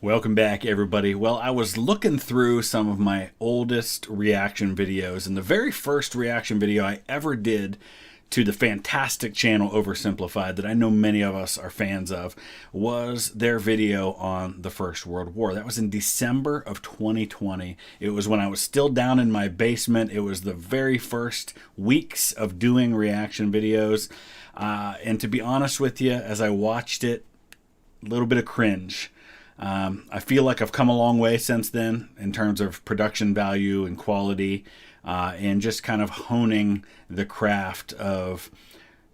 Welcome back, everybody. Well, I was looking through some of my oldest reaction videos, and the very first reaction video I ever did to the fantastic channel Oversimplified that I know many of us are fans of was their video on the First World War. That was in December of 2020. It was when I was still down in my basement. It was the very first weeks of doing reaction videos. And to be honest with you, as I watched it, a little bit of cringe. I feel like I've come a long way since then in terms of production value and quality, and just kind of honing the craft of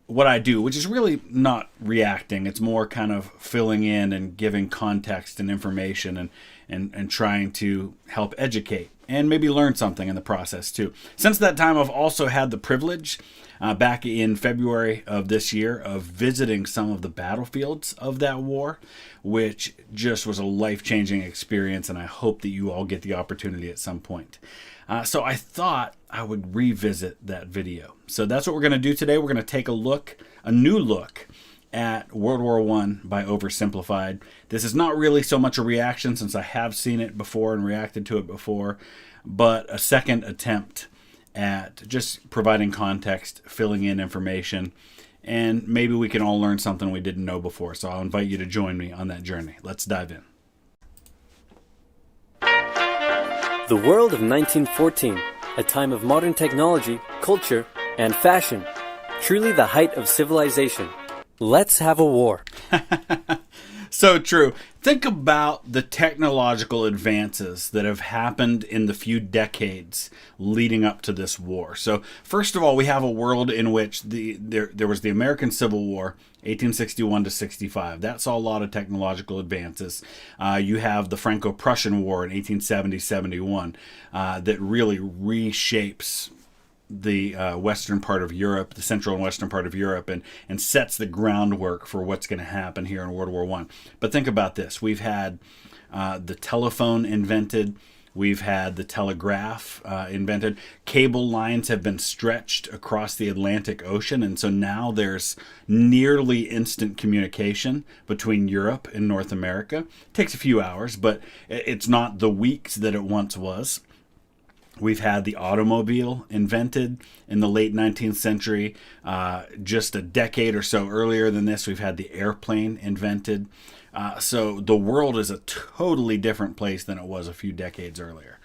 what I do, which is really not reacting. It's more kind of filling in and giving context and information and trying to help educate and maybe learn something in the process too. Since that time, I've also had the privilege back in February of this year of visiting some of the battlefields of that war, which just was a life-changing experience, and I hope that you all get the opportunity at some point. So I thought I would revisit that video. So that's what we're going to do today. We're going to take a new look at World War I by Oversimplified. This is not really so much a reaction since I have seen it before and reacted to it before, but a second attempt at just providing context, filling in information, and maybe we can all learn something we didn't know before. So I'll invite you to join me on that journey. Let's dive in. The world of 1914, a time of modern technology, culture, and fashion. Truly the height of civilization. Let's have a war. So true. Think about the technological advances that have happened in the few decades leading up to this war. So first of all, we have a world in which there was the American Civil War, 1861 to 65. That saw a lot of technological advances. You have the Franco-Prussian War in 1870-71 that really reshapes the western part of Europe, the central and western part of Europe, and sets the groundwork for what's going to happen here in World War I. But think about this. We've had the telephone invented. We've had the telegraph invented. Cable lines have been stretched across the Atlantic Ocean, and so now there's nearly instant communication between Europe and North America. It takes a few hours, but it's not the weeks that it once was. We've had the automobile invented in the late 19th century. Just a decade or so earlier than this, we've had the airplane invented. So the world is a totally different place than it was a few decades earlier.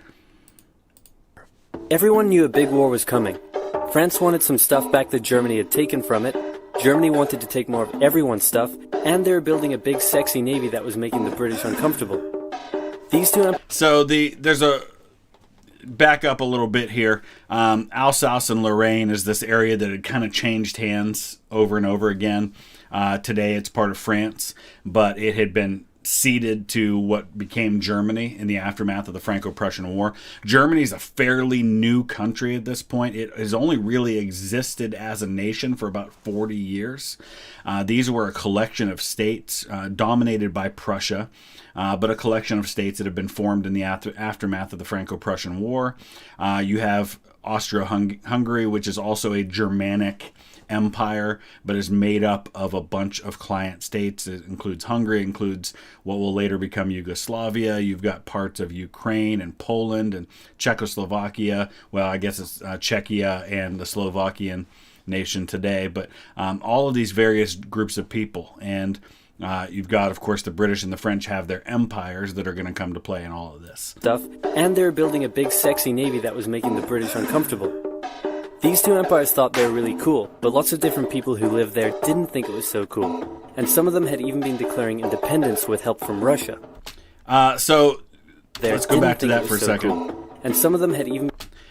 Everyone knew a big war was coming. France wanted some stuff back that Germany had taken from it. Germany wanted to take more of everyone's stuff. And they were building a big sexy navy that was making the British uncomfortable. These two... There's a... Back up a little bit here. Alsace and Lorraine is this area that had kind of changed hands over and over again. Today it's part of France, but it had been ceded to what became Germany in the aftermath of the Franco-Prussian War. Germany is a fairly new country at this point. It has only really existed as a nation for about 40 years. These were a collection of states dominated by Prussia, but a collection of states that have been formed in the aftermath of the Franco-Prussian War. You have Austro-Hungary, which is also a Germanic empire, but is made up of a bunch of client states. It includes Hungary, includes what will later become Yugoslavia. You've got parts of Ukraine and Poland and Czechoslovakia. Well, I guess it's Czechia and the Slovakian nation today, but all of these various groups of people. And you've got, of course, the British and the French have their empires that are going to come to play in all of this stuff. And they were building a big sexy navy that was making the British uncomfortable. These two empires thought they were really cool, but lots of different people who lived there didn't think it was so cool. And some of them had even been declaring independence with help from Russia. Let's go back to that for a second. Cool. And some of them had even...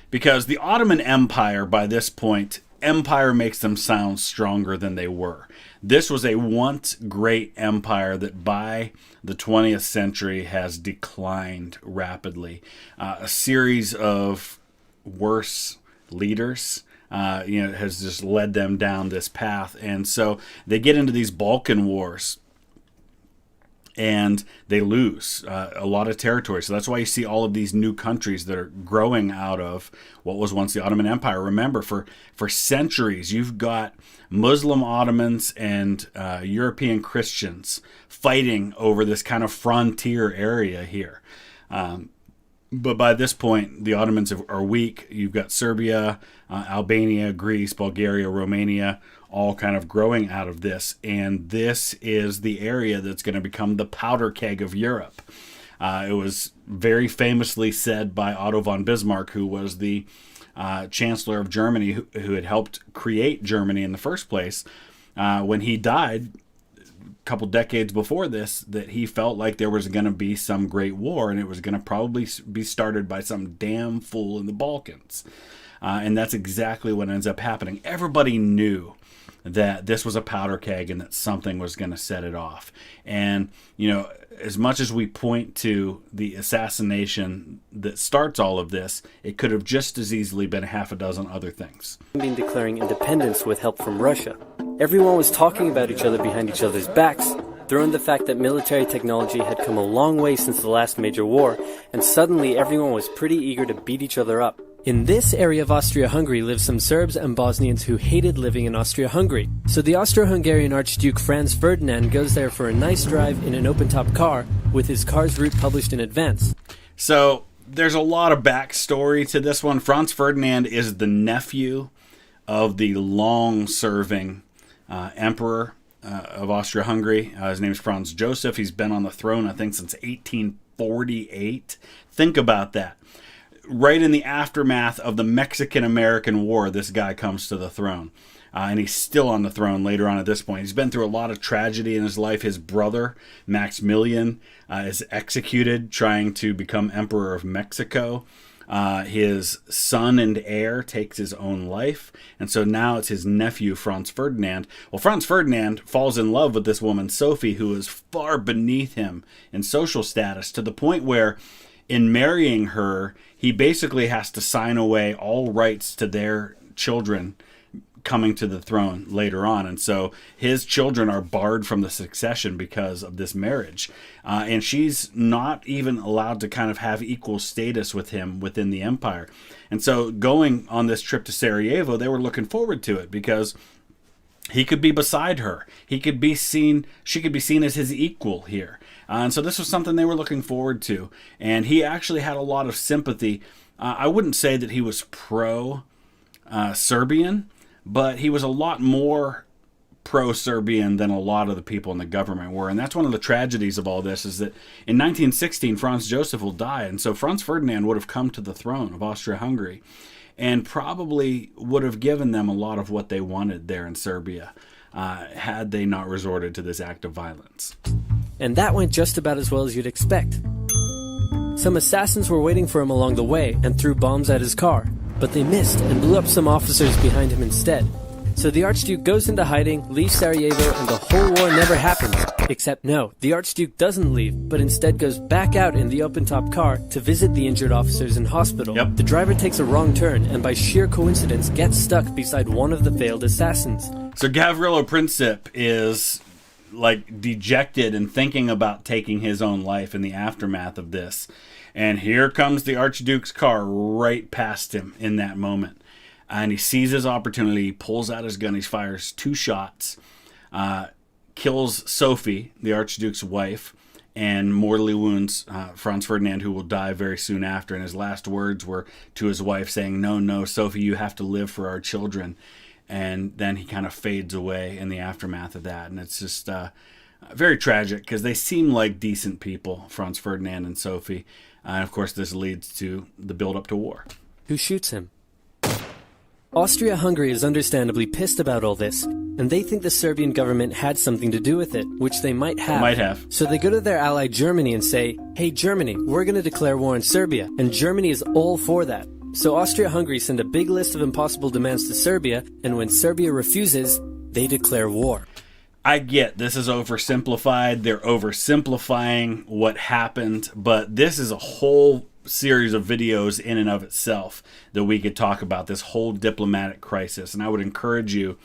Because the Ottoman Empire, by this point, empire makes them sound stronger than they were. This was a once great empire that by the 20th century has declined rapidly. A series of worse leaders has just led them down this path. And so they get into these Balkan wars. and they lose a lot of territory. So that's why you see all of these new countries that are growing out of what was once the Ottoman Empire. Remember, for centuries, you've got Muslim Ottomans and European Christians fighting over this kind of frontier area here. But by this point, the Ottomans are weak. You've got Serbia, Albania, Greece, Bulgaria, Romania, all kind of growing out of this. And this is the area that's going to become the powder keg of Europe. It was very famously said by Otto von Bismarck, who was the Chancellor of Germany, who had helped create Germany in the first place. When he died a couple decades before this, that he felt like there was going to be some great war, and it was going to probably be started by some damn fool in the Balkans. And that's exactly what ends up happening. Everybody knew that this was a powder keg and that something was going to set it off. And, as much as we point to the assassination that starts all of this, it could have just as easily been half a dozen other things. Been declaring independence with help from Russia. Everyone was talking about each other behind each other's backs. Throw in the fact that military technology had come a long way since the last major war, and suddenly everyone was pretty eager to beat each other up. In this area of Austria-Hungary live some Serbs and Bosnians who hated living in Austria-Hungary. So the Austro-Hungarian Archduke Franz Ferdinand goes there for a nice drive in an open-top car, with his car's route published in advance. So there's a lot of backstory to this one. Franz Ferdinand is the nephew of the long-serving emperor of Austria-Hungary. His name is Franz Joseph. He's been on the throne, I think, since 1848. Think about that. Right in the aftermath of the Mexican-American War, this guy comes to the throne. And he's still on the throne later on at this point. He's been through a lot of tragedy in his life. His brother, Maximilian, is executed trying to become Emperor of Mexico. His son and heir takes his own life. And so now it's his nephew, Franz Ferdinand. Well, Franz Ferdinand falls in love with this woman, Sophie, who is far beneath him in social status, to the point where in marrying her, he basically has to sign away all rights to their children coming to the throne later on. And so his children are barred from the succession because of this marriage. And she's not even allowed to kind of have equal status with him within the empire. And so going on this trip to Sarajevo, they were looking forward to it because he could be beside her. She could be seen as his equal here. And so this was something they were looking forward to. And he actually had a lot of sympathy. I wouldn't say that he was pro-Serbian, but he was a lot more pro-Serbian than a lot of the people in the government were. And that's one of the tragedies of all this, is that in 1916, Franz Joseph will die. And so Franz Ferdinand would have come to the throne of Austria-Hungary and probably would have given them a lot of what they wanted there in Serbia, had they not resorted to this act of violence. And that went just about as well as you'd expect. Some assassins were waiting for him along the way and threw bombs at his car, but they missed and blew up some officers behind him instead. So the Archduke goes into hiding, leaves Sarajevo, and the whole war never happens. Except no, the Archduke doesn't leave, but instead goes back out in the open-top car to visit the injured officers in hospital. Yep. The driver takes a wrong turn and by sheer coincidence gets stuck beside one of the failed assassins. So Gavrilo Princip is dejected and thinking about taking his own life in the aftermath of this. And here comes the Archduke's car right past him in that moment. And he sees his opportunity, he pulls out his gun, he fires 2 shots, kills Sophie, the Archduke's wife, and mortally wounds Franz Ferdinand, who will die very soon after. And his last words were to his wife saying, no, Sophie, you have to live for our children. And then he kind of fades away in the aftermath of that. And it's just very tragic because they seem like decent people, Franz Ferdinand and Sophie. And of course, this leads to the build-up to war. Who shoots him? Austria-Hungary is understandably pissed about all this, and they think the Serbian government had something to do with it, which they might have. So they go to their ally Germany and say, hey Germany, we're going to declare war on Serbia, and Germany is all for that. So Austria-Hungary send a big list of impossible demands to Serbia, and when Serbia refuses, they declare war. I get this is oversimplified. They're oversimplifying what happened, but this is a whole series of videos in and of itself that we could talk about this whole diplomatic crisis. And I would encourage you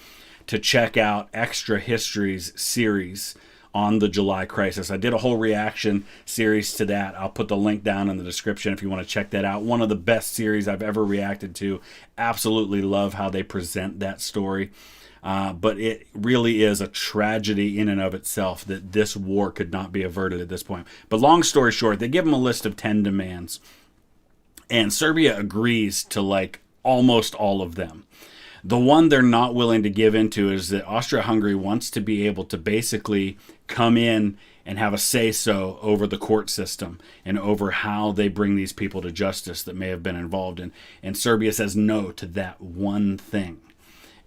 to check out Extra History's series on the July crisis. I did a whole reaction series to that. I'll put the link down in the description if you want to check that out. One of the best series I've ever reacted to. Absolutely love how they present that story. But it really is a tragedy in and of itself that this war could not be averted at this point. But long story short, they give them a list of 10 demands. And Serbia agrees to like almost all of them. The one they're not willing to give into is that Austria-Hungary wants to be able to basically come in and have a say-so over the court system and over how they bring these people to justice that may have been involved in. And Serbia says no to that one thing.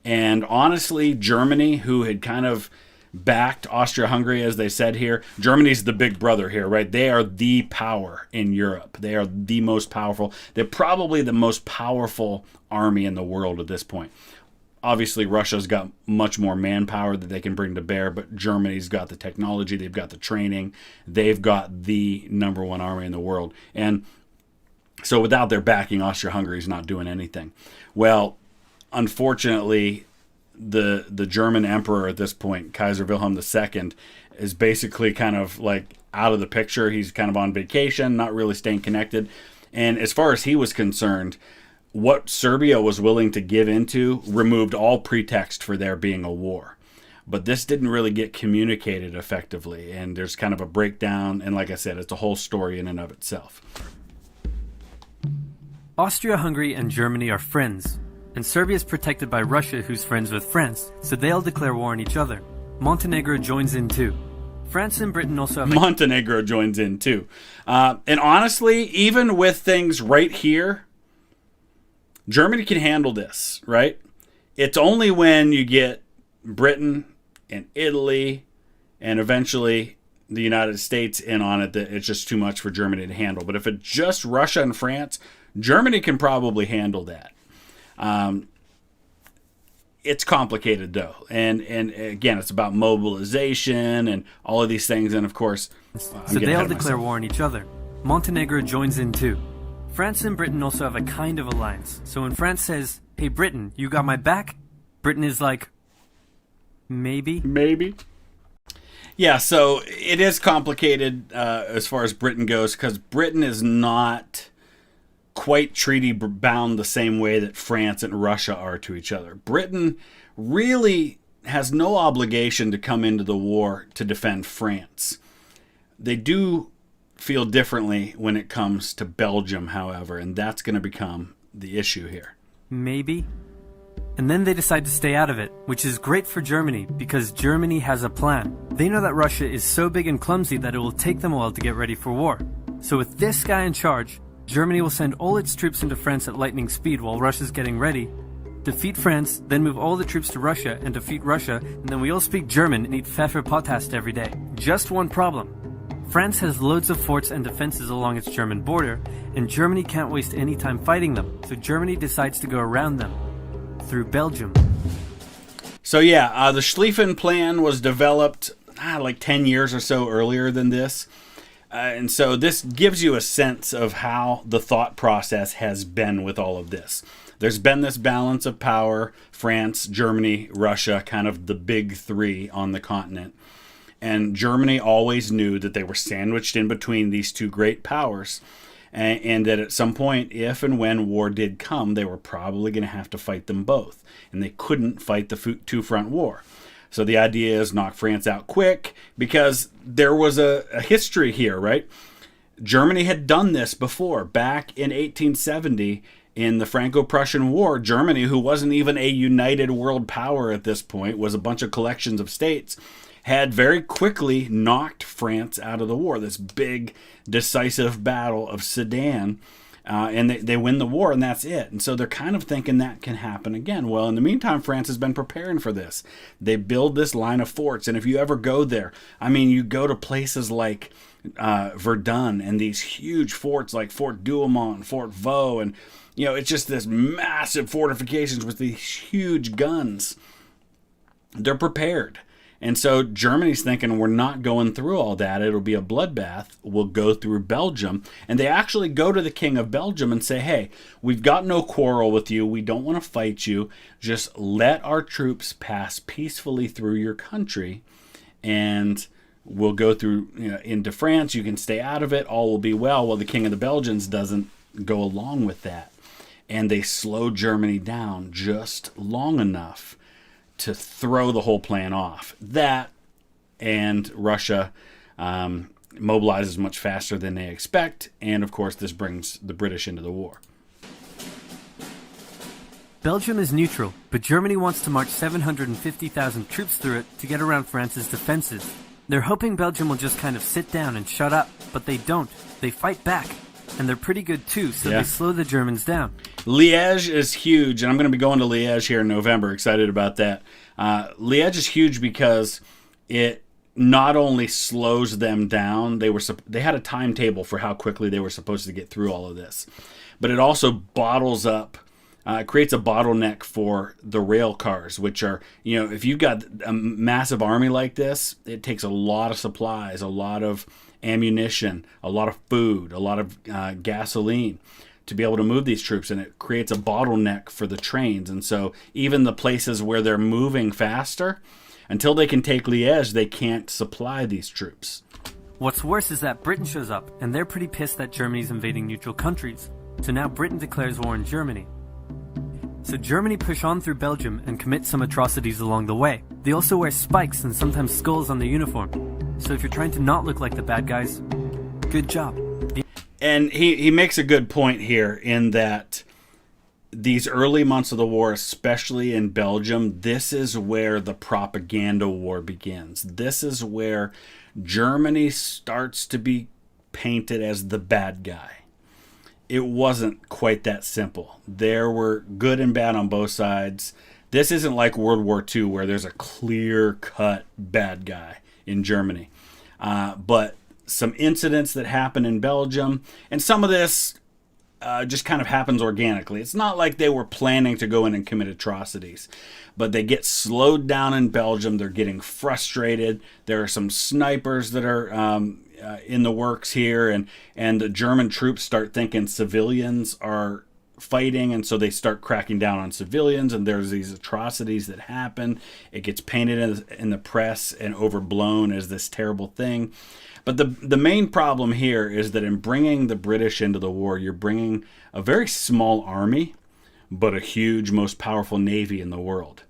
And honestly, Germany, who had kind of backed Austria-Hungary, as they said here, Germany's the big brother here, right? They are the power in Europe. They are the most powerful. They're probably the most powerful army in the world at this point. Obviously, Russia's got much more manpower that they can bring to bear, but Germany's got the technology, they've got the training, they've got the number one army in the world. And so without their backing, Austria-Hungary's not doing anything. Well, unfortunately, the German emperor at this point, Kaiser Wilhelm II, is basically kind of like out of the picture. He's kind of on vacation, not really staying connected. And as far as he was concerned, what Serbia was willing to give into removed all pretext for there being a war. But this didn't really get communicated effectively, and there's kind of a breakdown, and like I said, it's a whole story in and of itself. Austria-Hungary and Germany are friends, and Serbia is protected by Russia, who's friends with France, so they'll declare war on each other. Montenegro joins in too. France and Britain also have... Montenegro joins in too. And honestly, even with things right here, Germany can handle this, right? It's only when you get Britain and Italy and eventually the United States in on it that it's just too much for Germany to handle. But if it's just Russia and France, Germany can probably handle that. It's complicated though, and again, it's about mobilization and all of these things, and of course, so they'll declare war on each other. Montenegro joins in too. France and Britain also have a kind of alliance. So when France says, "Hey Britain, you got my back," Britain is like, maybe. Yeah, so it is complicated as far as Britain goes, because Britain is not quite treaty bound the same way that France and Russia are to each other. Britain really has no obligation to come into the war to defend France. They do feel differently when it comes to Belgium, however, and that's going to become the issue here. Maybe. And then they decide to stay out of it, which is great for Germany because Germany has a plan. They know that Russia is so big and clumsy that it will take them a while to get ready for war. So with this guy in charge, Germany will send all its troops into France at lightning speed while Russia's getting ready, defeat France, then move all the troops to Russia and defeat Russia, and then we all speak German and eat Pfefferpottast every day. Just one problem. France has loads of forts and defenses along its German border, and Germany can't waste any time fighting them, so Germany decides to go around them, through Belgium. So yeah, the Schlieffen Plan was developed like 10 years or so earlier than this. And so this gives you a sense of how the thought process has been with all of this. There's been this balance of power, France, Germany, Russia, kind of the big three on the continent. And Germany always knew that they were sandwiched in between these two great powers, and that at some point, if and when war did come, they were probably going to have to fight them both. And they couldn't fight the two-front war. So the idea is knock France out quick, because there was a history here, right? Germany had done this before. Back in 1870, in the Franco-Prussian War, Germany, who wasn't even a united world power at this point, was a bunch of collections of states, had very quickly knocked France out of the war. This big, decisive battle of Sedan. And they win the war, and that's it. And so they're kind of thinking that can happen again. Well, in the meantime, France has been preparing for this. They build this line of forts, and if you ever go there, I mean, you go to places like Verdun and these huge forts like Fort Douaumont, Fort Vaux, and it's just this massive fortifications with these huge guns. They're prepared. And so Germany's thinking, we're not going through all that. It'll be a bloodbath. We'll go through Belgium. And they actually go to the king of Belgium and say, hey, we've got no quarrel with you. We don't want to fight you. Just let our troops pass peacefully through your country, and will go through into France. You can stay out of it. All will be well. Well, the King of the Belgians doesn't go along with that. And they slow Germany down just long enough to throw the whole plan off. That and Russia mobilizes much faster than they expect. And, of course, this brings the British into the war. Belgium is neutral, but Germany wants to march 750,000 troops through it to get around France's defenses. They're hoping Belgium will just kind of sit down and shut up, but they don't. They fight back. And they're pretty good too, so they slow the Germans down. Liège is huge, and I'm going to be going to Liège here in November. Excited about that. Liège is huge because it not only slows them down, they had a timetable for how quickly they were supposed to get through all of this, but it also bottles up. Creates a bottleneck for the rail cars, which are, if you've got a massive army like this, it takes a lot of supplies, a lot of ammunition, a lot of food, a lot of gasoline to be able to move these troops, and it creates a bottleneck for the trains. And so even the places where they're moving faster, until they can take Liège, they can't supply these troops. What's worse is that Britain shows up, and they're pretty pissed that Germany's invading neutral countries. So now Britain declares war on Germany. So Germany push on through Belgium and commit some atrocities along the way. They also wear spikes and sometimes skulls on the uniform. So if you're trying to not look like the bad guys, good job. And he makes a good point here in that these early months of the war, especially in Belgium, this is where the propaganda war begins. This is where Germany starts to be painted as the bad guy. It wasn't quite that simple. There were good and bad on both sides. This isn't like World War II where there's a clear-cut bad guy in Germany. But some incidents that happen in Belgium, and some of this just kind of happens organically. It's not like they were planning to go in and commit atrocities, but they get slowed down in Belgium. They're getting frustrated. There are some snipers that are in the works here, and the German troops start thinking civilians are fighting, and so they start cracking down on civilians, and there's these atrocities that happen. It gets painted in the press and overblown as this terrible thing. But the main problem here is that in bringing the British into the war, you're bringing a very small army, but a huge, most powerful navy in the world.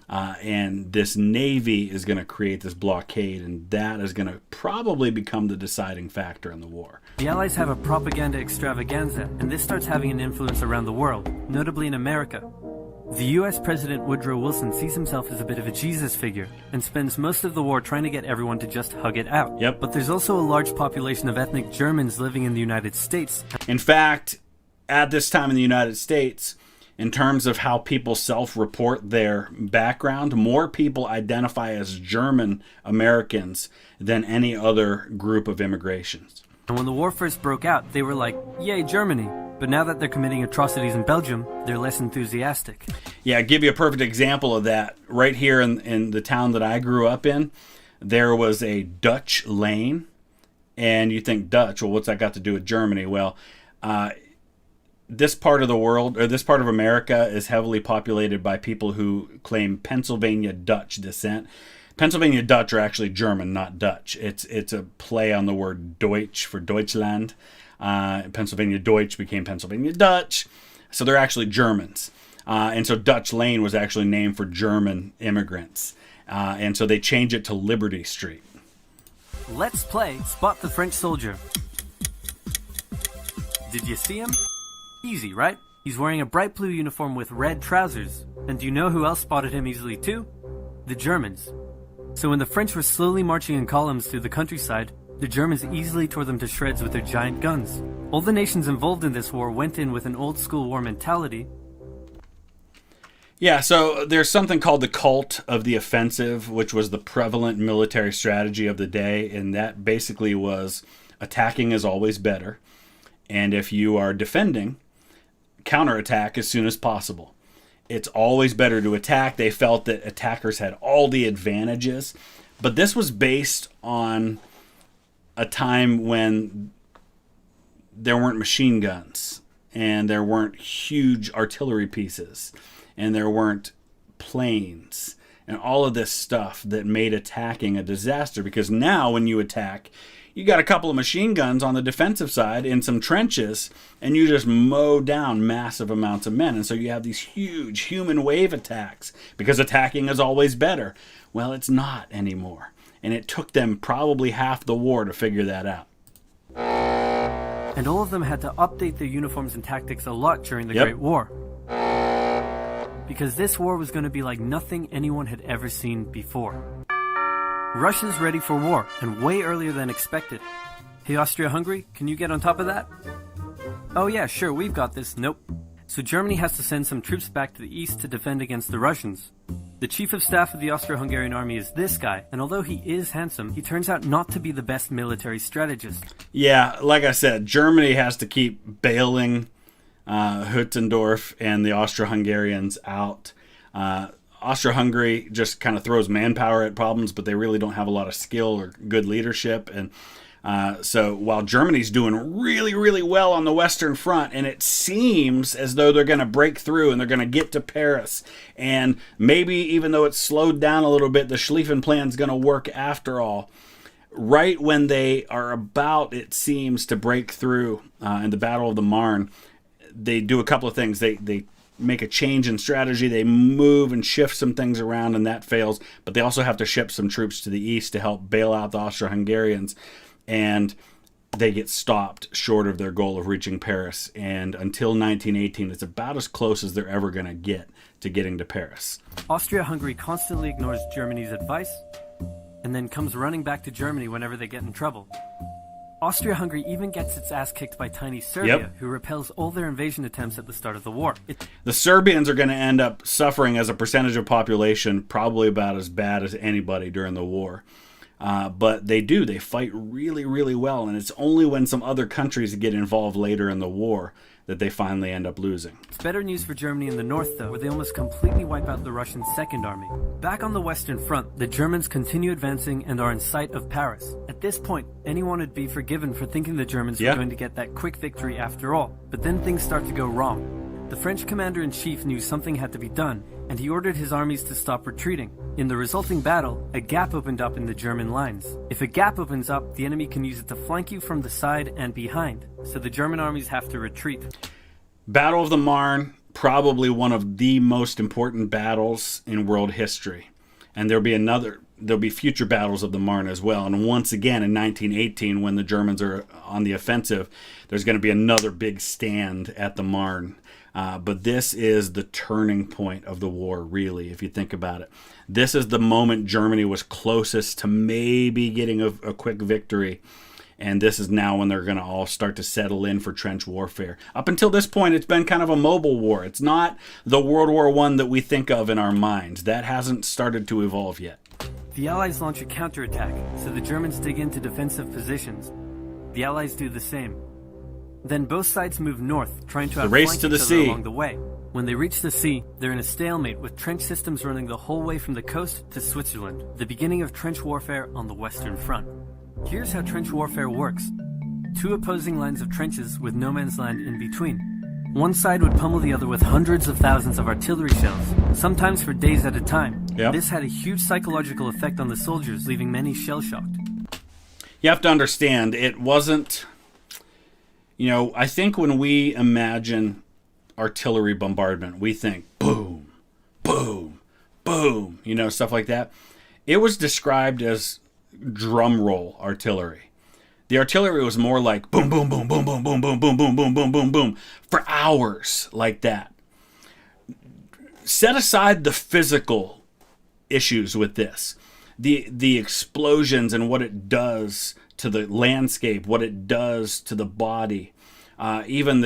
And this navy is going to create this blockade, and that is going to probably become the deciding factor in the war. The Allies have a propaganda extravaganza, and this starts having an influence around the world, notably in America. The US President Woodrow Wilson sees himself as a bit of a Jesus figure, and spends most of the war trying to get everyone to just hug it out. Yep. But there's also a large population of ethnic Germans living in the United States. In fact, at this time in the United States, in terms of how people self-report their background, more people identify as German Americans than any other group of immigrations. And when the war first broke out, they were like, yay, Germany. But now that they're committing atrocities in Belgium, they're less enthusiastic. Yeah, I'll give you a perfect example of that. Right here in the town that I grew up in, there was a Dutch lane. And you think, Dutch, well, what's that got to do with Germany? Well, this part of the world, or this part of America, is heavily populated by people who claim Pennsylvania Dutch descent. Pennsylvania Dutch are actually German, not Dutch. It's a play on the word Deutsch for Deutschland. Pennsylvania Deutsch became Pennsylvania Dutch. So they're actually Germans. And so Dutch Lane was actually named for German immigrants. And so they changed it to Liberty Street. Let's play Spot the French Soldier. Did you see him? Easy, right? He's wearing a bright blue uniform with red trousers. And do you know who else spotted him easily too? The Germans. So when the French were slowly marching in columns through the countryside, the Germans easily tore them to shreds with their giant guns. All the nations involved in this war went in with an old-school war mentality. Yeah, so there's something called the cult of the offensive, which was the prevalent military strategy of the day, and that basically was attacking is always better. And if you are defending, counterattack as soon as possible. It's always better to attack. They felt that attackers had all the advantages. But this was based on a time when there weren't machine guns, and there weren't huge artillery pieces, and there weren't planes, and all of this stuff that made attacking a disaster. Because now when you attack, you got a couple of machine guns on the defensive side in some trenches, and you just mow down massive amounts of men. And so you have these huge human wave attacks because attacking is always better. Well, it's not anymore. And it took them probably half the war to figure that out. And all of them had to update their uniforms and tactics a lot during the Great War. Because this war was going to be like nothing anyone had ever seen before. Russia's ready for war, and way earlier than expected. Hey, Austria-Hungary, can you get on top of that? Oh yeah, sure, we've got this. Nope. So Germany has to send some troops back to the east to defend against the Russians. The chief of staff of the Austro-Hungarian army is this guy, and although he is handsome, he turns out not to be the best military strategist. Yeah, like I said, Germany has to keep bailing Huttendorf and the Austro-Hungarians out. Austria-Hungary just kind of throws manpower at problems, but they really don't have a lot of skill or good leadership. And so while Germany's doing really, really well on the Western Front, and it seems as though they're going to break through and they're going to get to Paris, and maybe even though it's slowed down a little bit, the Schlieffen Plan is going to work after all. Right when they are about, it seems, to break through in the Battle of the Marne, they do a couple of things. They make a change in strategy. They move and shift some things around, and that fails. But they also have to ship some troops to the east to help bail out the Austro-Hungarians. And they get stopped short of their goal of reaching Paris. And until 1918, it's about as close as they're ever going to get to getting to Paris. Austria-Hungary constantly ignores Germany's advice, and then comes running back to Germany whenever they get in trouble. Austria-Hungary even gets its ass kicked by tiny Serbia, who repels all their invasion attempts at the start of the war. The Serbians are going to end up suffering as a percentage of population probably about as bad as anybody during the war. But they fight really, really well, and it's only when some other countries get involved later in the war that they finally end up losing. It's better news for Germany in the north, though, where they almost completely wipe out the Russian Second Army. Back on the Western Front, the Germans continue advancing and are in sight of Paris. At this point, anyone would be forgiven for thinking the Germans were going to get that quick victory after all. But then things start to go wrong. The French commander-in-chief knew something had to be done, and he ordered his armies to stop retreating. In the resulting battle, a gap opened up in the German lines. If a gap opens up, the enemy can use it to flank you from the side and behind, so the German armies have to retreat. Battle of the Marne, probably one of the most important battles in world history. And there'll be future battles of the Marne as well. And once again, in 1918, when the Germans are on the offensive, there's going to be another big stand at the Marne. But this is the turning point of the war, really, if you think about it. This is the moment Germany was closest to maybe getting a quick victory. And this is now when they're going to all start to settle in for trench warfare. Up until this point, it's been kind of a mobile war. It's not the World War I that we think of in our minds. That hasn't started to evolve yet. The Allies launch a counterattack, so the Germans dig into defensive positions. The Allies do the same. Then both sides move north, trying to outflank each other along the way. When they reach the sea, they're in a stalemate with trench systems running the whole way from the coast to Switzerland, the beginning of trench warfare on the Western Front. Here's how trench warfare works. Two opposing lines of trenches with no man's land in between. One side would pummel the other with hundreds of thousands of artillery shells, sometimes for days at a time. Yep. This had a huge psychological effect on the soldiers, leaving many shell-shocked. You have to understand, it wasn't... I think when we imagine artillery bombardment, we think boom, boom, boom, stuff like that. It was described as drum roll artillery. The artillery was more like boom, boom, boom, boom, boom, boom, boom, boom, boom, boom, boom, boom, boom, for hours like that. Set aside the physical issues with this. The explosions and what it does to the landscape, what it does to the body, even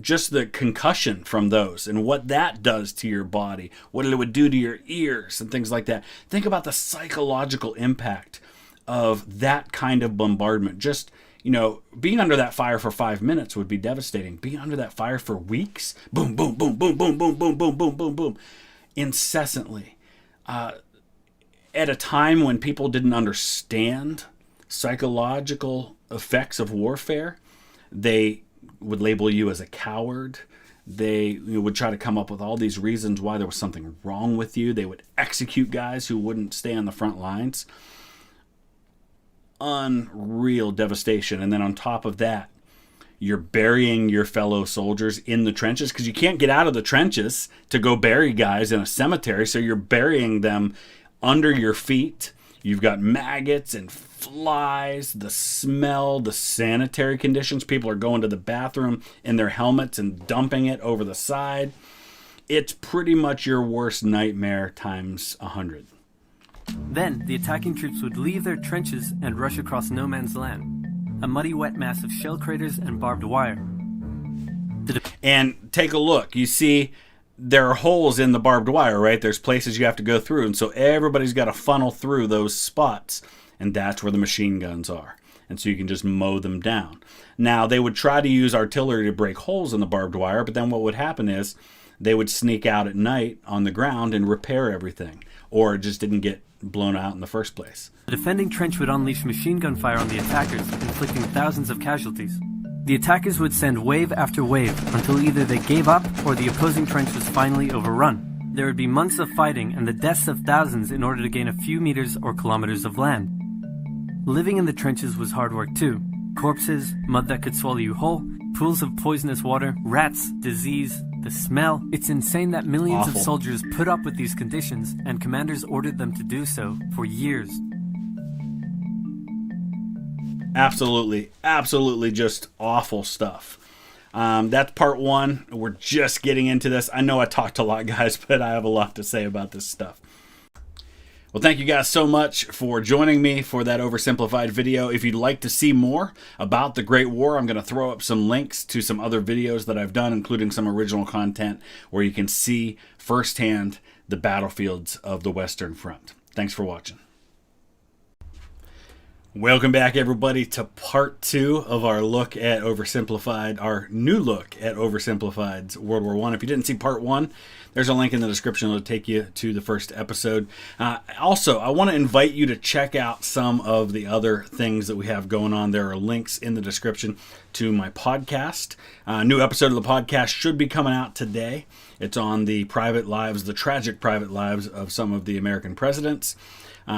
just the concussion from those and what that does to your body, what it would do to your ears and things like that. Think about the psychological impact of that kind of bombardment. Just, being under that fire for 5 minutes would be devastating. Being under that fire for weeks, boom, boom, boom, boom, boom, boom, boom, boom, boom, boom, boom, incessantly. At a time when people didn't understand psychological effects of warfare, they would label you as a coward. They would try to come up with all these reasons why there was something wrong with you. They would execute guys who wouldn't stay on the front lines. Unreal devastation. And then on top of that, you're burying your fellow soldiers in the trenches because you can't get out of the trenches to go bury guys in a cemetery. So you're burying them under your feet. You've got maggots and flies, the smell, the sanitary conditions. People are going to the bathroom in their helmets and dumping it over the side. It's pretty much your worst nightmare times 100. Then, the attacking troops would leave their trenches and rush across no man's land. A muddy, wet mass of shell craters and barbed wire. And take a look. You see, there are holes in the barbed wire, right? There's places you have to go through. And so everybody's got to funnel through those spots. And that's where the machine guns are. And so you can just mow them down. Now, they would try to use artillery to break holes in the barbed wire. But then what would happen is they would sneak out at night on the ground and repair everything. Or it just didn't get blown out in the first place. The defending trench would unleash machine gun fire on the attackers, inflicting thousands of casualties. The attackers would send wave after wave until either they gave up or the opposing trench was finally overrun. There would be months of fighting and the deaths of thousands in order to gain a few meters or kilometers of land. Living in the trenches was hard work too. Corpses, mud that could swallow you whole, pools of poisonous water, rats, disease, the smell. It's insane that millions of soldiers put up with these conditions and commanders ordered them to do so for years. Absolutely just awful stuff. That's part one. We're just getting into this. I know I talked a lot, guys, but I have a lot to say about this stuff. Well, thank you guys so much for joining me for that oversimplified video. If you'd like to see more about the Great War, I'm going to throw up some links to some other videos that I've done, including some original content where you can see firsthand the battlefields of the Western Front. Thanks for watching. Welcome back, everybody, to part 2 of our look at Oversimplified, our new look at Oversimplified's World War I. If you didn't see part 1, there's a link in the description that'll take you to the first episode. Also, I want to invite you to check out some of the other things that we have going on. There are links in the description to my podcast. A new episode of the podcast should be coming out today. It's on the private lives, the tragic private lives of some of the American presidents.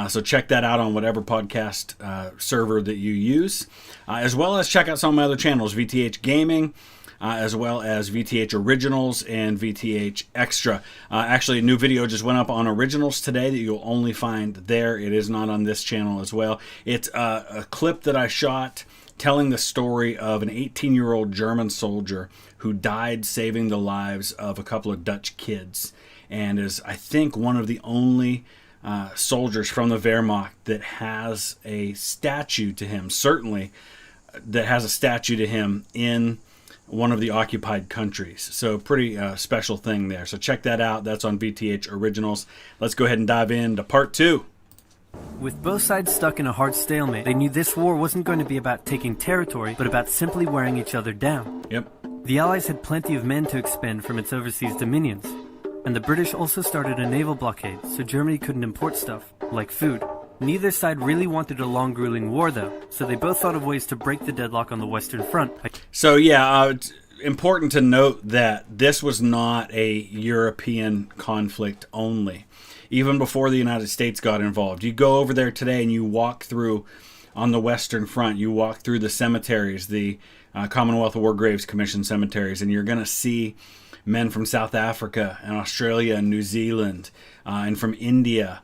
So check that out on whatever podcast server that you use, as well as check out some of my other channels, VTH Gaming, as well as VTH Originals and VTH Extra. Actually, a new video just went up on Originals today that you'll only find there. It is not on this channel as well. It's a clip that I shot telling the story of an 18-year-old German soldier who died saving the lives of a couple of Dutch kids, and is, I think, one of the only soldiers from the Wehrmacht that has a statue to him, certainly that has a statue to him in one of the occupied countries. So pretty special thing there. So check that out. That's on VTH Originals. Let's go ahead and dive into part 2. With both sides stuck in a hard stalemate, they knew this war wasn't going to be about taking territory, but about simply wearing each other down. Yep. The Allies had plenty of men to expend from its overseas dominions. And the British also started a naval blockade, so Germany couldn't import stuff, like food. Neither side really wanted a long, grueling war, though, so they both thought of ways to break the deadlock on the Western Front. So, yeah, it's important to note that this was not a European conflict only. Even before the United States got involved. You go over there today and you walk through, on the Western Front, you walk through the cemeteries, the Commonwealth War Graves Commission cemeteries, and you're going to see men from South Africa and Australia and New Zealand and from India.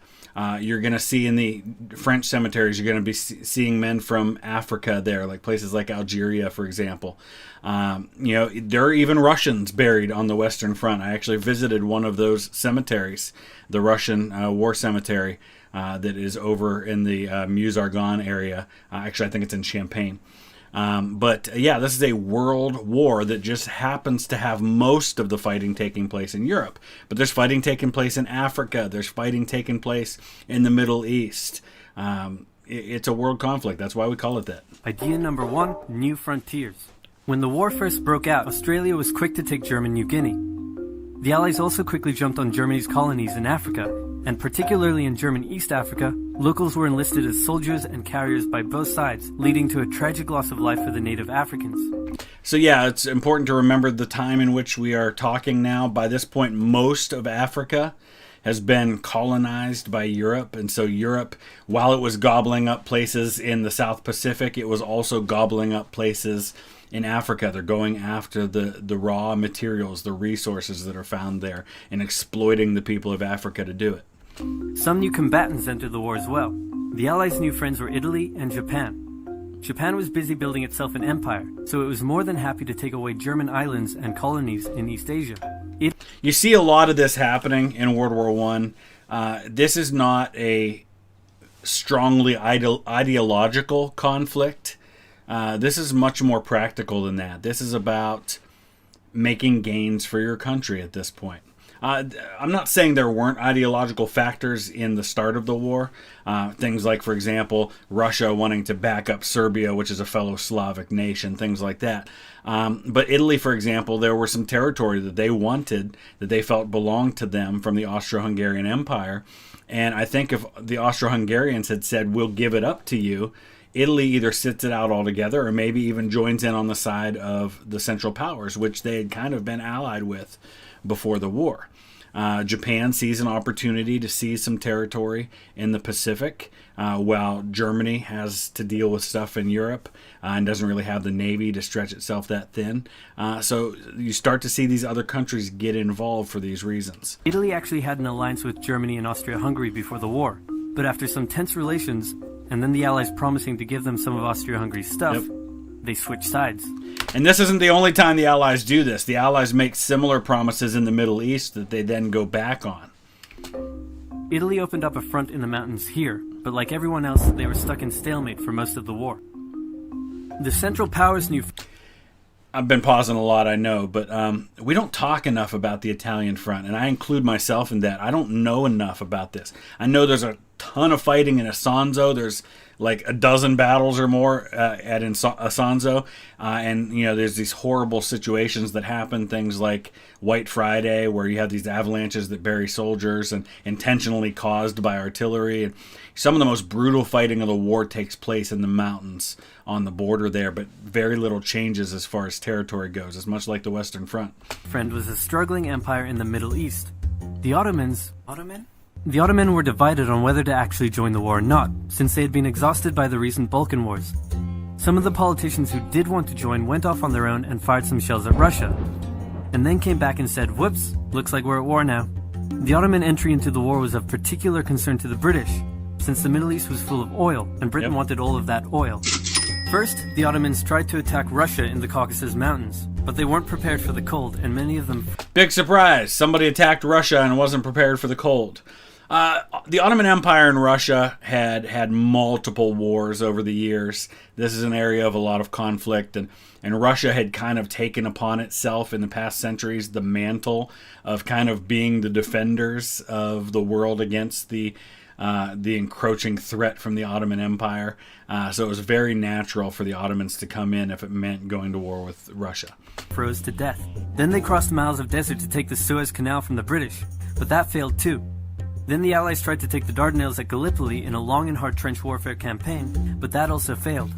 You're going to see in the French cemeteries, you're going to be seeing men from Africa there, like places like Algeria, for example. There are even Russians buried on the Western Front. I actually visited one of those cemeteries, the Russian war cemetery that is over in the Meuse-Argonne area. Actually, I think it's in Champagne. But this is a world war that just happens to have most of the fighting taking place in Europe. But there's fighting taking place in Africa. There's fighting taking place in the Middle East. It's a world conflict. That's why we call it that. Idea number 1, new frontiers. When the war first broke out, Australia was quick to take German New Guinea. The Allies also quickly jumped on Germany's colonies in Africa, and particularly in German East Africa, locals were enlisted as soldiers and carriers by both sides, leading to a tragic loss of life for the native Africans. So yeah, it's important to remember the time in which we are talking now. By this point, most of Africa has been colonized by Europe, and so Europe, while it was gobbling up places in the South Pacific, it was also gobbling up places in Africa. They're going after the raw materials, the resources that are found there, and exploiting the people of Africa to do it. Some new combatants entered the war as well. The Allies' new friends were Italy and Japan. Japan was busy building itself an empire, so it was more than happy to take away German islands and colonies in East Asia. You see a lot of this happening in World War I. This is not a strongly ideological conflict. This is much more practical than that. This is about making gains for your country at this point. I'm not saying there weren't ideological factors in the start of the war. Things like, for example, Russia wanting to back up Serbia, which is a fellow Slavic nation, things like that. But Italy, for example, there were some territory that they wanted, that they felt belonged to them from the Austro-Hungarian Empire. And I think if the Austro-Hungarians had said, we'll give it up to you, Italy either sits it out altogether or maybe even joins in on the side of the Central Powers, which they had kind of been allied with before the war. Japan sees an opportunity to seize some territory in the Pacific, while Germany has to deal with stuff in Europe and doesn't really have the navy to stretch itself that thin. So you start to see these other countries get involved for these reasons. Italy actually had an alliance with Germany and Austria-Hungary before the war, but after some tense relations, and then the Allies promising to give them some of Austria-Hungary's stuff, they switched sides. And this isn't the only time the Allies do this. The Allies make similar promises in the Middle East that they then go back on. Italy opened up a front in the mountains here, but like everyone else, they were stuck in stalemate for most of the war. The Central Powers knew... I've been pausing a lot, I know, but we don't talk enough about the Italian front, and I include myself in that. I don't know enough about this. I know there's a ton of fighting in Isonzo. There's like a dozen battles or more at Isonzo, and you know there's these horrible situations that happen. Things like White Friday, where you have these avalanches that bury soldiers and intentionally caused by artillery. And some of the most brutal fighting of the war takes place in the mountains on the border there, but very little changes as far as territory goes. It's much like the Western Front. Friend was a struggling empire in the Middle East. The Ottoman were divided on whether to actually join the war or not, since they had been exhausted by the recent Balkan Wars. Some of the politicians who did want to join went off on their own and fired some shells at Russia, and then came back and said, whoops, looks like we're at war now. The Ottoman entry into the war was of particular concern to the British, since the Middle East was full of oil, and Britain wanted all of that oil. First, the Ottomans tried to attack Russia in the Caucasus Mountains, but they weren't prepared for the cold, and many of them... Big surprise! Somebody attacked Russia and wasn't prepared for the cold. The Ottoman Empire in Russia had multiple wars over the years. This is an area of a lot of conflict, and Russia had kind of taken upon itself in the past centuries the mantle of kind of being the defenders of the world against the encroaching threat from the Ottoman Empire. So it was very natural for the Ottomans to come in if it meant going to war with Russia. Froze to death. Then they crossed miles of desert to take the Suez Canal from the British, but that failed too. Then the Allies tried to take the Dardanelles at Gallipoli in a long and hard trench warfare campaign, but that also failed.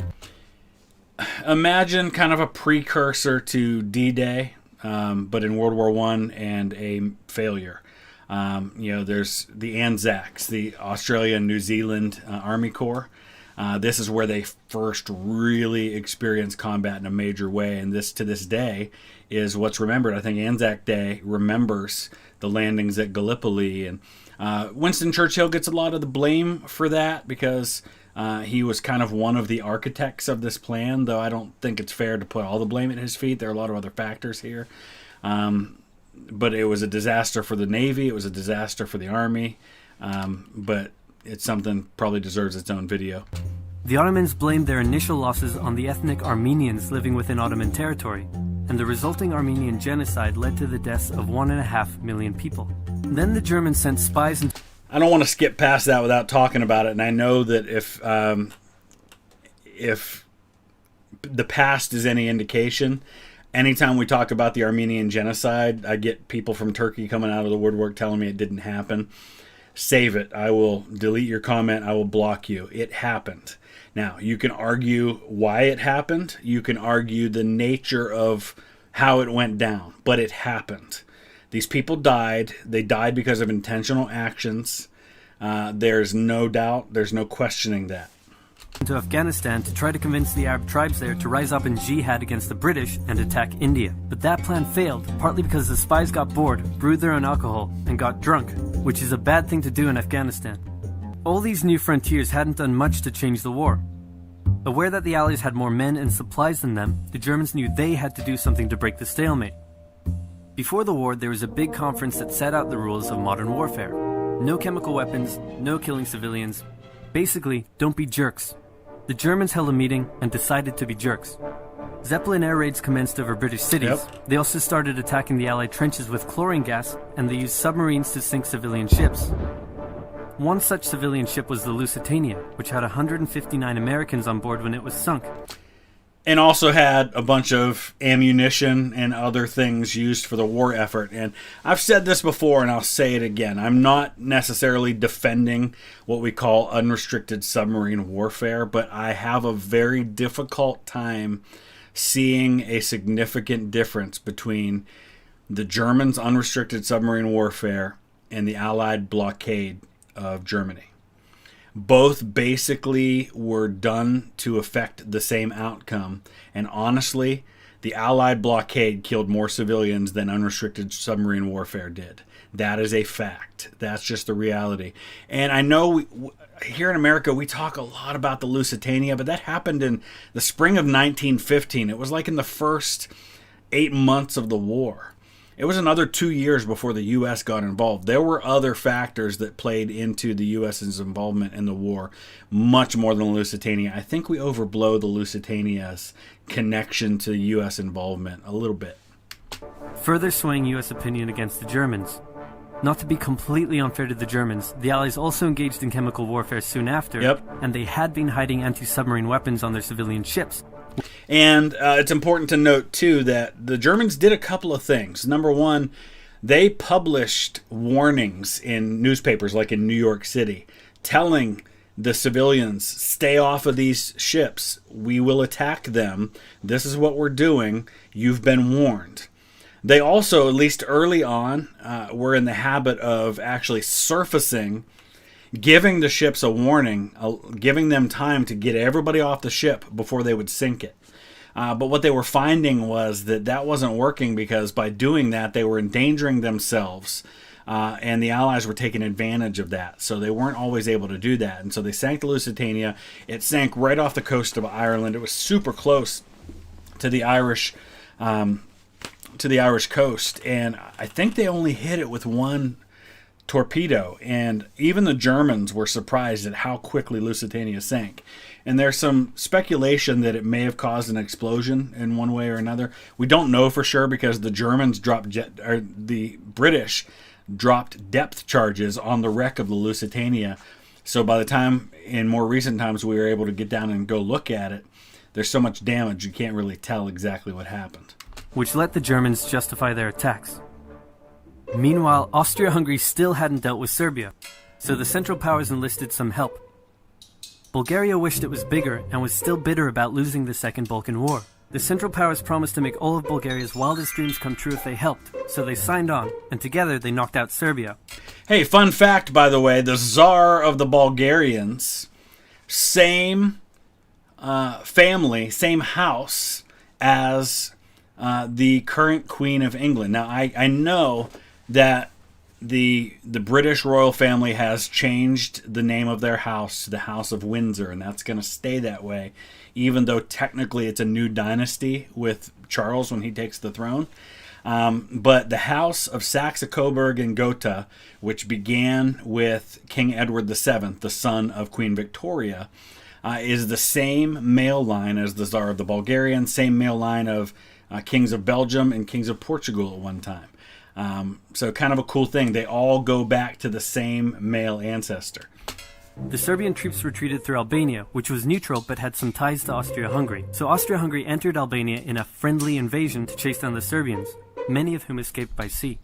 Imagine kind of a precursor to D-Day, but in World War I and a failure. There's the Anzacs, the Australia and New Zealand Army Corps. This is where they first really experienced combat in a major way, and this to this day is what's remembered. I think Anzac Day remembers the landings at Gallipoli, and Winston Churchill gets a lot of the blame for that because he was kind of one of the architects of this plan, though I don't think it's fair to put all the blame at his feet. There are a lot of other factors here. But it was a disaster for the Navy. It was a disaster for the Army. But it's something probably deserves its own video. The Ottomans blamed their initial losses on the ethnic Armenians living within Ottoman territory, and the resulting Armenian Genocide led to the deaths of 1.5 million people. Then the Germans sent spies and... I don't want to skip past that without talking about it, and I know that if the past is any indication, anytime we talk about the Armenian Genocide, I get people from Turkey coming out of the woodwork telling me it didn't happen. save it. I will delete your comment. I will block you. It happened. Now, you can argue why it happened. You can argue the nature of how it went down, but it happened. These people died. They died because of intentional actions. There's no doubt. There's no questioning that. To Afghanistan to try to convince the Arab tribes there to rise up in jihad against the British and attack India. But that plan failed, partly because the spies got bored, brewed their own alcohol, and got drunk, which is a bad thing to do in Afghanistan. All these new frontiers hadn't done much to change the war. Aware that the Allies had more men and supplies than them, the Germans knew they had to do something to break the stalemate. Before the war, there was a big conference that set out the rules of modern warfare. No chemical weapons, no killing civilians. Basically, don't be jerks. The Germans held a meeting and decided to be jerks. Zeppelin air raids commenced over British cities. Yep. They also started attacking the Allied trenches with chlorine gas, and they used submarines to sink civilian ships. One such civilian ship was the Lusitania, which had 159 Americans on board when it was sunk. And also had a bunch of ammunition and other things used for the war effort. And I've said this before, and I'll say it again. I'm not necessarily defending what we call unrestricted submarine warfare, but I have a very difficult time seeing a significant difference between the Germans' unrestricted submarine warfare and the Allied blockade of Germany. Both basically were done to affect the same outcome. And honestly, the Allied blockade killed more civilians than unrestricted submarine warfare did. That is a fact. That's just the reality. And I know here in America, we talk a lot about the Lusitania, but that happened in the spring of 1915. It was like in the first 8 months of the war. It was another 2 years before the U.S. got involved. There were other factors that played into the U.S.'s involvement in the war, much more than the Lusitania. I think we overblow the Lusitania's connection to U.S. involvement a little bit. Further swaying U.S. opinion against the Germans. Not to be completely unfair to the Germans, the Allies also engaged in chemical warfare soon after, and they had been hiding anti-submarine weapons on their civilian ships. And it's important to note, too, that the Germans did a couple of things. Number one, they published warnings in newspapers like in New York City, telling the civilians, stay off of these ships. We will attack them. This is what we're doing. You've been warned. They also, at least early on, were in the habit of actually surfacing, giving the ships a warning, giving them time to get everybody off the ship before they would sink it. But what they were finding was that wasn't working, because by doing that, they were endangering themselves, and the Allies were taking advantage of that. So they weren't always able to do that. And so they sank the Lusitania. It sank right off the coast of Ireland. It was super close to the Irish coast, and I think they only hit it with one torpedo, and even the Germans were surprised at how quickly Lusitania sank. And there's some speculation that it may have caused an explosion in one way or another. We don't know for sure, because the the British dropped depth charges on the wreck of the Lusitania. So by the time in more recent times we were able to get down and go look at it, there's so much damage you can't really tell exactly what happened. Which let the Germans justify their attacks. Meanwhile, Austria-Hungary still hadn't dealt with Serbia, so the Central Powers enlisted some help. Bulgaria wished it was bigger and was still bitter about losing the Second Balkan War. The Central Powers promised to make all of Bulgaria's wildest dreams come true if they helped, so they signed on, and together they knocked out Serbia. Hey, fun fact, by the way, the Tsar of the Bulgarians, same family, same house as the current Queen of England. Now, I know that the British royal family has changed the name of their house to the House of Windsor, and that's going to stay that way, even though technically it's a new dynasty with Charles when he takes the throne. But the House of Saxe-Coburg and Gotha, which began with King Edward VII, the son of Queen Victoria, is the same male line as the Tsar of the Bulgarians, same male line of kings of Belgium and kings of Portugal at one time. So kind of a cool thing. They all go back to the same male ancestor. The Serbian troops retreated through Albania, which was neutral but had some ties to Austria-Hungary. So Austria-Hungary entered Albania in a friendly invasion to chase down the Serbians, many of whom escaped by sea.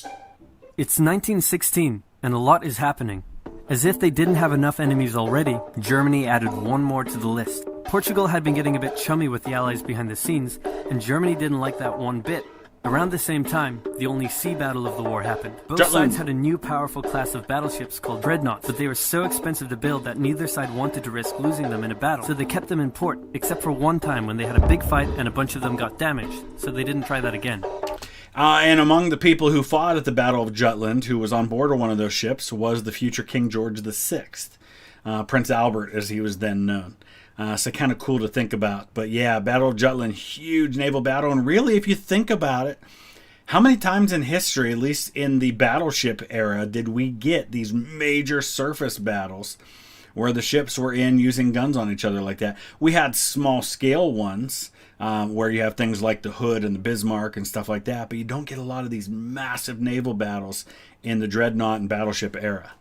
It's 1916, and a lot is happening. As if they didn't have enough enemies already, Germany added one more to the list. Portugal had been getting a bit chummy with the Allies behind the scenes, and Germany didn't like that one bit. Around the same time, the only sea battle of the war happened. Both sides had a new powerful class of battleships called dreadnoughts, but they were so expensive to build that neither side wanted to risk losing them in a battle, so they kept them in port, except for one time when they had a big fight and a bunch of them got damaged, so they didn't try that again. And among the people who fought at the Battle of Jutland, who was on board of one of those ships, was the future King George VI, Prince Albert, as he was then known. So kind of cool to think about. But yeah, Battle of Jutland, huge naval battle. And really, if you think about it, how many times in history, at least in the battleship era, did we get these major surface battles where the ships were in using guns on each other like that? We had small scale ones where you have things like the Hood and the Bismarck and stuff like that. But you don't get a lot of these massive naval battles in the dreadnought and battleship era.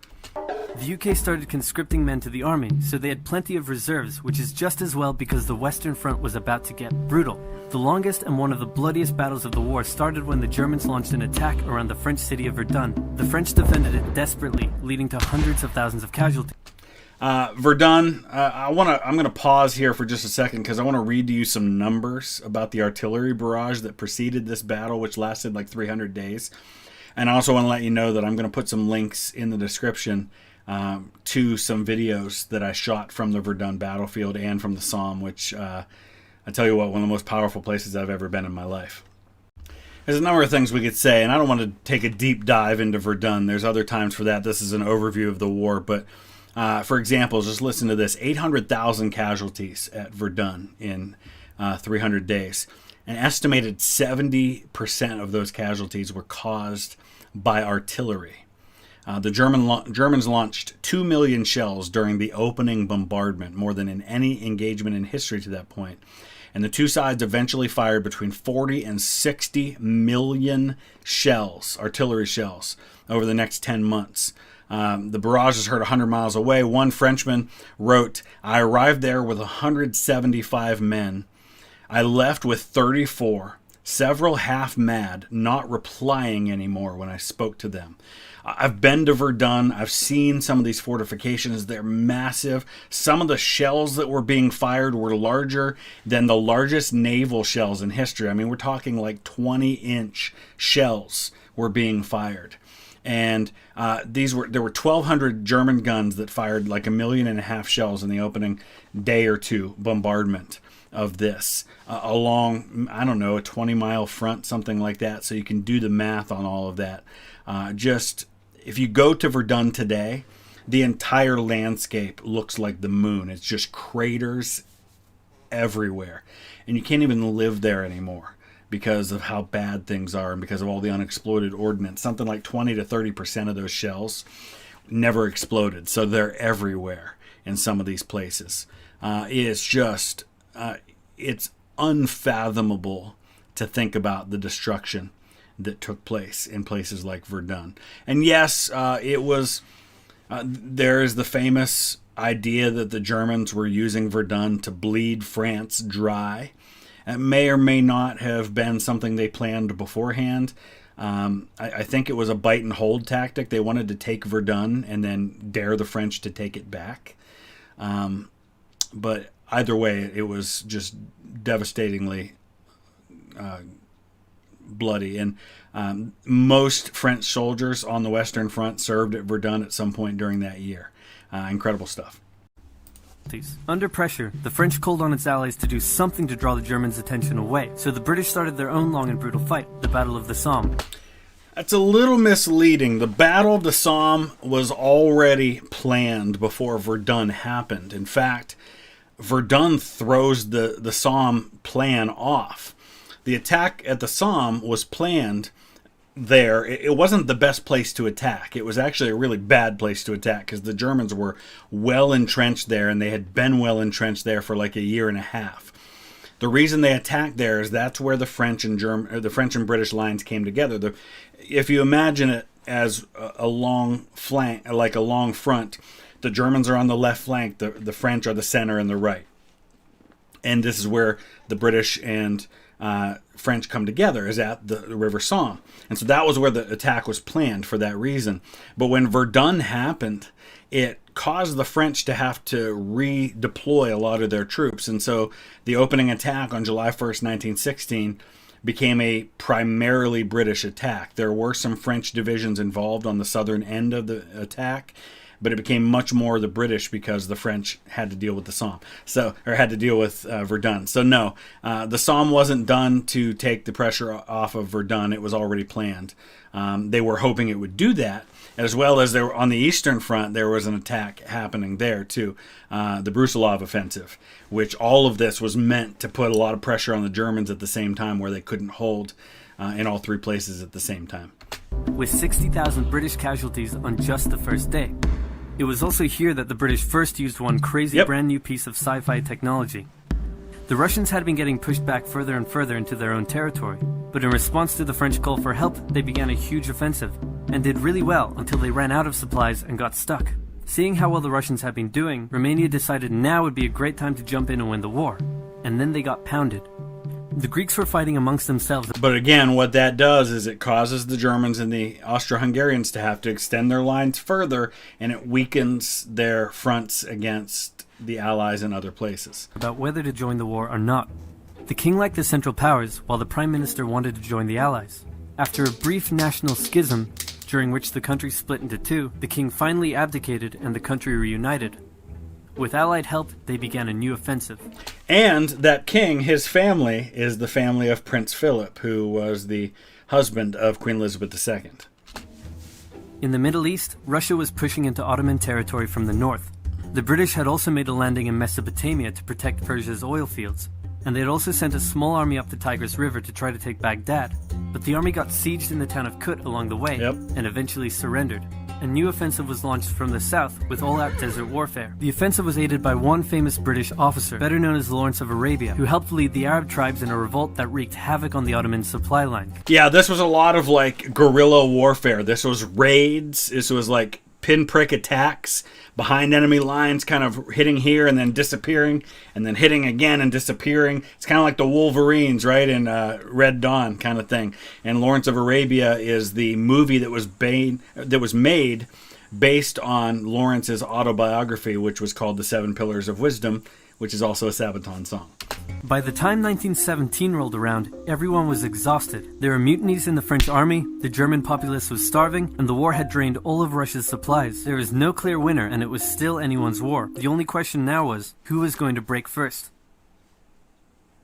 The UK started conscripting men to the army, so they had plenty of reserves, which is just as well because the Western Front was about to get brutal. The longest and one of the bloodiest battles of the war started when the Germans launched an attack around the French city of Verdun. The French defended it desperately, leading to hundreds of thousands of casualties. Verdun, I'm going to pause here for just a second because I want to read to you some numbers about the artillery barrage that preceded this battle, which lasted like 300 days. And I also want to let you know that I'm going to put some links in the description to some videos that I shot from the Verdun battlefield and from the Somme, which I tell you what, one of the most powerful places I've ever been in my life. There's a number of things we could say, and I don't want to take a deep dive into Verdun. There's other times for that. This is an overview of the war, but for example, just listen to this. 800,000 casualties at Verdun in 300 days. An estimated 70% of those casualties were caused by artillery. The Germans launched 2 million shells during the opening bombardment, more than in any engagement in history to that point. And the two sides eventually fired between 40 and 60 million shells, artillery shells, over the next 10 months. The barrage is heard 100 miles away. One Frenchman wrote, "I arrived there with 175 men. I left with 34, several half mad, not replying anymore when I spoke to them." I've been to Verdun. I've seen some of these fortifications. They're massive. Some of the shells that were being fired were larger than the largest naval shells in history. I mean, we're talking like 20-inch shells were being fired. And there were 1,200 German guns that fired like 1.5 million shells in the opening day or two bombardment of this along, I don't know, a 20-mile front, something like that. So you can do the math on all of that. If you go to Verdun today, the entire landscape looks like the moon. It's just craters everywhere. And you can't even live there anymore because of how bad things are and because of all the unexploded ordnance. Something like 20 to 30% of those shells never exploded. So they're everywhere in some of these places. It's unfathomable to think about the destruction that took place in places like Verdun. And yes, there is the famous idea that the Germans were using Verdun to bleed France dry. It may or may not have been something they planned beforehand. I think it was a bite and hold tactic. They wanted to take Verdun and then dare the French to take it back. But either way, it was just devastatingly bloody. And most French soldiers on the Western Front served at Verdun at some point during that year. Incredible stuff. Under pressure, the French called on its allies to do something to draw the Germans' attention away, so the British started their own long and brutal fight, the Battle of the Somme. That's a little misleading. The Battle of the Somme was already planned before Verdun happened. In fact, Verdun throws the Somme plan off. The attack at the Somme was planned there. It wasn't the best place to attack. It was actually a really bad place to attack because the Germans were well entrenched there, and they had been well entrenched there for like a year and a half. The reason they attacked there is that's where the French and British lines came together. If you imagine it as a long flank, like a long front, the Germans are on the left flank, the French are the center and the right. And this is where the British and French come together, is at the River Somme. And so that was where the attack was planned for that reason. But when Verdun happened, it caused the French to have to redeploy a lot of their troops. And so the opening attack on July 1st, 1916 became a primarily British attack. There were some French divisions involved on the southern end of the attack, but it became much more the British because the French had to deal with the Somme, or had to deal with Verdun. So no, the Somme wasn't done to take the pressure off of Verdun. It was already planned. They were hoping it would do that, as well as on the Eastern Front, there was an attack happening there too, the Brusilov offensive, which all of this was meant to put a lot of pressure on the Germans at the same time, where they couldn't hold in all three places at the same time. With 60,000 British casualties on just the first day. It was also here that the British first used one crazy brand new piece of sci-fi technology. The Russians had been getting pushed back further and further into their own territory, but in response to the French call for help, they began a huge offensive, and did really well until they ran out of supplies and got stuck. Seeing how well the Russians had been doing, Romania decided now would be a great time to jump in and win the war, and then they got pounded. The Greeks were fighting amongst themselves. But again, what that does is it causes the Germans and the Austro-Hungarians to have to extend their lines further, and it weakens their fronts against the Allies in other places. About whether to join the war or not. The king liked the Central Powers, while the Prime Minister wanted to join the Allies. After a brief national schism, during which the country split into two, the king finally abdicated and the country reunited. With Allied help, they began a new offensive. And that king, his family, is the family of Prince Philip, who was the husband of Queen Elizabeth II. In the Middle East, Russia was pushing into Ottoman territory from the north. The British had also made a landing in Mesopotamia to protect Persia's oil fields, and they had also sent a small army up the Tigris River to try to take Baghdad. But the army got sieged in the town of Kut along the way, and eventually surrendered. A new offensive was launched from the south with all-out desert warfare. The offensive was aided by one famous British officer, better known as Lawrence of Arabia, who helped lead the Arab tribes in a revolt that wreaked havoc on the Ottoman supply line. Yeah, this was a lot of guerrilla warfare. This was raids. This was pinprick attacks behind enemy lines, kind of hitting here and then disappearing, and then hitting again and disappearing. It's kind of like the Wolverines, right, in Red Dawn kind of thing. And Lawrence of Arabia is the movie that was made based on Lawrence's autobiography, which was called The Seven Pillars of Wisdom, which is also a Sabaton song. By the time 1917 rolled around, everyone was exhausted. There were mutinies in the French army, the German populace was starving, and the war had drained all of Russia's supplies. There was no clear winner, and it was still anyone's war. The only question now was, who was going to break first?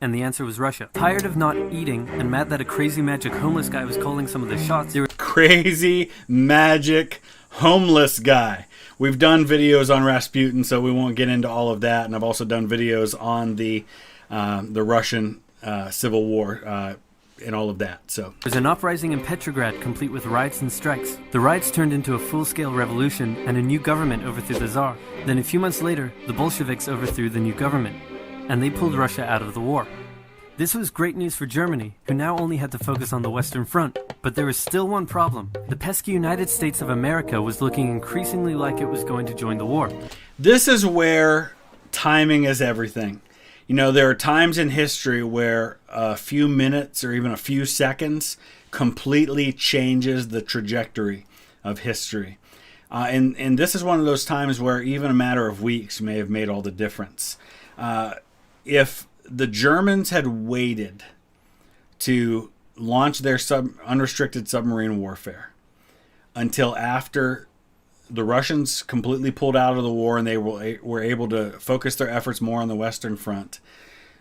And the answer was Russia. Tired of not eating, and mad that a crazy magic homeless guy was calling some of the shots, they were... Crazy magic homeless guy. We've done videos on Rasputin, so we won't get into all of that, and I've also done videos on the Russian Civil War and all of that. So there's an uprising in Petrograd, complete with riots and strikes. The riots turned into a full-scale revolution, and a new government overthrew the Tsar. Then a few months later, the Bolsheviks overthrew the new government, and they pulled Russia out of the war. This was great news for Germany, who now only had to focus on the Western Front. But there was still one problem. The pesky United States of America was looking increasingly like it was going to join the war. This is where timing is everything. You know, there are times in history where a few minutes or even a few seconds completely changes the trajectory of history. And this is one of those times where even a matter of weeks may have made all the difference. If the Germans had waited to launch their unrestricted submarine warfare until after the Russians completely pulled out of the war and they were able to focus their efforts more on the Western Front,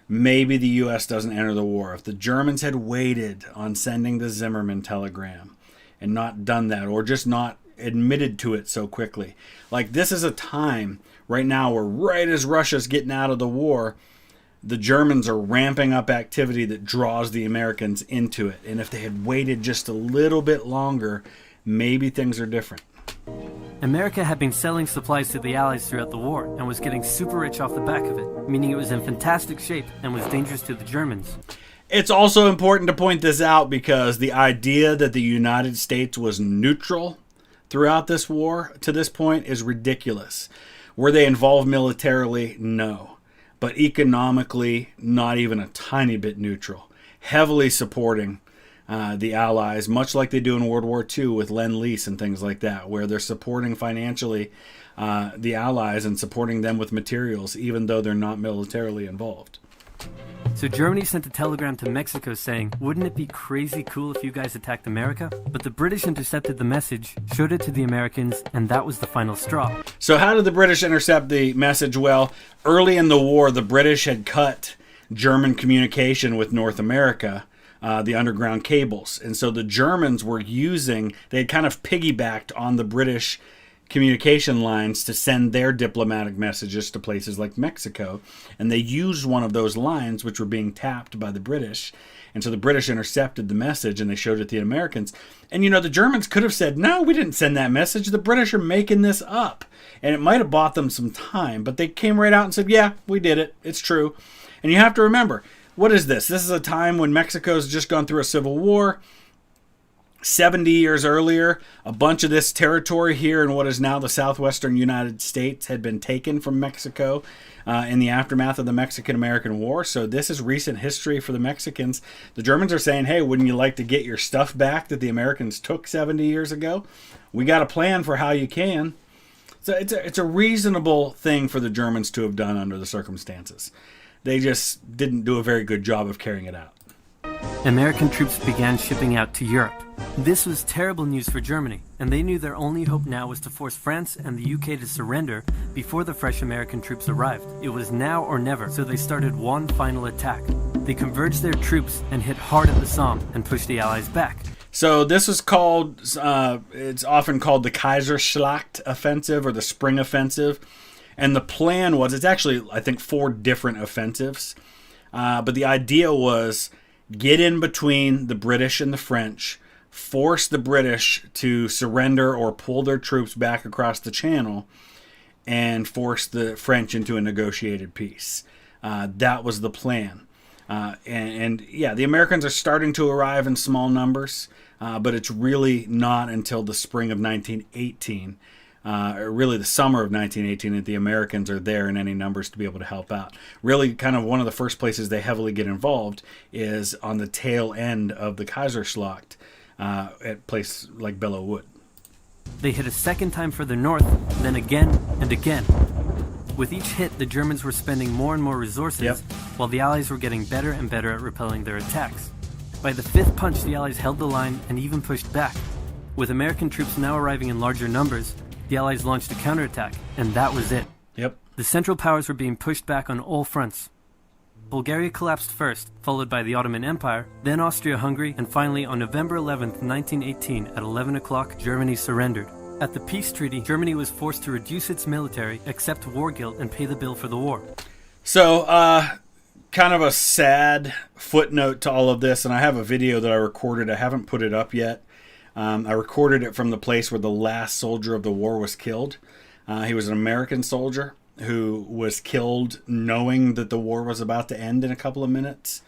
maybe the U.S. doesn't enter the war. If the Germans had waited on sending the Zimmerman telegram and not done that, or just not admitted to it so quickly. This is a time right now where right as Russia's getting out of the war, the Germans are ramping up activity that draws the Americans into it. And if they had waited just a little bit longer, maybe things are different. America had been selling supplies to the Allies throughout the war and was getting super rich off the back of it, meaning it was in fantastic shape and was dangerous to the Germans. It's also important to point this out because the idea that the United States was neutral throughout this war to this point is ridiculous. Were they involved militarily? No. But economically, not even a tiny bit neutral. Heavily supporting the Allies, much like they do in World War II with Lend-Lease and things like that, where they're supporting financially the Allies and supporting them with materials, even though they're not militarily involved. So Germany sent a telegram to Mexico saying, wouldn't it be crazy cool if you guys attacked America? But the British intercepted the message, showed it to the Americans, and that was the final straw. So how did the British intercept the message? Well, early in the war, the British had cut German communication with North America, the underground cables. And so the Germans were they had kind of piggybacked on the British communication lines to send their diplomatic messages to places like Mexico. And they used one of those lines, which were being tapped by the British. And so the British intercepted the message and they showed it to the Americans. And, the Germans could have said, no, we didn't send that message. The British are making this up. And it might have bought them some time, but they came right out and said, yeah, we did it. It's true. And you have to remember, what is this? This is a time when Mexico's just gone through a civil war. 70 years earlier, a bunch of this territory here in what is now the southwestern United States had been taken from Mexico in the aftermath of the Mexican-American War. So this is recent history for the Mexicans. The Germans are saying, hey, wouldn't you like to get your stuff back that the Americans took 70 years ago? We got a plan for how you can. So it's a reasonable thing for the Germans to have done under the circumstances. They just didn't do a very good job of carrying it out. American troops began shipping out to Europe. This was terrible news for Germany, and they knew their only hope now was to force France and the UK to surrender before the fresh American troops arrived. It was now or never, so they started one final attack. They converged their troops and hit hard at the Somme and pushed the Allies back. So this is called, it's often called the Kaiserschlacht offensive or the Spring offensive. And the plan was, it's actually, I think, 4 different offensives. But the idea was get in between the British and the French, force the British to surrender or pull their troops back across the channel, and force the French into a negotiated peace. That was the plan. And the Americans are starting to arrive in small numbers, but it's really not until the spring of 1918, or really the summer of 1918, that the Americans are there in any numbers to be able to help out. Really, kind of one of the first places they heavily get involved is on the tail end of the Kaiserschlacht at places like Belleau Wood. They hit a second time further north, then again and again. With each hit, the Germans were spending more and more resources, while the Allies were getting better and better at repelling their attacks. By the 5th punch, the Allies held the line and even pushed back. With American troops now arriving in larger numbers, the Allies launched a counterattack, and that was it. The Central Powers were being pushed back on all fronts. Bulgaria collapsed first, followed by the Ottoman Empire, then Austria-Hungary, and finally on November 11th, 1918, at 11 o'clock, Germany surrendered. At the peace treaty, Germany was forced to reduce its military, accept war guilt, and pay the bill for the war. So, kind of a sad footnote to all of this, and I have a video that I recorded. I haven't put it up yet. I recorded it from the place where the last soldier of the war was killed. He was an American soldier who was killed knowing that the war was about to end in a couple of minutes.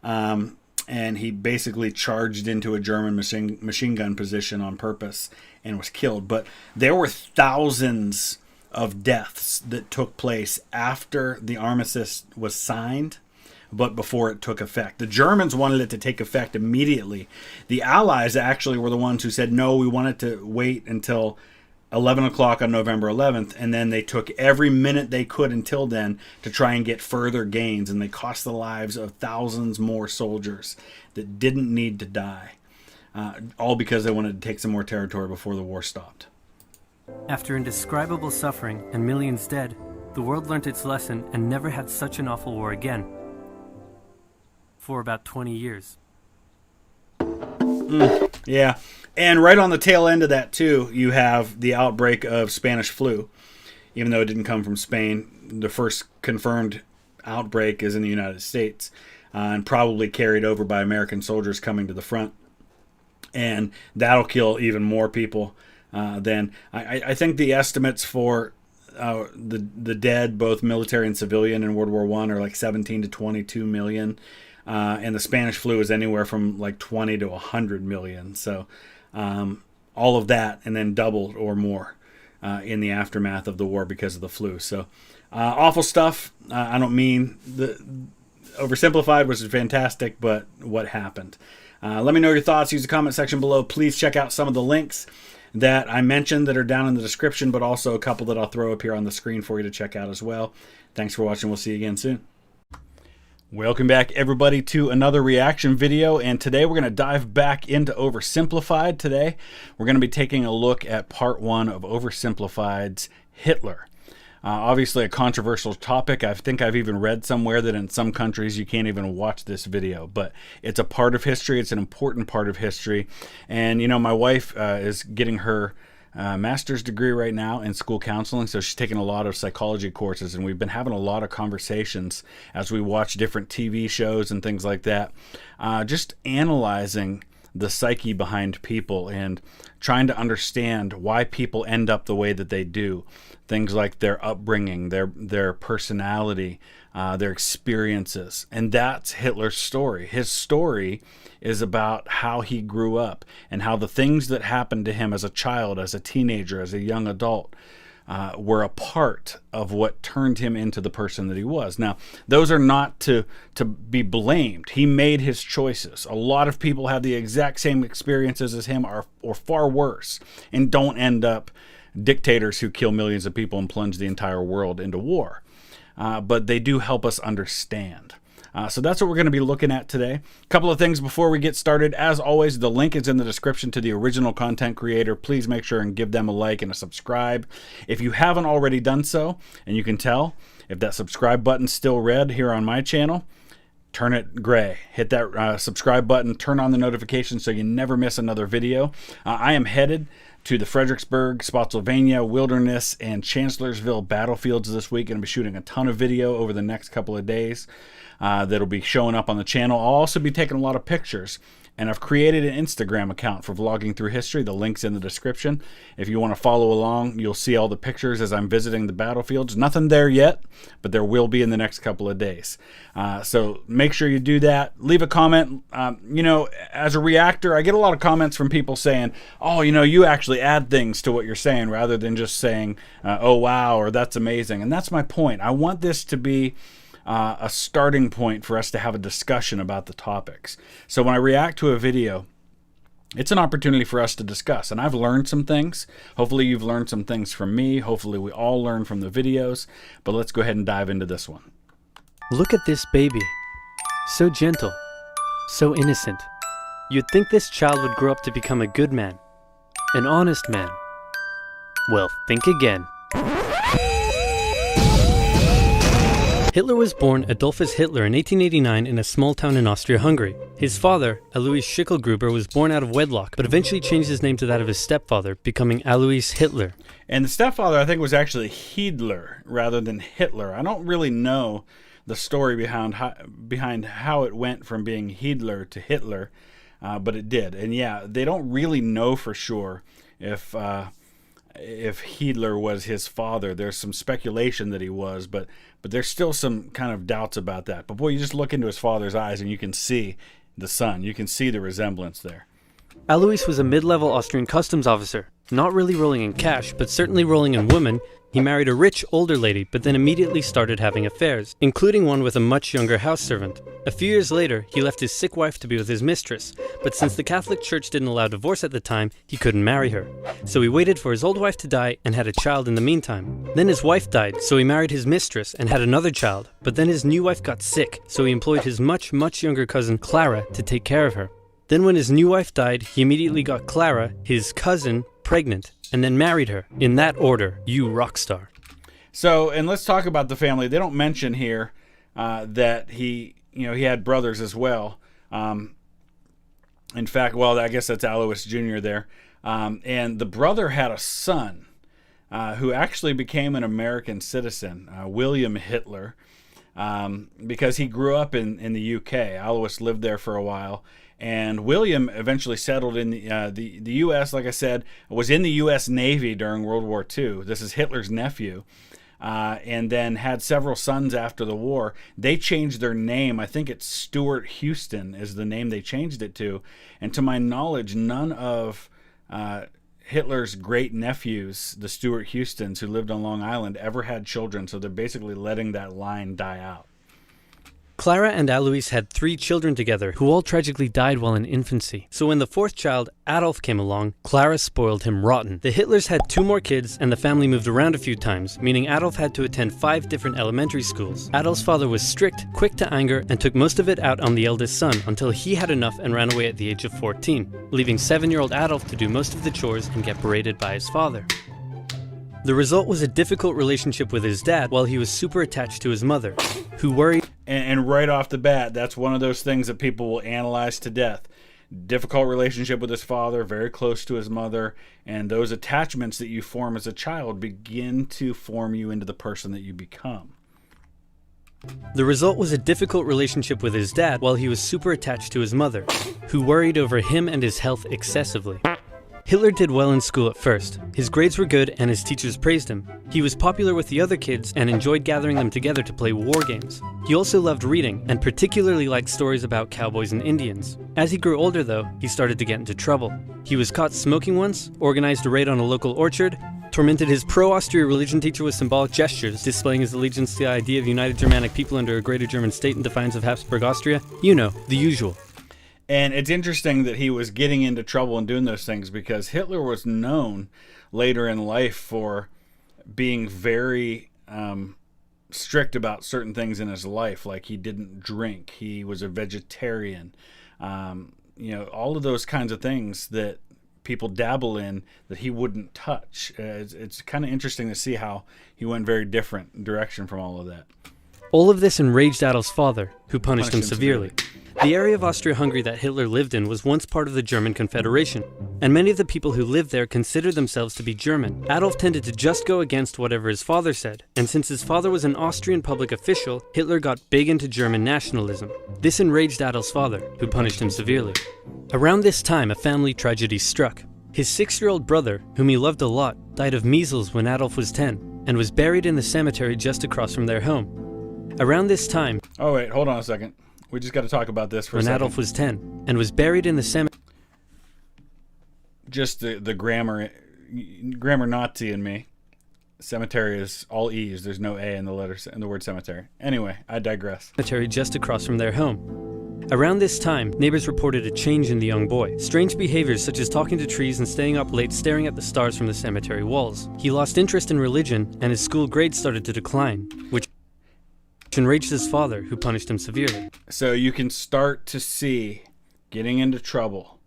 And he basically charged into a German machine gun position on purpose and was killed. But there were thousands of deaths that took place after the armistice was signed, but before it took effect. The Germans wanted it to take effect immediately. The Allies actually were the ones who said, no, we want it to wait until 11 o'clock on November 11th, and then they took every minute they could until then to try and get further gains, and they cost the lives of thousands more soldiers that didn't need to die, all because they wanted to take some more territory before the war stopped. After indescribable suffering and millions dead, the world learnt its lesson and never had such an awful war again. For about 20 years. Yeah. And right on the tail end of that, too, you have the outbreak of Spanish flu. Even though it didn't come from Spain, the first confirmed outbreak is in the United States, and probably carried over by American soldiers coming to the front. And that'll kill even more people than... I think the estimates for the dead, both military and civilian, in World War I are like 17 to 22 million. And the Spanish flu is anywhere from like 20 to 100 million. So all of that and then doubled or more in the aftermath of the war because of the flu. So awful stuff. I don't mean Oversimplified was fantastic, but what happened? Let me know your thoughts. Use the comment section below. Please check out some of the links that I mentioned that are down in the description, but also a couple that I'll throw up here on the screen for you to check out as well. Thanks for watching. We'll see you again soon. Welcome back, everybody, to another reaction video, and today we're going to dive back into Oversimplified. Today we're going to be taking a look at part 1 of Oversimplified's Hitler. Obviously a controversial topic. I think I've even read somewhere that in some countries you can't even watch this video, but it's a part of history. It's an important part of history. And you know, my wife is getting her master's degree right now in school counseling, so she's taking a lot of psychology courses, and we've been having a lot of conversations as we watch different TV shows and things like that, just analyzing the psyche behind people and trying to understand why people end up the way that they do. Things like their upbringing, their personality, their experiences. And that's Hitler's story. His story is about how he grew up and how the things that happened to him as a child, as a teenager, as a young adult, were a part of what turned him into the person that he was. Now, those are not to be blamed. He made his choices. A lot of people have the exact same experiences as him, or far worse, and don't end up dictators who kill millions of people and plunge the entire world into war. But they do help us understand. So that's what we're going to be looking at today. A couple of things before we get started. As always, the link is in the description to the original content creator. Please make sure and give them a like and a subscribe. If you haven't already done so, and you can tell if that subscribe button's still red here on my channel, turn it gray. Hit that subscribe button, turn on the notifications so you never miss another video. I am headed to the Fredericksburg, Spotsylvania, Wilderness, and Chancellorsville battlefields this week. Going to be shooting a ton of video over the next couple of days that'll be showing up on the channel. I'll also be taking a lot of pictures, and I've created an Instagram account for Vlogging Through History. The link's in the description. If you want to follow along, you'll see all the pictures as I'm visiting the battlefields. Nothing there yet, but there will be in the next couple of days. So make sure you do that. Leave a comment. You know, as a reactor, I get a lot of comments from people saying, oh, you know, you actually add things to what you're saying rather than just saying, oh, wow, or that's amazing. And that's my point. I want this to be a starting point for us to have a discussion about the topics. So when I react to a video, it's an opportunity for us to discuss. And I've learned some things. Hopefully you've learned some things from me. Hopefully we all learn from the videos. But let's go ahead and dive into this one. Look at this baby. So gentle. So innocent. You'd think this child would grow up to become a good man. An honest man. Well, think again. Hitler was born Adolphus Hitler in 1889 in a small town in Austria-Hungary. His father, Alois Schicklgruber, was born out of wedlock, but eventually changed his name to that of his stepfather, becoming Alois Hitler. And the stepfather, I think, was actually Hiedler rather than Hitler. I don't really know the story behind how it went from being Hiedler to Hitler, but it did. And yeah, they don't really know for sure if Hiedler was his father. There's some speculation that he was, but there's still some kind of doubts about that. But boy, you just look into his father's eyes and you can see the son. You can see the resemblance there. Alois was a mid-level Austrian customs officer, not really rolling in cash, but certainly rolling in women. He married a rich, older lady, but then immediately started having affairs, including one with a much younger house servant. A few years later, he left his sick wife to be with his mistress, but since the Catholic Church didn't allow divorce at the time, he couldn't marry her. So he waited for his old wife to die and had a child in the meantime. Then his wife died, so he married his mistress and had another child, but then his new wife got sick, so he employed his much younger cousin Clara to take care of her. Then when his new wife died, he immediately got Clara, his cousin, pregnant, and then married her. In that order, you rock star. So, and let's talk about the family. They don't mention here that he had brothers as well. In fact, well, I guess that's Alois Jr. there. And the brother had a son who actually became an American citizen, William Hitler, because he grew up in the UK. Alois lived there for a while. And William eventually settled in the U.S., like I said, was in the U.S. Navy during World War II. This is Hitler's nephew. And then had several sons after the war. They changed their name. I think it's Stuart Houston is the name they changed it to. And to my knowledge, none of Hitler's great nephews, the Stuart Houstons who lived on Long Island, ever had children. So they're basically letting that line die out. Clara and Alois had 3 children together, who all tragically died while in infancy. So when the 4th child, Adolf, came along, Clara spoiled him rotten. The Hitlers had 2 more kids, and the family moved around a few times, meaning Adolf had to attend 5 different elementary schools. Adolf's father was strict, quick to anger, and took most of it out on the eldest son until he had enough and ran away at the age of 14, leaving 7-year-old Adolf to do most of the chores and get berated by his father. The result was a difficult relationship with his dad while he was super attached to his mother, who worried. And right off the bat, that's one of those things that people will analyze to death. Difficult relationship with his father, very close to his mother, and those attachments that you form as a child begin to form you into the person that you become. The result was a difficult relationship with his dad while he was super attached to his mother, who worried over him and his health excessively. Hitler did well in school at first. His grades were good and his teachers praised him. He was popular with the other kids and enjoyed gathering them together to play war games. He also loved reading and particularly liked stories about cowboys and Indians. As he grew older though, he started to get into trouble. He was caught smoking once, organized a raid on a local orchard, tormented his pro-Austria religion teacher with symbolic gestures, displaying his allegiance to the idea of united Germanic people under a greater German state in defiance of Habsburg Austria. You know, the usual. And it's interesting that he was getting into trouble and doing those things because Hitler was known later in life for being very strict about certain things in his life. Like he didn't drink. He was a vegetarian. All of those kinds of things that people dabble in that he wouldn't touch. It's kind of interesting to see how he went very different direction from all of that. All of this enraged Adolf's father, who punished him severely. The area of Austria-Hungary that Hitler lived in was once part of the German Confederation, and many of the people who lived there considered themselves to be German. Adolf tended to just go against whatever his father said, and since his father was an Austrian public official, Hitler got big into German nationalism. This enraged Adolf's father, who punished him severely. Around this time, a family tragedy struck. His 6-year-old brother, whom he loved a lot, died of measles when Adolf was 10, and was buried in the cemetery just across from their home. Around this time... Oh wait, hold on a second. We just got to talk about this for a second. When Adolf was 10 and was buried in the cemetery. Just the grammar Nazi in me. Cemetery is all E's. There's no A in the letters in the word cemetery. Anyway, I digress. Cemetery just across from their home. Around this time, neighbors reported a change in the young boy. Strange behaviors such as talking to trees and staying up late staring at the stars from the cemetery walls. He lost interest in religion and his school grades started to decline, which enraged his father, who punished him severely. So you can start to see getting into trouble.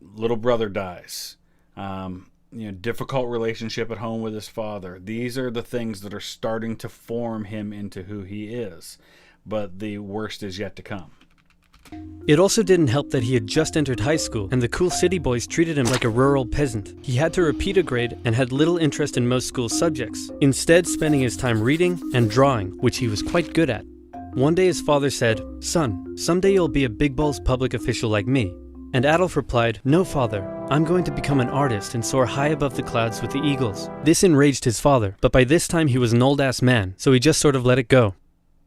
Little brother dies. Difficult relationship at home with his father. These are the things that are starting to form him into who he is. But the worst is yet to come. It also didn't help that he had just entered high school, and the cool city boys treated him like a rural peasant. He had to repeat a grade and had little interest in most school subjects, instead spending his time reading and drawing, which he was quite good at. One day his father said, "Son, someday you'll be a big balls public official like me." And Adolf replied, "No, father, I'm going to become an artist and soar high above the clouds with the eagles." This enraged his father, but by this time he was an old-ass man, so he just sort of let it go,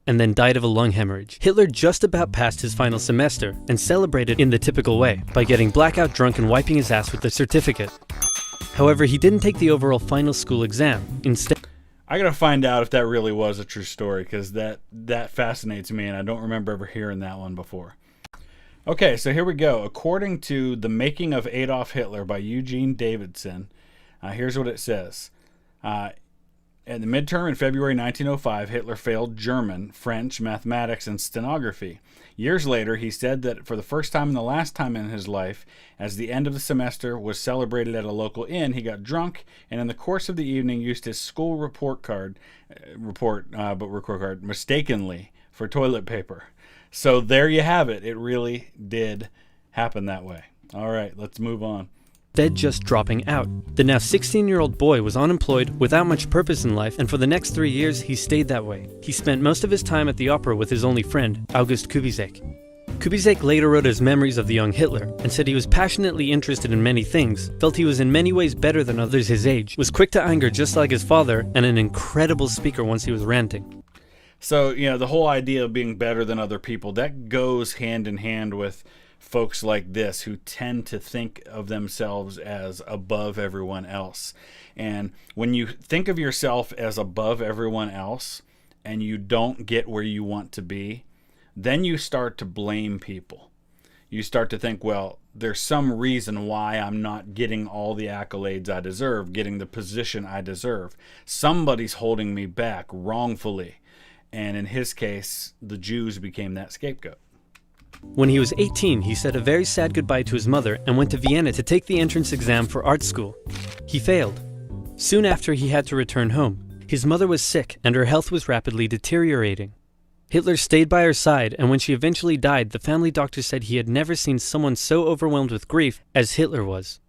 and then died of a lung hemorrhage. Hitler just about passed his final semester and celebrated in the typical way by getting blackout drunk and wiping his ass with the certificate. However, he didn't take the overall final school exam. Instead, I gotta find out if that really was a true story because that fascinates me and I don't remember ever hearing that one before. Okay, so here we go. According to The Making of Adolf Hitler by Eugene Davidson, here's what it says. At the midterm in February 1905, Hitler failed German, French, mathematics, and stenography. Years later, he said that for the first time and the last time in his life, as the end of the semester was celebrated at a local inn, he got drunk and in the course of the evening used his school report card mistakenly for toilet paper. So there you have it. It really did happen that way. All right, let's move on. Instead just dropping out. The now 16-year-old boy was unemployed, without much purpose in life, and for the next 3 years he stayed that way. He spent most of his time at the opera with his only friend, August Kubizek. Kubizek later wrote his memories of the young Hitler, and said he was passionately interested in many things, felt he was in many ways better than others his age, was quick to anger just like his father, and an incredible speaker once he was ranting. So, the whole idea of being better than other people, that goes hand in hand with folks like this who tend to think of themselves as above everyone else. And when you think of yourself as above everyone else and you don't get where you want to be, then you start to blame people. You start to think, well, there's some reason why I'm not getting all the accolades I deserve, getting the position I deserve. Somebody's holding me back wrongfully. And in his case, the Jews became that scapegoat. When he was 18, he said a very sad goodbye to his mother and went to Vienna to take the entrance exam for art school. He failed. Soon after, he had to return home. His mother was sick and her health was rapidly deteriorating. Hitler stayed by her side, and when she eventually died, the family doctor said he had never seen someone so overwhelmed with grief as Hitler was.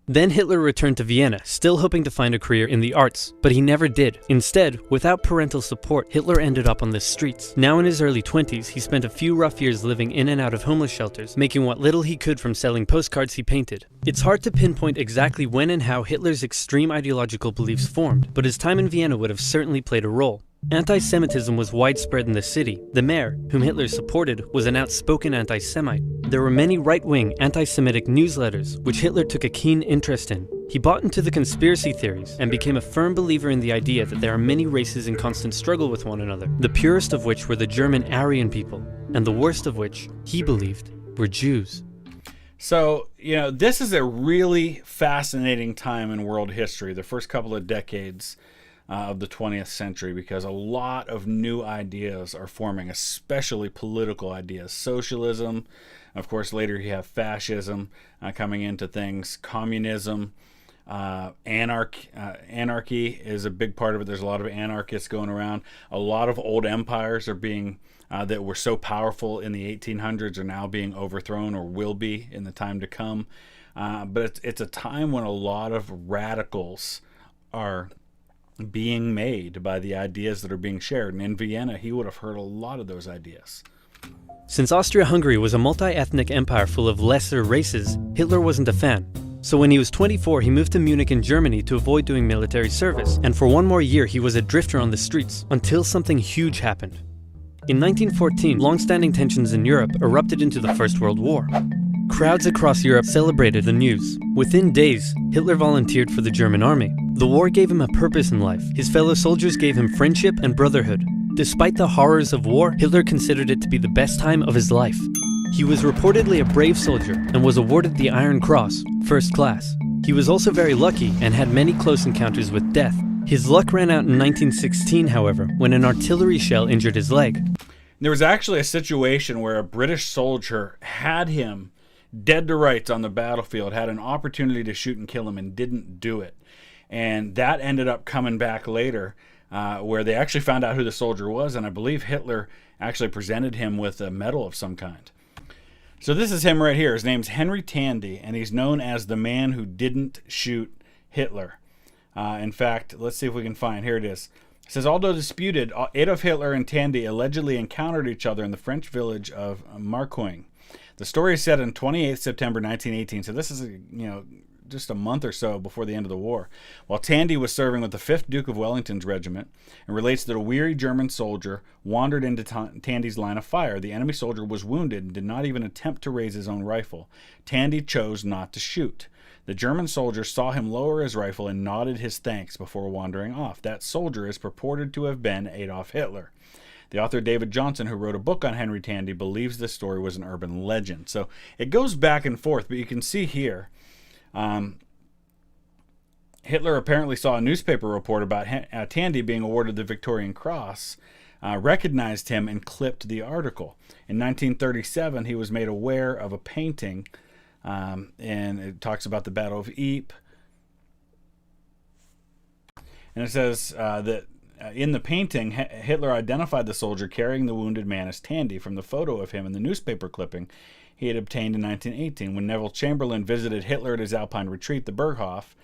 Then Hitler returned to Vienna, still hoping to find a career in the arts, but he never did. Instead, without parental support, Hitler ended up on the streets. Now in his early 20s, he spent a few rough years living in and out of homeless shelters, making what little he could from selling postcards he painted. It's hard to pinpoint exactly when and how Hitler's extreme ideological beliefs formed, but his time in Vienna would have certainly played a role. Anti-Semitism was widespread in the city. The mayor, whom Hitler supported, was an outspoken anti-Semite. There were many right-wing anti-Semitic newsletters, which Hitler took a keen interest in. He bought into the conspiracy theories and became a firm believer in the idea that there are many races in constant struggle with one another, the purest of which were the German Aryan people, and the worst of which, he believed, were Jews. So, this is a really fascinating time in world history, the first couple of decades of the 20th century, because a lot of new ideas are forming, especially political ideas. Socialism, of course, later you have fascism coming into things, communism, anarchy is a big part of it. There's a lot of anarchists going around. A lot of old empires are being that were so powerful in the 1800s are now being overthrown or will be in the time to come. But it's a time when a lot of radicals are being made by the ideas that are being shared. And in Vienna, he would have heard a lot of those ideas. Since Austria-Hungary was a multi-ethnic empire full of lesser races, Hitler wasn't a fan. So when he was 24, he moved to Munich in Germany to avoid doing military service. And for one more year, he was a drifter on the streets, until something huge happened. In 1914, long-standing tensions in Europe erupted into the First World War. Crowds across Europe celebrated the news. Within days, Hitler volunteered for the German army. The war gave him a purpose in life. His fellow soldiers gave him friendship and brotherhood. Despite the horrors of war, Hitler considered it to be the best time of his life. He was reportedly a brave soldier and was awarded the Iron Cross, first class. He was also very lucky and had many close encounters with death. His luck ran out in 1916, however, when an artillery shell injured his leg. There was actually a situation where a British soldier had him dead to rights on the battlefield, had an opportunity to shoot and kill him and didn't do it. And that ended up coming back later, where they actually found out who the soldier was, and I believe Hitler actually presented him with a medal of some kind. So this is him right here. His name's Henry Tandy, and he's known as the man who didn't shoot Hitler. In fact, let's see if we can find. Here it is. It says, although disputed, Adolf Hitler and Tandy allegedly encountered each other in the French village of Marcoing. The story is set on 28th September 1918, so this is just a month or so before the end of the war, while Tandy was serving with the 5th Duke of Wellington's regiment, and relates that a weary German soldier wandered into Tandy's line of fire. The enemy soldier was wounded and did not even attempt to raise his own rifle. Tandy chose not to shoot. The German soldier saw him lower his rifle and nodded his thanks before wandering off. That soldier is purported to have been Adolf Hitler. The author David Johnson, who wrote a book on Henry Tandy, believes this story was an urban legend. So it goes back and forth, but you can see here, Hitler apparently saw a newspaper report about Tandy being awarded the Victorian Cross, recognized him, and clipped the article. In 1937, he was made aware of a painting, and it talks about the Battle of Ypres. And it says that in the painting, Hitler identified the soldier carrying the wounded man as Tandy from the photo of him in the newspaper clipping he had obtained in 1918. When Neville Chamberlain visited Hitler at his Alpine retreat, the Berghof,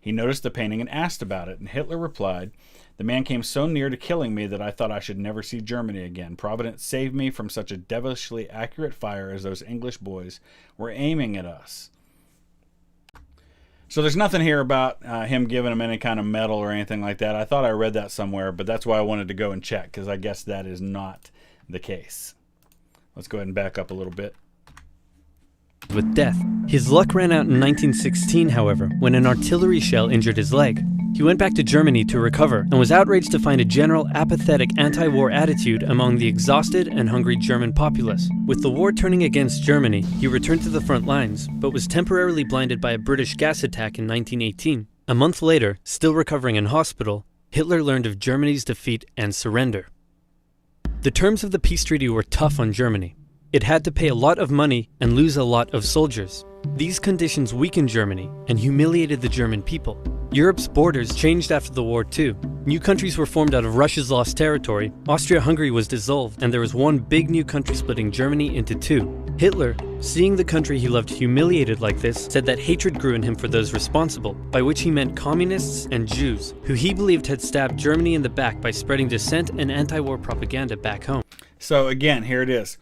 he noticed the painting and asked about it, and Hitler replied, "The man came so near to killing me that I thought I should never see Germany again. Providence saved me from such a devilishly accurate fire as those English boys were aiming at us." So there's nothing here about him giving him any kind of medal or anything like that. I thought I read that somewhere, but that's why I wanted to go and check, because I guess that is not the case. Let's go ahead and back up a little bit. With death. His luck ran out in 1916, however, when an artillery shell injured his leg. He went back to Germany to recover and was outraged to find a general apathetic anti-war attitude among the exhausted and hungry German populace. With the war turning against Germany, he returned to the front lines, but was temporarily blinded by a British gas attack in 1918. A month later, still recovering in hospital, Hitler learned of Germany's defeat and surrender. The terms of the peace treaty were tough on Germany. It had to pay a lot of money and lose a lot of soldiers. These conditions weakened Germany and humiliated the German people. Europe's borders changed after the war too. New countries were formed out of Russia's lost territory, Austria-Hungary was dissolved, and there was one big new country splitting Germany into two. Hitler, seeing the country he loved humiliated like this, said that hatred grew in him for those responsible, by which he meant communists and Jews, who he believed had stabbed Germany in the back by spreading dissent and anti-war propaganda back home. So again, here it is.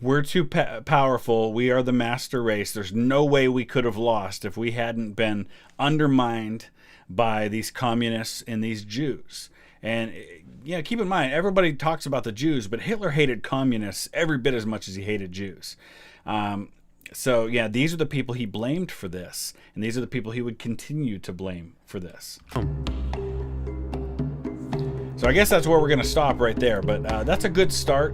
We're too powerful. We are the master race. There's no way we could have lost if we hadn't been undermined by these communists and these Jews. And yeah, keep in mind, everybody talks about the Jews, but Hitler hated communists every bit as much as he hated Jews. So yeah, these are the people he blamed for this, and these are the people he would continue to blame for this. So I guess that's where we're going to stop right there, but that's a good start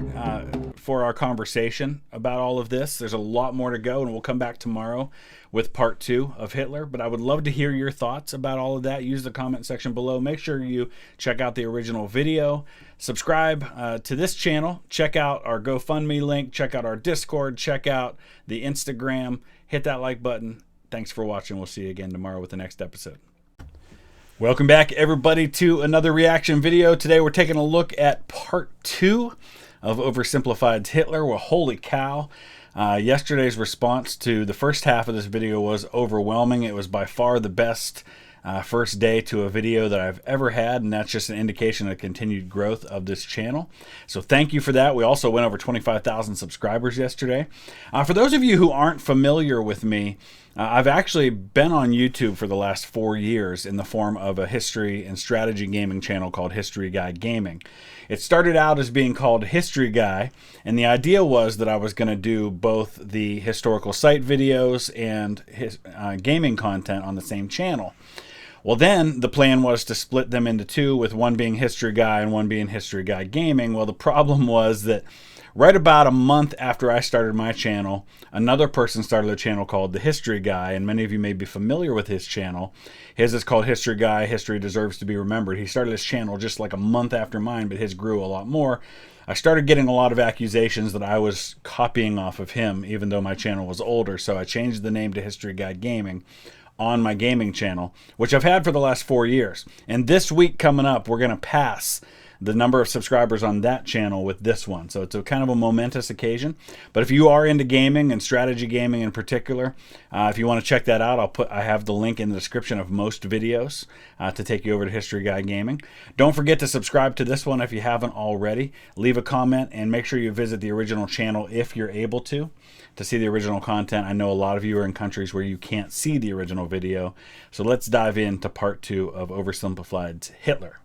for our conversation about all of this. There's a lot more to go, and we'll come back tomorrow with part 2 of Hitler, but I would love to hear your thoughts about all of that. Use the comment section below. Make sure you check out the original video, subscribe to this channel, check out our GoFundMe link, check out our Discord, check out the Instagram, hit that like button. Thanks for watching. We'll see you again tomorrow with the next episode. Welcome back, everybody, to another reaction video. Today we're taking a look at part 2 of Oversimplified's Hitler. Well, holy cow. Yesterday's response to the first half of this video was overwhelming. It was by far the best first day to a video that I've ever had, and that's just an indication of the continued growth of this channel. So thank you for that. We also went over 25,000 subscribers yesterday. For those of you who aren't familiar with me, I've actually been on YouTube for the last 4 years in the form of a history and strategy gaming channel called History Guy Gaming. It started out as being called History Guy, and the idea was that I was going to do both the historical site videos and gaming content on the same channel. Well, then the plan was to split them into two, with one being History Guy and one being History Guy Gaming. Well, the problem was that right about a month after I started my channel, another person started a channel called The History Guy, and many of you may be familiar with his channel. His is called History Guy, History Deserves to be Remembered. He started his channel just like a month after mine, but his grew a lot more. I started getting a lot of accusations that I was copying off of him, even though my channel was older, so I changed the name to History Guy Gaming on my gaming channel, which I've had for the last 4 years. And this week coming up, we're going to pass the number of subscribers on that channel with this one. So it's a kind of a momentous occasion. But if you are into gaming and strategy gaming in particular, if you want to check that out, I have the link in the description of most videos to take you over to History Guy Gaming. Don't forget to subscribe to this one if you haven't already. Leave a comment and make sure you visit the original channel if you're able to see the original content. I know a lot of you are in countries where you can't see the original video. So let's dive into part 2 of Oversimplified's Hitler.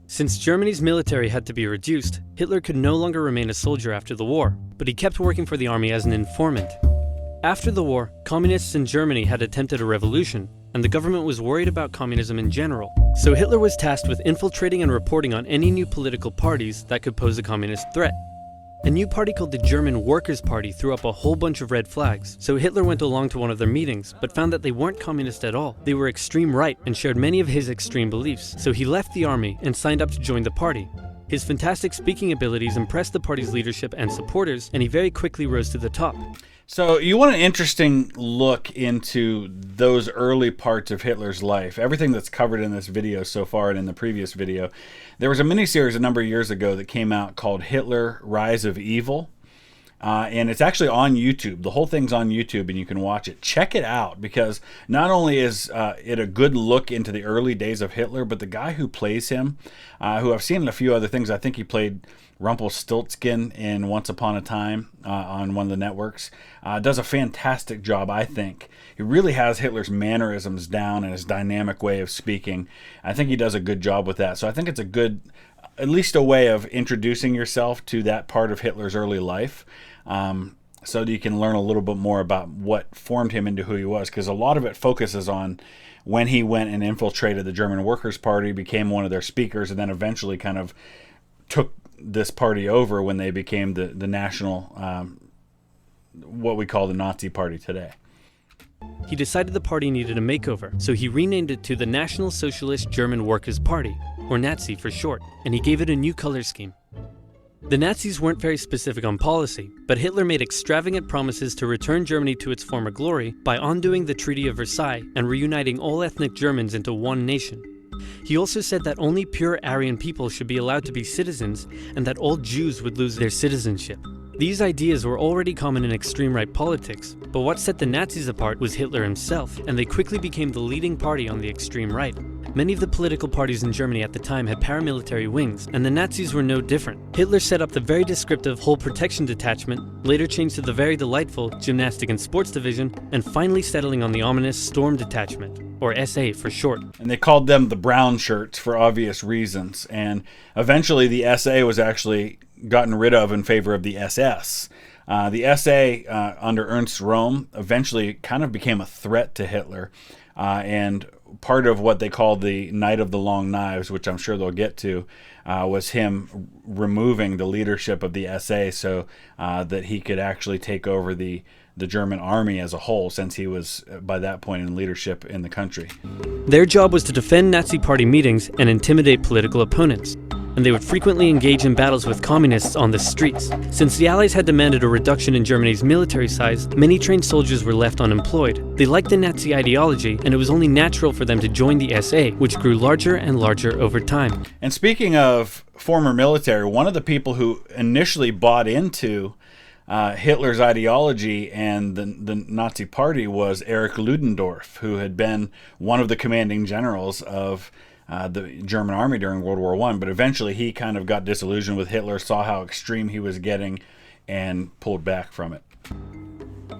Since Germany's military had to be reduced, Hitler could no longer remain a soldier after the war, but he kept working for the army as an informant. After the war, communists in Germany had attempted a revolution, and the government was worried about communism in general. So Hitler was tasked with infiltrating and reporting on any new political parties that could pose a communist threat. A new party called the German Workers' Party threw up a whole bunch of red flags, so Hitler went along to one of their meetings, but found that they weren't communist at all. They were extreme right and shared many of his extreme beliefs, so he left the army and signed up to join the party. His fantastic speaking abilities impressed the party's leadership and supporters, and he very quickly rose to the top. So you want an interesting look into those early parts of Hitler's life, everything that's covered in this video so far and in the previous video. There was a miniseries a number of years ago that came out called Hitler, Rise of Evil. And it's actually on YouTube. The whole thing's on YouTube and you can watch it. Check it out, because not only is it a good look into the early days of Hitler, but the guy who plays him, who I've seen in a few other things, I think he played Rumpelstiltskin in Once Upon a Time on one of the networks, does a fantastic job, I think. He really has Hitler's mannerisms down and his dynamic way of speaking. I think he does a good job with that. So I think it's a good, at least a way of introducing yourself to that part of Hitler's early life. so that you can learn a little bit more about what formed him into who he was, because a lot of it focuses on when he went and infiltrated the German Workers' Party, became one of their speakers, and then eventually kind of took this party over when they became the national, what we call the Nazi Party today. He decided the party needed a makeover, so he renamed it to the National Socialist German Workers' Party, or Nazi for short, and he gave it a new color scheme. The Nazis weren't very specific on policy, but Hitler made extravagant promises to return Germany to its former glory by undoing the Treaty of Versailles and reuniting all ethnic Germans into one nation. He also said that only pure Aryan people should be allowed to be citizens and that all Jews would lose their citizenship. These ideas were already common in extreme right politics, but what set the Nazis apart was Hitler himself, and they quickly became the leading party on the extreme right. Many of the political parties in Germany at the time had paramilitary wings, and the Nazis were no different. Hitler set up the very descriptive Whole Protection Detachment, later changed to the very delightful Gymnastic and Sports Division, and finally settling on the ominous Storm Detachment, or SA for short. And they called them the brown shirts for obvious reasons, and eventually the SA was actually gotten rid of in favor of the SS. The SA under Ernst Röhm eventually kind of became a threat to Hitler, and part of what they called the Night of the Long Knives, which I'm sure they'll get to, was him removing the leadership of the SA so that he could actually take over the German army as a whole, since he was by that point in leadership in the country. Their job was to defend Nazi party meetings and intimidate political opponents, and they would frequently engage in battles with communists on the streets. Since the Allies had demanded a reduction in Germany's military size, many trained soldiers were left unemployed. They liked the Nazi ideology, and it was only natural for them to join the SA, which grew larger and larger over time. And speaking of former military, one of the people who initially bought into Hitler's ideology and the Nazi Party was Erich Ludendorff, who had been one of the commanding generals of the German army during World War I, but eventually he kind of got disillusioned with Hitler, saw how extreme he was getting, and pulled back from it.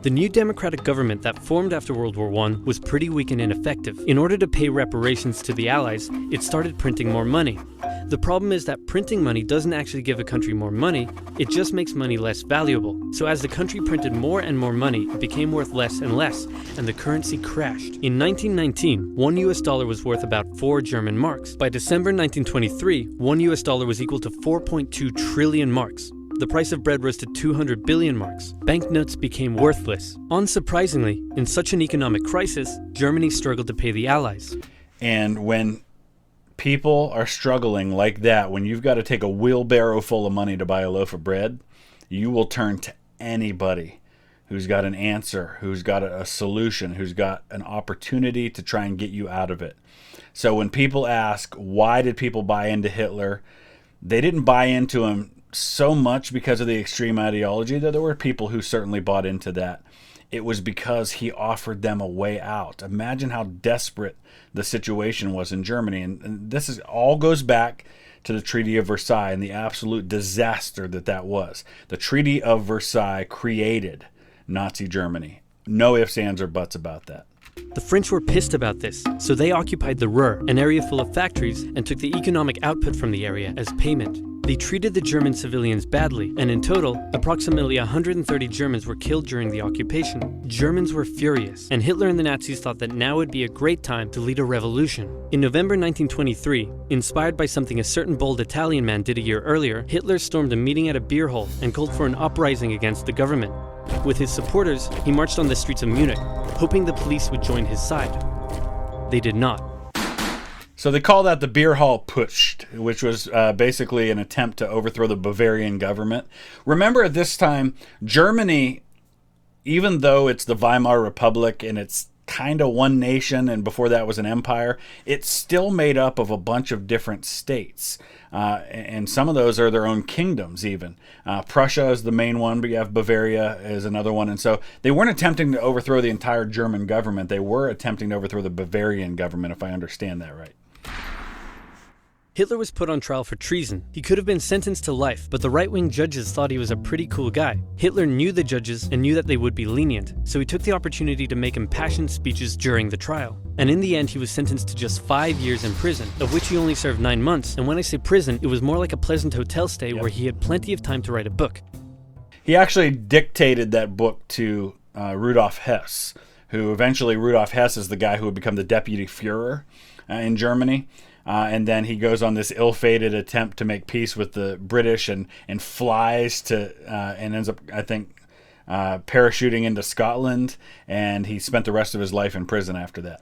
The new democratic government that formed after World War I was pretty weak and ineffective. In order to pay reparations to the Allies, it started printing more money. The problem is that printing money doesn't actually give a country more money, it just makes money less valuable. So as the country printed more and more money, it became worth less and less, and the currency crashed. In 1919, $1 was worth about 4 German marks. By December 1923, $1 was equal to 4.2 trillion marks. The price of bread rose to 200 billion marks. Banknotes became worthless. Unsurprisingly, in such an economic crisis, Germany struggled to pay the Allies. And when people are struggling like that, when you've got to take a wheelbarrow full of money to buy a loaf of bread, you will turn to anybody who's got an answer, who's got a solution, who's got an opportunity to try and get you out of it. So when people ask, why did people buy into Hitler? They didn't buy into him so much because of the extreme ideology, though there were people who certainly bought into that. It was because he offered them a way out. Imagine how desperate the situation was in Germany. And this all goes back to the Treaty of Versailles and the absolute disaster that was. The Treaty of Versailles created Nazi Germany. No ifs, ands, or buts about that. The French were pissed about this, so they occupied the Ruhr, an area full of factories, and took the economic output from the area as payment. They treated the German civilians badly, and in total, approximately 130 Germans were killed during the occupation. Germans were furious, and Hitler and the Nazis thought that now would be a great time to lead a revolution. In November 1923, inspired by something a certain bold Italian man did a year earlier, Hitler stormed a meeting at a beer hall and called for an uprising against the government. With his supporters, he marched on the streets of Munich, hoping the police would join his side. They did not. So they call that the beer hall Putsch, which was basically an attempt to overthrow the Bavarian government. Remember, at this time, Germany, even though it's the Weimar Republic and it's kind of one nation, and before that was an empire, it's still made up of a bunch of different states. And some of those are their own kingdoms even. Prussia is the main one, but you have Bavaria is another one. And so they weren't attempting to overthrow the entire German government. They were attempting to overthrow the Bavarian government, if I understand that right. Hitler was put on trial for treason. He could have been sentenced to life, but the right-wing judges thought he was a pretty cool guy. Hitler knew the judges and knew that they would be lenient, so he took the opportunity to make impassioned speeches during the trial. And in the end, he was sentenced to just 5 years in prison, of which he only served 9 months. And when I say prison, it was more like a pleasant hotel stay where he had plenty of time to write a book. He actually dictated that book to Rudolf Hess, who eventually Rudolf Hess is the guy who would become the deputy Führer in Germany. And then he goes on this ill-fated attempt to make peace with the British and flies to and ends up, I think, parachuting into Scotland. And he spent the rest of his life in prison after that.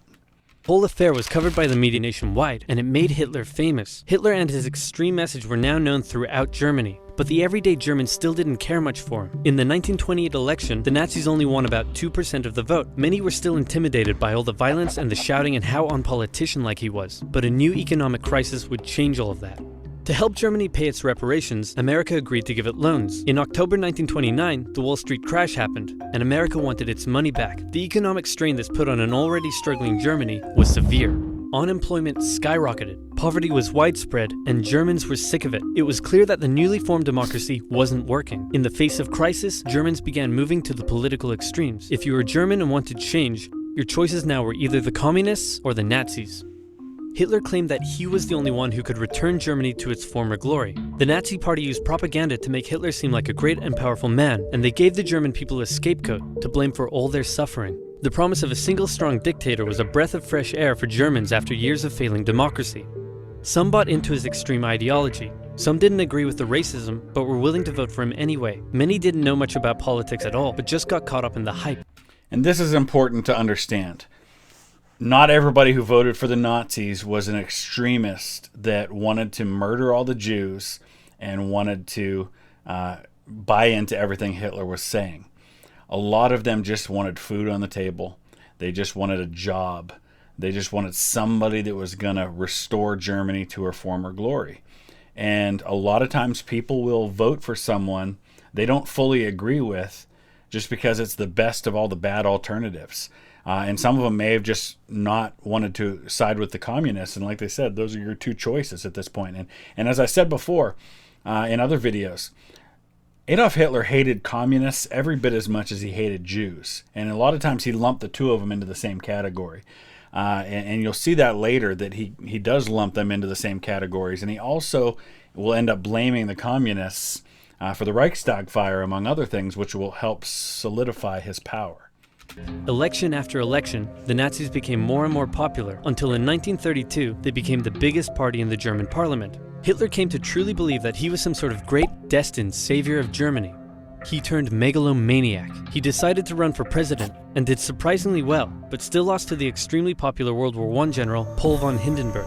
The whole affair was covered by the media nationwide, and it made Hitler famous. Hitler and his extreme message were now known throughout Germany, but the everyday German still didn't care much for him. In the 1928 election, the Nazis only won about 2% of the vote. Many were still intimidated by all the violence and the shouting and how unpolitician-like he was, but a new economic crisis would change all of that. To help Germany pay its reparations, America agreed to give it loans. In October 1929, the Wall Street crash happened, and America wanted its money back. The economic strain this put on an already struggling Germany was severe. Unemployment skyrocketed, poverty was widespread, and Germans were sick of it. It was clear that the newly formed democracy wasn't working. In the face of crisis, Germans began moving to the political extremes. If you were German and wanted change, your choices now were either the communists or the Nazis. Hitler claimed that he was the only one who could return Germany to its former glory. The Nazi Party used propaganda to make Hitler seem like a great and powerful man, and they gave the German people a scapegoat to blame for all their suffering. The promise of a single strong dictator was a breath of fresh air for Germans after years of failing democracy. Some bought into his extreme ideology. Some didn't agree with the racism, but were willing to vote for him anyway. Many didn't know much about politics at all, but just got caught up in the hype. And this is important to understand. Not everybody who voted for the Nazis was an extremist that wanted to murder all the Jews and wanted to buy into everything Hitler was saying. A lot of them just wanted food on the table. They just wanted a job. They just wanted somebody that was going to restore Germany to her former glory. And a lot of times people will vote for someone they don't fully agree with just because it's the best of all the bad alternatives. And some of them may have just not wanted to side with the communists. And like they said, those are your two choices at this point. And as I said before in other videos, Adolf Hitler hated communists every bit as much as he hated Jews. And a lot of times he lumped the two of them into the same category. And you'll see that later, that he does lump them into the same categories. And he also will end up blaming the communists for the Reichstag fire, among other things, which will help solidify his power. Election after election, the Nazis became more and more popular, until in 1932 they became the biggest party in the German parliament. Hitler came to truly believe that he was some sort of great, destined savior of Germany. He turned megalomaniac. He decided to run for president, and did surprisingly well, but still lost to the extremely popular World War I general Paul von Hindenburg.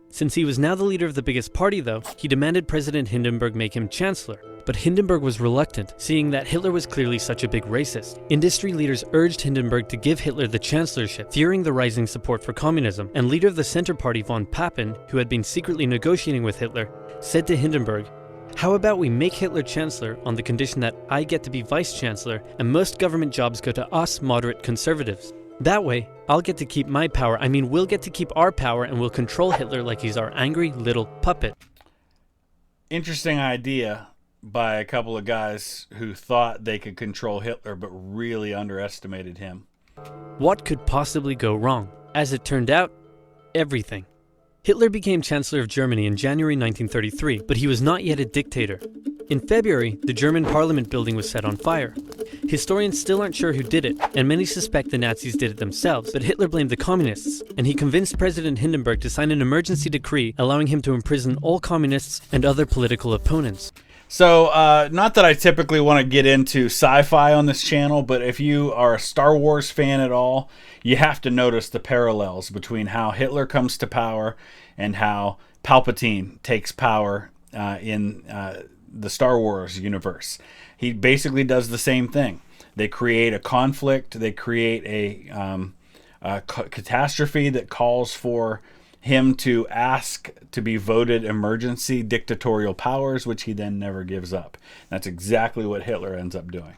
Since he was now the leader of the biggest party though, he demanded President Hindenburg make him chancellor. But Hindenburg was reluctant, seeing that Hitler was clearly such a big racist. Industry leaders urged Hindenburg to give Hitler the chancellorship, fearing the rising support for communism, and leader of the Center Party von Papen, who had been secretly negotiating with Hitler, said to Hindenburg, "How about we make Hitler chancellor on the condition that I get to be vice-chancellor and most government jobs go to us moderate conservatives? That way, I'll get to keep my power, we'll get to keep our power and we'll control Hitler like he's our angry little puppet." Interesting idea by a couple of guys who thought they could control Hitler but really underestimated him. What could possibly go wrong? As it turned out, everything. Hitler became Chancellor of Germany in January 1933, but he was not yet a dictator. In February, the German parliament building was set on fire. Historians still aren't sure who did it, and many suspect the Nazis did it themselves, but Hitler blamed the communists, and he convinced President Hindenburg to sign an emergency decree allowing him to imprison all communists and other political opponents. So, not that I typically want to get into sci-fi on this channel, but if you are a Star Wars fan at all, you have to notice the parallels between how Hitler comes to power and how Palpatine takes power in the Star Wars universe. He basically does the same thing. They create a conflict, they create a catastrophe that calls for him to ask to be voted emergency dictatorial powers, which he then never gives up. That's exactly what Hitler ends up doing.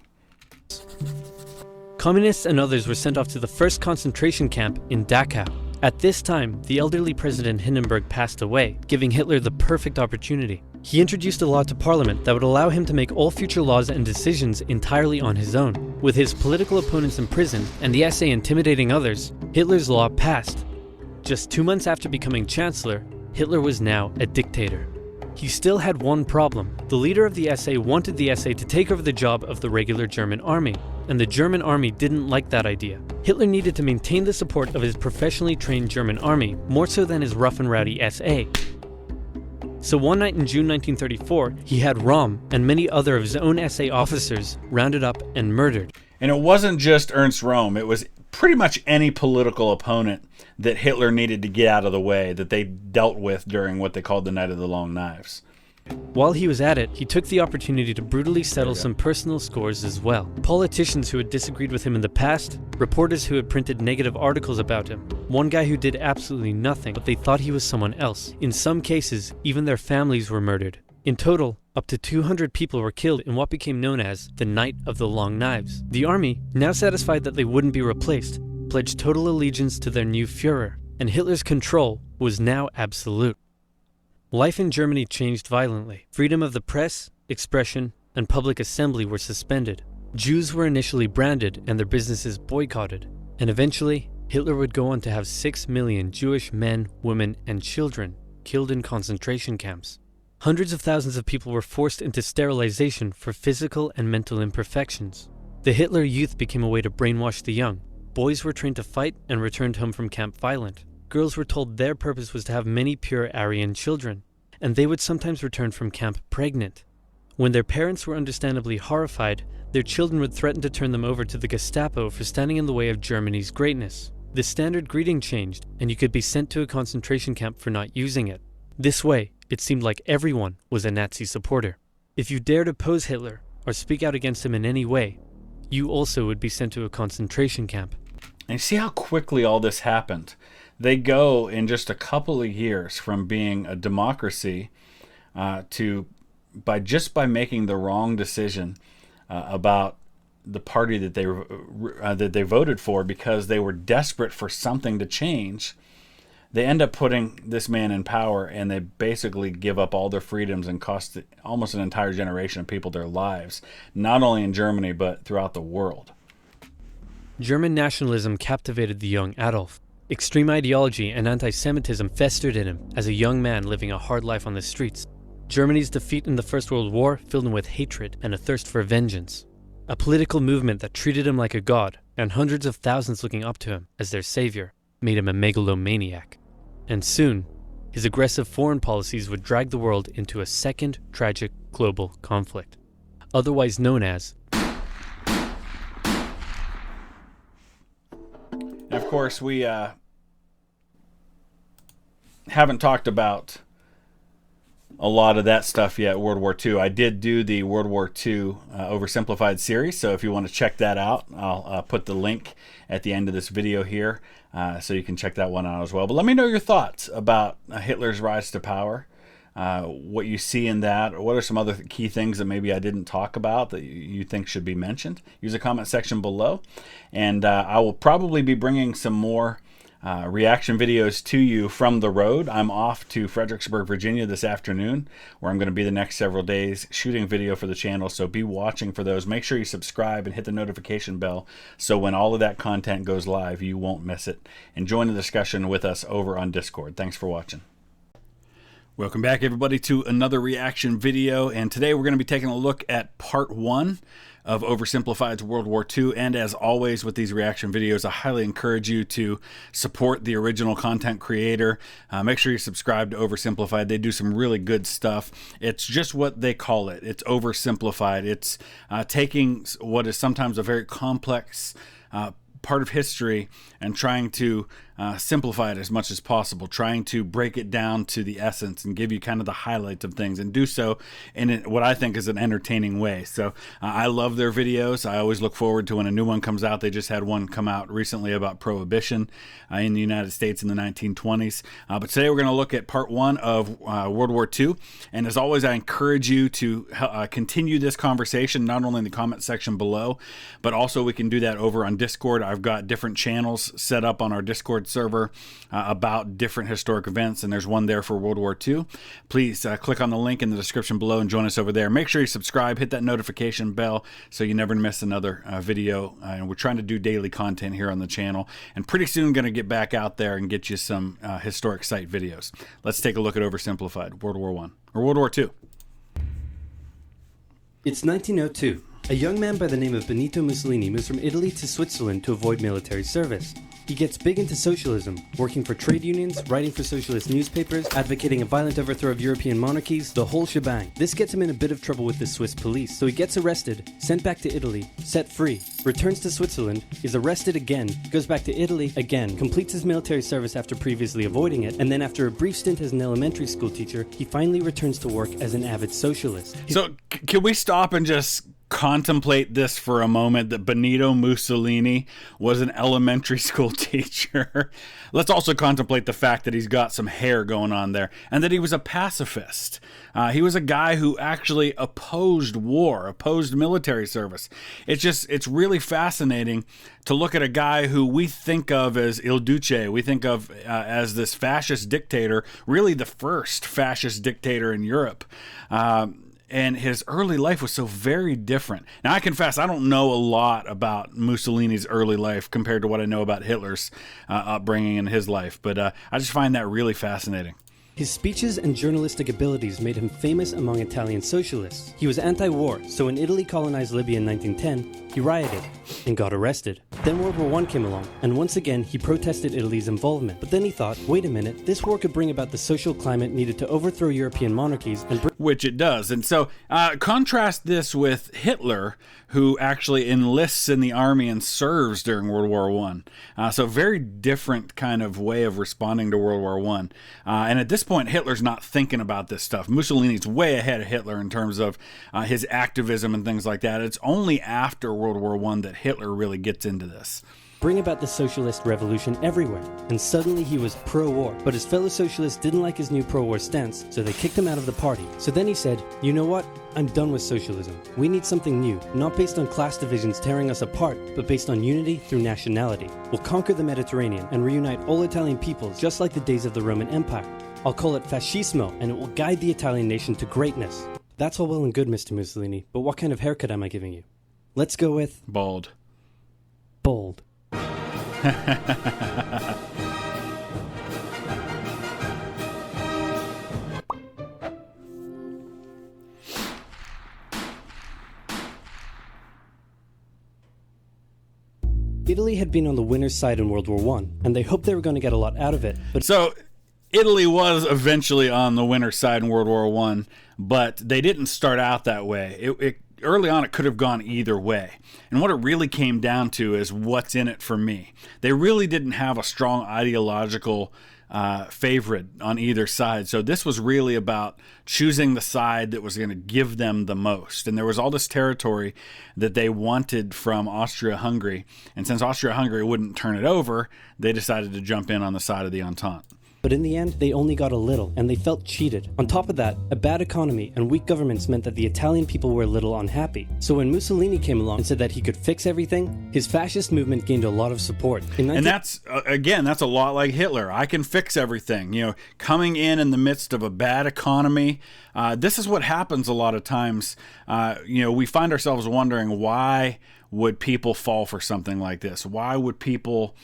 Communists and others were sent off to the first concentration camp in Dachau. At this time, the elderly President Hindenburg passed away, giving Hitler the perfect opportunity. He introduced a law to Parliament that would allow him to make all future laws and decisions entirely on his own. With his political opponents imprisoned and the SA intimidating others, Hitler's law passed. Just 2 months after becoming Chancellor, Hitler was now a dictator. He still had one problem. The leader of the SA wanted the SA to take over the job of the regular German army, and the German army didn't like that idea. Hitler needed to maintain the support of his professionally trained German army, more so than his rough and rowdy SA. So one night in June 1934, he had Röhm and many other of his own SA officers rounded up and murdered. And it wasn't just Ernst Röhm, it was pretty much any political opponent that Hitler needed to get out of the way that they dealt with during what they called the Night of the Long Knives. While he was at it, he took the opportunity to brutally settle some personal scores as well. Politicians who had disagreed with him in the past, reporters who had printed negative articles about him, one guy who did absolutely nothing, but they thought he was someone else. In some cases, even their families were murdered. In total, up to 200 people were killed in what became known as the Night of the Long Knives. The army, now satisfied that they wouldn't be replaced, pledged total allegiance to their new Führer, and Hitler's control was now absolute. Life in Germany changed violently. Freedom of the press, expression, and public assembly were suspended. Jews were initially branded and their businesses boycotted. And eventually, Hitler would go on to have 6 million Jewish men, women, and children killed in concentration camps. Hundreds of thousands of people were forced into sterilization for physical and mental imperfections. The Hitler Youth became a way to brainwash the young. Boys were trained to fight and returned home from camp violent. Girls were told their purpose was to have many pure Aryan children, and they would sometimes return from camp pregnant. When their parents were understandably horrified, their children would threaten to turn them over to the Gestapo for standing in the way of Germany's greatness. The standard greeting changed, and you could be sent to a concentration camp for not using it. This way, it seemed like everyone was a Nazi supporter. If you dared oppose Hitler or speak out against him in any way, you also would be sent to a concentration camp. And see how quickly all this happened. They go in just a couple of years from being a democracy to by making the wrong decision about the party that they voted for because they were desperate for something to change. They end up putting this man in power, and they basically give up all their freedoms and cost almost an entire generation of people their lives, not only in Germany but throughout the world. German nationalism captivated the young Adolf. Extreme ideology and anti-Semitism festered in him as a young man living a hard life on the streets. Germany's defeat in the First World War filled him with hatred and a thirst for vengeance. A political movement that treated him like a god, and hundreds of thousands looking up to him as their savior, made him a megalomaniac. And soon, his aggressive foreign policies would drag the world into a second tragic global conflict, otherwise known as... And of course, we haven't talked about a lot of that stuff yet, World War II. I did do the World War II Oversimplified series, so if you want to check that out, I'll put the link at the end of this video here, so you can check that one out as well. But let me know your thoughts about Hitler's rise to power, what you see in that, or what are some other key things that maybe I didn't talk about that you think should be mentioned. Use a comment section below, and I will probably be bringing some more reaction videos to you from the road. I'm off to Fredericksburg, Virginia this afternoon, where I'm going to be the next several days shooting video for the channel, so be watching for those. Make sure you subscribe and hit the notification bell so when all of that content goes live, you won't miss it. And join the discussion with us over on Discord. Thanks for watching. Welcome back, everybody, to another reaction video, and today we're going to be taking a look at part 1 of Oversimplified's World War II. And as always with these reaction videos, I highly encourage you to support the original content creator. Make sure you subscribe to Oversimplified. They do some really good stuff. It's just what they call it. It's oversimplified. It's taking what is sometimes a very complex part of history and trying to simplify it as much as possible, trying to break it down to the essence and give you kind of the highlights of things, and do so in what I think is an entertaining way. So I love their videos. I always look forward to when a new one comes out. They just had one come out recently about prohibition in the United States in the 1920s. But today we're going to look at part 1 of World War II. And as always, I encourage you to continue this conversation, not only in the comment section below, but also we can do that over on Discord. I've got different channels set up on our Discord Discord server about different historic events, and there's one there for World War II. Please click on the link in the description below and join us over there. Make sure you subscribe, hit that notification bell so you never miss another video. And we're trying to do daily content here on the channel, and pretty soon going to get back out there and get you some historic site videos. Let's take a look at Oversimplified, World War I, or World War II. It's 1902. A young man by the name of Benito Mussolini moves from Italy to Switzerland to avoid military service. He gets big into socialism, working for trade unions, writing for socialist newspapers, advocating a violent overthrow of European monarchies, the whole shebang. This gets him in a bit of trouble with the Swiss police, so he gets arrested, sent back to Italy, set free, returns to Switzerland, is arrested again, goes back to Italy again, completes his military service after previously avoiding it, and then after a brief stint as an elementary school teacher, he finally returns to work as an avid socialist. So can we stop and just contemplate this for a moment, that Benito Mussolini was an elementary school teacher? Let's also contemplate the fact that he's got some hair going on there, and that he was a pacifist. He was a guy who actually opposed war, opposed military service. It's really fascinating to look at a guy who we think of as Il Duce, we think of as this fascist dictator, really the first fascist dictator in Europe. And his early life was so very different. Now, I confess, I don't know a lot about Mussolini's early life compared to what I know about Hitler's upbringing in his life, but I just find that really fascinating. His speeches and journalistic abilities made him famous among Italian socialists. He was anti-war, so when Italy colonized Libya in 1910, he rioted and got arrested. Then World War I came along, and once again he protested Italy's involvement. But then he thought, wait a minute, this war could bring about the social climate needed to overthrow European monarchies and which it does. And so contrast this with Hitler, who actually enlists in the army and serves during World War I. So very different kind of way of responding to World War I. And at this point, Hitler's not thinking about this stuff. Mussolini's way ahead of Hitler in terms of his activism and things like that. It's only after World War I that Hitler really gets into this. Bring about the socialist revolution everywhere, and suddenly he was pro-war. But his fellow socialists didn't like his new pro-war stance, so they kicked him out of the party. So then he said, you know what? I'm done with socialism. We need something new, not based on class divisions tearing us apart, but based on unity through nationality. We'll conquer the Mediterranean and reunite all Italian peoples, just like the days of the Roman Empire. I'll call it Fascismo, and it will guide the Italian nation to greatness. That's all well and good, Mr. Mussolini, but what kind of haircut am I giving you? Let's go with... Bald. Bold. Italy had been on the winner's side in World War I, and they hoped they were going to get a lot out of it. But so Italy was eventually on the winner's side in World War I, but they didn't start out that way. Early on, it could have gone either way. And what it really came down to is what's in it for me. They really didn't have a strong ideological favorite on either side. So this was really about choosing the side that was going to give them the most. And there was all this territory that they wanted from Austria-Hungary. And since Austria-Hungary wouldn't turn it over, they decided to jump in on the side of the Entente. But in the end, they only got a little, and they felt cheated. On top of that, a bad economy and weak governments meant that the Italian people were a little unhappy. So when Mussolini came along and said that he could fix everything, his fascist movement gained a lot of support. And that's, again, that's a lot like Hitler. I can fix everything. You know, coming in the midst of a bad economy, this is what happens a lot of times. We find ourselves wondering, why would people fall for something like this? Why would people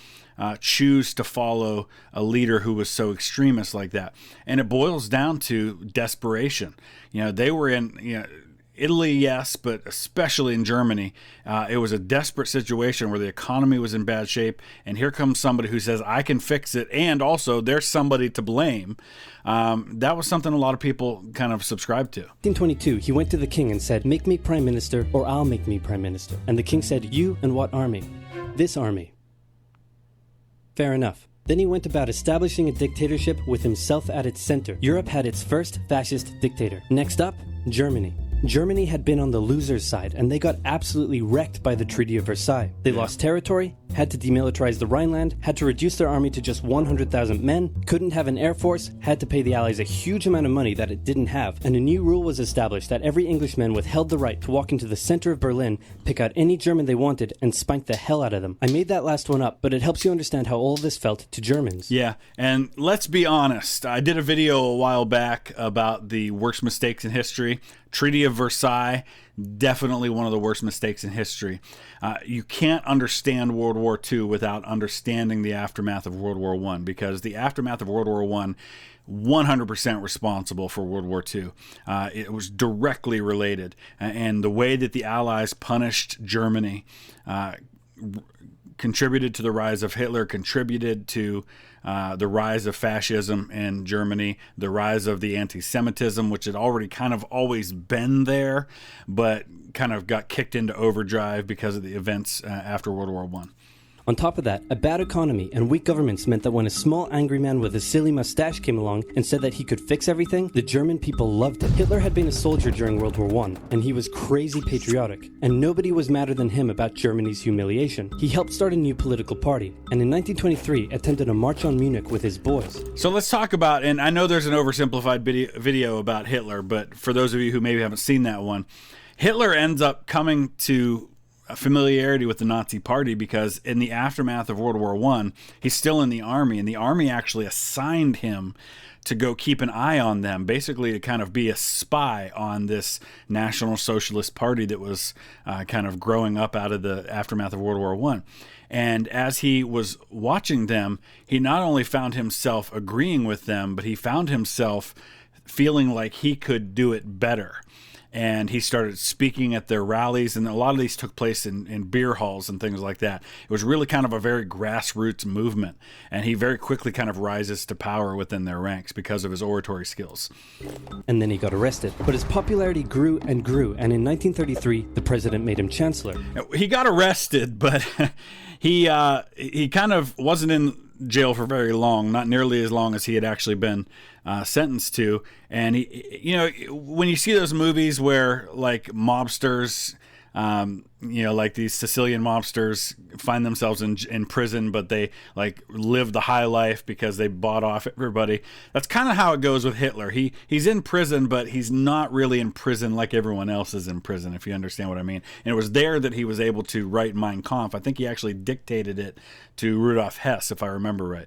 choose to follow a leader who was so extremist like that? And it boils down to desperation. They were in Italy, yes, but especially in Germany, it was a desperate situation where the economy was in bad shape, and here comes somebody who says, I can fix it, and also there's somebody to blame. That was something a lot of people kind of subscribed to. 1922, he went to the king and said, make me prime minister, or I'll make me prime minister. And the king said, you and what army? This army. Fair enough. Then he went about establishing a dictatorship with himself at its center. Europe had its first fascist dictator. Next up, Germany. Germany had been on the loser's side, and they got absolutely wrecked by the Treaty of Versailles. They lost territory, had to demilitarize the Rhineland, had to reduce their army to just 100,000 men, couldn't have an air force, had to pay the Allies a huge amount of money that it didn't have, and a new rule was established that every Englishman withheld the right to walk into the center of Berlin, pick out any German they wanted, and spank the hell out of them. I made that last one up, but it helps you understand how all of this felt to Germans. Yeah, and let's be honest. I did a video a while back about the worst mistakes in history. Treaty of Versailles, definitely one of the worst mistakes in history. You can't understand World War II without understanding the aftermath of World War I, because the aftermath of World War I 100% responsible for World War II. It was directly related. And the way that the Allies punished Germany contributed to the rise of Hitler, contributed to the rise of fascism in Germany, the rise of the anti-Semitism, which had already kind of always been there, but kind of got kicked into overdrive because of the events after World War I. On top of that, a bad economy and weak governments meant that when a small angry man with a silly mustache came along and said that he could fix everything, the German people loved it. Hitler had been a soldier during World War I, and he was crazy patriotic, and nobody was madder than him about Germany's humiliation. He helped start a new political party, and in 1923 attended a march on Munich with his boys. So let's talk about, and I know there's an oversimplified video about Hitler, but for those of you who maybe haven't seen that one, Hitler ends up coming to a familiarity with the Nazi Party because in the aftermath of World War I, he's still in the army, and the army actually assigned him to go keep an eye on them, basically to kind of be a spy on this National Socialist Party that was kind of growing up out of the aftermath of World War I. And as he was watching them, he not only found himself agreeing with them, but he found himself feeling like he could do it better. And he started speaking at their rallies, and a lot of these took place in beer halls and things like that. It was really kind of a very grassroots movement, and he very quickly kind of rises to power within their ranks because of his oratory skills. And then he got arrested. But his popularity grew and grew, and in 1933, the president made him chancellor. He got arrested, but he kind of wasn't in jail for very long, not nearly as long as he had actually been sentenced to. And he, you know, when you see those movies where like mobsters, you know, like these Sicilian mobsters find themselves in prison, but they like live the high life because they bought off everybody. That's kind of how it goes with Hitler. He's in prison, but he's not really in prison like everyone else is in prison, if you understand what I mean. And it was there that he was able to write Mein Kampf. I think he actually dictated it to Rudolf Hess, if I remember right.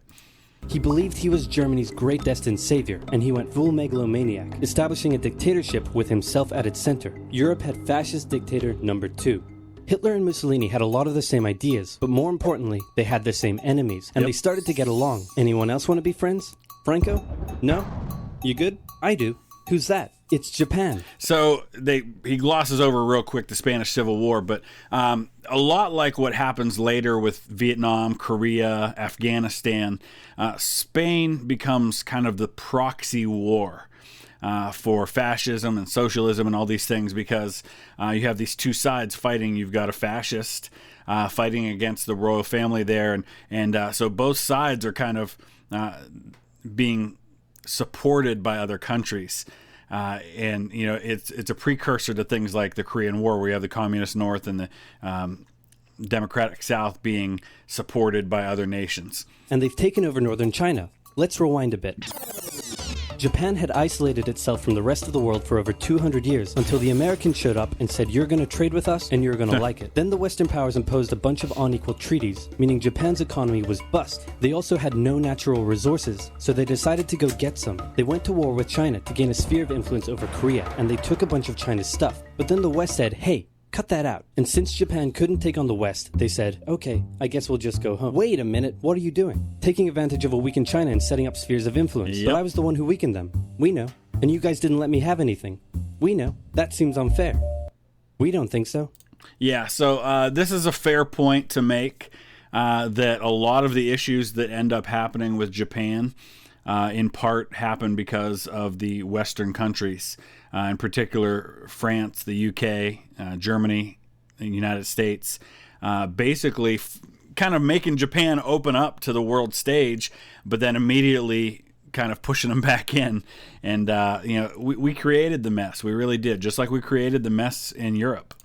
He believed he was Germany's great destined savior, and he went full megalomaniac, establishing a dictatorship with himself at its center. Europe had fascist dictator number 2. Hitler and Mussolini had a lot of the same ideas, but more importantly, they had the same enemies, and they started to get along. Anyone else want to be friends? Franco? No? You good? I do. Who's that? It's Japan. So he glosses over real quick the Spanish Civil War, but a lot like what happens later with Vietnam, Korea, Afghanistan, Spain becomes kind of the proxy war for fascism and socialism and all these things, because you have these two sides fighting. You've got a fascist fighting against the royal family there, and so both sides are kind of being supported by other countries. And you know, it's a precursor to things like the Korean War, where you have the communist North and the democratic South being supported by other nations. And they've taken over northern China. Let's rewind a bit. Japan had isolated itself from the rest of the world for over 200 years until the Americans showed up and said, you're going to trade with us and you're going to like it. Then the Western powers imposed a bunch of unequal treaties, meaning Japan's economy was bust. They also had no natural resources, so they decided to go get some. They went to war with China to gain a sphere of influence over Korea, and they took a bunch of China's stuff. But then the West said, hey, cut that out. And since Japan couldn't take on the West, they said, okay, I guess we'll just go home. Wait a minute, what are you doing? Taking advantage of a weakened China and setting up spheres of influence. Yep. But I was the one who weakened them. We know. And you guys didn't let me have anything. We know. That seems unfair. We don't think so. Yeah, so this is a fair point to make, that a lot of the issues that end up happening with Japan in part happen because of the Western countries. In particular, France, the UK, Germany, the United States, basically kind of making Japan open up to the world stage, but then immediately kind of pushing them back in. And, you know, we created the mess. We really did, just like we created the mess in Europe.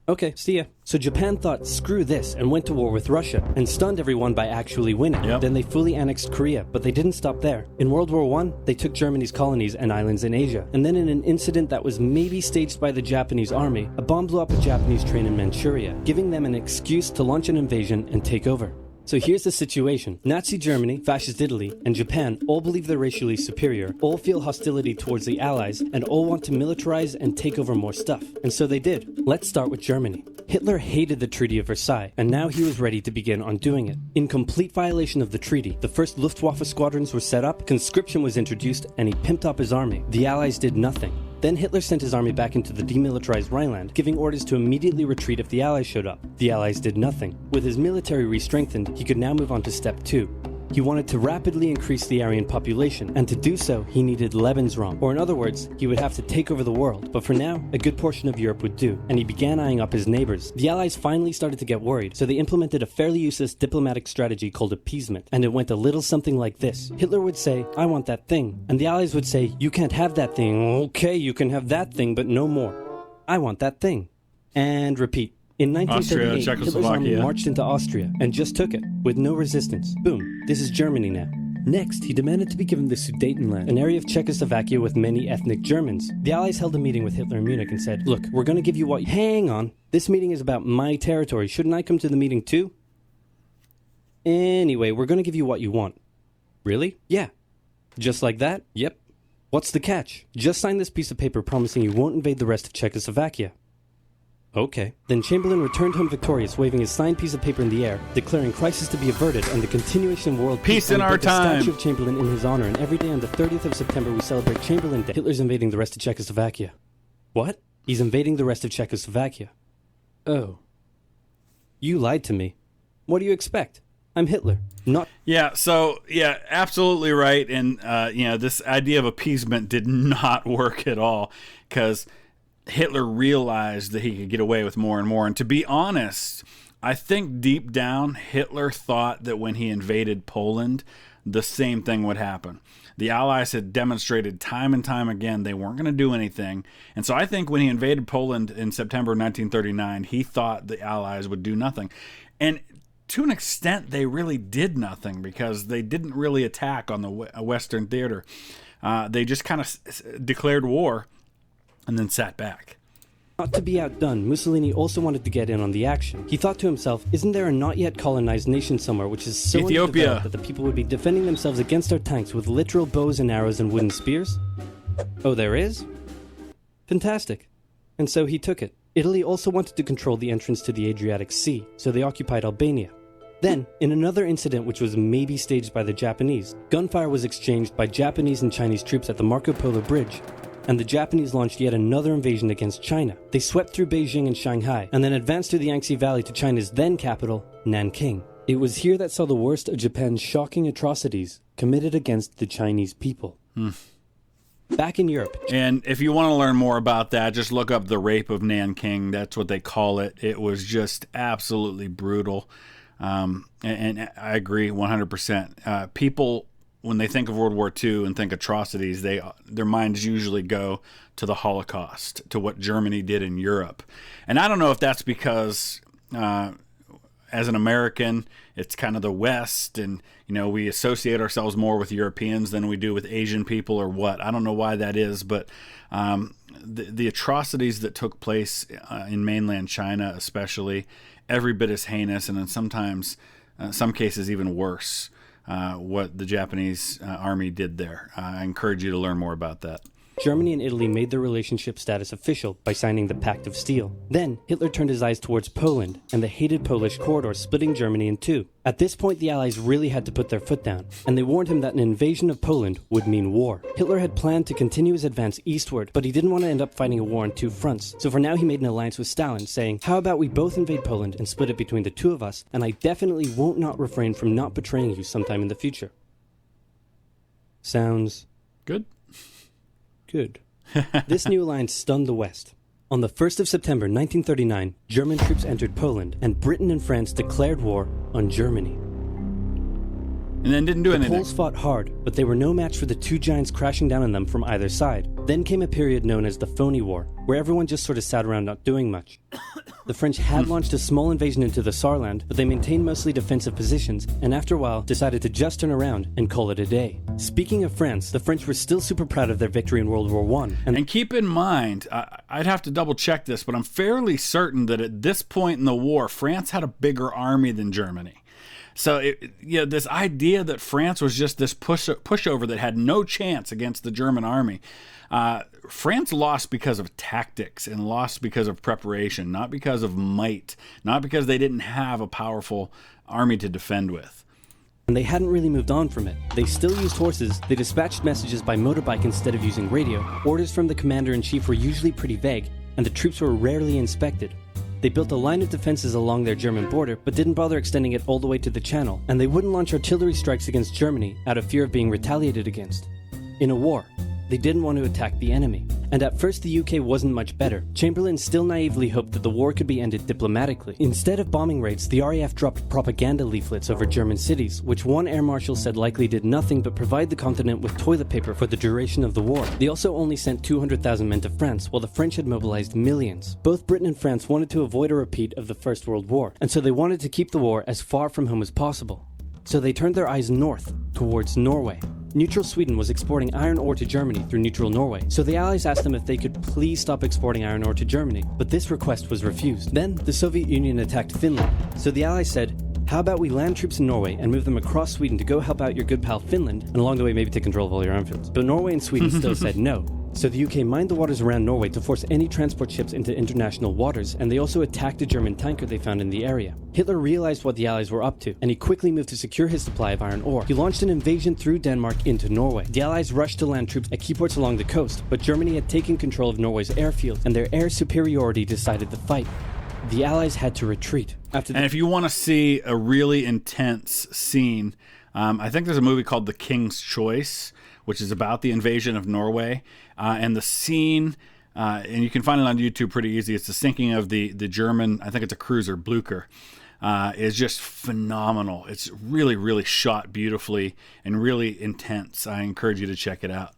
Okay, see ya. So Japan thought, screw this, and went to war with Russia, and stunned everyone by actually winning. Yep. Then they fully annexed Korea, but they didn't stop there. In World War I, they took Germany's colonies and islands in Asia. And then in an incident that was maybe staged by the Japanese army, a bomb blew up a Japanese train in Manchuria, giving them an excuse to launch an invasion and take over. So here's the situation. Nazi Germany, Fascist Italy, and Japan all believe they're racially superior, all feel hostility towards the Allies, and all want to militarize and take over more stuff. And so they did. Let's start with Germany. Hitler hated the Treaty of Versailles, and now he was ready to begin undoing it. In complete violation of the treaty, the first Luftwaffe squadrons were set up, conscription was introduced, and he pimped up his army. The Allies did nothing. Then Hitler sent his army back into the demilitarized Rhineland, giving orders to immediately retreat if the Allies showed up. The Allies did nothing. With his military re-strengthened, he could now move on to step 2. He wanted to rapidly increase the Aryan population, and to do so, he needed Lebensraum, or in other words, he would have to take over the world. But for now, a good portion of Europe would do, and he began eyeing up his neighbors. The Allies finally started to get worried, so they implemented a fairly useless diplomatic strategy called appeasement, and it went a little something like this. Hitler would say, I want that thing, and the Allies would say, you can't have that thing. Okay, you can have that thing, but no more. I want that thing. And repeat. In 1938, Hitler's army marched into Austria and just took it, with no resistance. Boom, this is Germany now. Next, he demanded to be given the Sudetenland, an area of Czechoslovakia with many ethnic Germans. The Allies held a meeting with Hitler in Munich and said, look, we're going to give you what... Hang on, this meeting is about my territory. Shouldn't I come to the meeting too? Anyway, we're going to give you what you want. Really? Yeah. Just like that? Yep. What's the catch? Just sign this piece of paper promising you won't invade the rest of Czechoslovakia. Okay. Then Chamberlain returned home victorious, waving his signed piece of paper in the air, declaring crisis to be averted and the continuation of world peace in our time. A statue of Chamberlain in his honor, and every day on the 30th of September we celebrate Chamberlain Day. Hitler's invading the rest of Czechoslovakia. What? He's invading the rest of Czechoslovakia. Oh. You lied to me. What do you expect? I'm Hitler. Not... Yeah, so, yeah, absolutely right. And, this idea of appeasement did not work at all, because Hitler realized that he could get away with more and more. And to be honest, I think deep down, Hitler thought that when he invaded Poland, the same thing would happen. The Allies had demonstrated time and time again they weren't going to do anything. And so I think when he invaded Poland in September 1939, he thought the Allies would do nothing. And to an extent, they really did nothing, because they didn't really attack on the Western theater. They just kind of declared war and then sat back. Not to be outdone, Mussolini also wanted to get in on the action. He thought to himself, isn't there a not yet colonized nation somewhere which is so underdeveloped that the people would be defending themselves against our tanks with literal bows and arrows and wooden spears? Oh, there is? Fantastic. And so he took it. Italy also wanted to control the entrance to the Adriatic Sea, so they occupied Albania. Then, in another incident which was maybe staged by the Japanese, gunfire was exchanged by Japanese and Chinese troops at the Marco Polo Bridge, and the Japanese launched yet another invasion against China. They swept through Beijing and Shanghai, and then advanced through the Yangtze Valley to China's then capital, Nanking. It was here that saw the worst of Japan's shocking atrocities committed against the Chinese people. Back in Europe. And if you want to learn more about that, just look up the Rape of Nanking. That's what they call it. It was just absolutely brutal. And I agree 100%. People, when they think of World War II and think atrocities, their minds usually go to the Holocaust, to what Germany did in Europe. And I don't know if that's because as an American, it's kind of the West, and we associate ourselves more with Europeans than we do with Asian people, or what. I don't know why that is, but the atrocities that took place in mainland China especially, every bit as heinous, and in sometimes, some cases even worse, what the Japanese army did there. I encourage you to learn more about that. Germany and Italy made their relationship status official by signing the Pact of Steel. Then, Hitler turned his eyes towards Poland and the hated Polish corridor, splitting Germany in two. At this point, the Allies really had to put their foot down, and they warned him that an invasion of Poland would mean war. Hitler had planned to continue his advance eastward, but he didn't want to end up fighting a war on two fronts. So for now, he made an alliance with Stalin, saying, how about we both invade Poland and split it between the two of us, and I definitely won't not refrain from not betraying you sometime in the future. Sounds good. Good. This new alliance stunned the West. On the 1st of September 1939, German troops entered Poland, and Britain and France declared war on Germany. And then didn't do The anything. Poles fought hard, but they were no match for the two giants crashing down on them from either side. Then came a period known as the Phony War, where everyone just sort of sat around not doing much. The French had launched a small invasion into the Saarland, but they maintained mostly defensive positions, and after a while decided to just turn around and call it a day. Speaking of France, the French were still super proud of their victory in World War I. And keep in mind, I'd have to double check this, but I'm fairly certain that at this point in the war, France had a bigger army than Germany. So, this idea that France was just this pushover that had no chance against the German army, France lost because of tactics and lost because of preparation, not because of might, not because they didn't have a powerful army to defend with. And they hadn't really moved on from it. They still used horses, they dispatched messages by motorbike instead of using radio, orders from the commander-in-chief were usually pretty vague, and the troops were rarely inspected. They built a line of defenses along their German border, but didn't bother extending it all the way to the Channel, and they wouldn't launch artillery strikes against Germany out of fear of being retaliated against. In a war, they didn't want to attack the enemy. And at first the UK wasn't much better. Chamberlain still naively hoped that the war could be ended diplomatically. Instead of bombing raids, the RAF dropped propaganda leaflets over German cities, which one air marshal said likely did nothing but provide the continent with toilet paper for the duration of the war. They also only sent 200,000 men to France, while the French had mobilized millions. Both Britain and France wanted to avoid a repeat of the First World War, and so they wanted to keep the war as far from home as possible. So they turned their eyes north, towards Norway. Neutral Sweden was exporting iron ore to Germany through neutral Norway, so the Allies asked them if they could please stop exporting iron ore to Germany, but this request was refused. Then, the Soviet Union attacked Finland, so the Allies said, how about we land troops in Norway and move them across Sweden to go help out your good pal Finland, and along the way maybe take control of all your armfields. But Norway and Sweden still said no. So the UK mined the waters around Norway to force any transport ships into international waters, and they also attacked a German tanker they found in the area. Hitler realized what the Allies were up to, and he quickly moved to secure his supply of iron ore. He launched an invasion through Denmark into Norway. The Allies rushed to land troops at key ports along the coast, but Germany had taken control of Norway's airfield, and their air superiority decided the fight. The Allies had to retreat. And if you want to see a really intense scene, I think there's a movie called The King's Choice, which is about the invasion of Norway. And the scene, and you can find it on YouTube pretty easy, it's the sinking of the German, I think it's a cruiser, Blücher, is just phenomenal. It's really, really shot beautifully and really intense. I encourage you to check it out.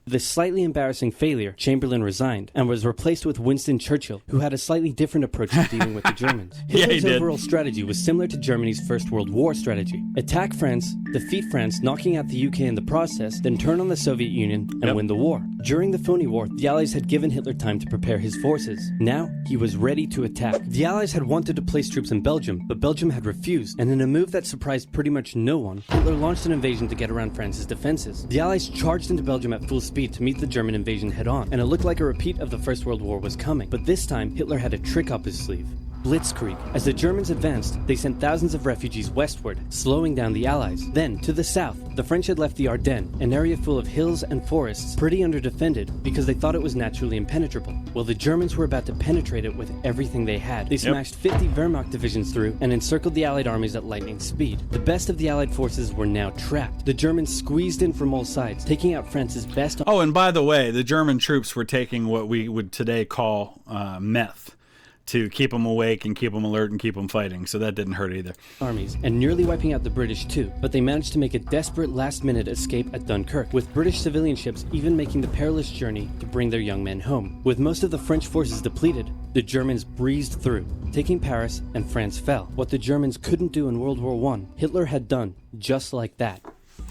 This slightly embarrassing failure, Chamberlain resigned and was replaced with Winston Churchill, who had a slightly different approach to dealing with the Germans. Hitler's overall strategy was similar to Germany's First World War strategy. Attack France, defeat France, knocking out the UK in the process, then turn on the Soviet Union and win the war. During the Phony War, the Allies had given Hitler time to prepare his forces. Now, he was ready to attack. The Allies had wanted to place troops in Belgium, but Belgium had refused, and in a move that surprised pretty much no one, Hitler launched an invasion to get around France's defenses. The Allies charged into Belgium at full speed to meet the German invasion head-on, and it looked like a repeat of the First World War was coming. But this time, Hitler had a trick up his sleeve. Blitzkrieg. As the Germans advanced, they sent thousands of refugees westward, slowing down the Allies. Then, to the south, the French had left the Ardennes, an area full of hills and forests, pretty underdefended, because they thought it was naturally impenetrable. Well, the Germans were about to penetrate it with everything they had. They smashed 50 Wehrmacht divisions through and encircled the Allied armies at lightning speed. The best of the Allied forces were now trapped. The Germans squeezed in from all sides, taking out France's best... Oh, and by the way, the German troops were taking what we would today call meth, to keep them awake and keep them alert and keep them fighting, so that didn't hurt either. Armies, and nearly wiping out the British too, but they managed to make a desperate last-minute escape at Dunkirk, with British civilian ships even making the perilous journey to bring their young men home. With most of the French forces depleted, the Germans breezed through, taking Paris, and France fell. What the Germans couldn't do in World War I, Hitler had done just like that.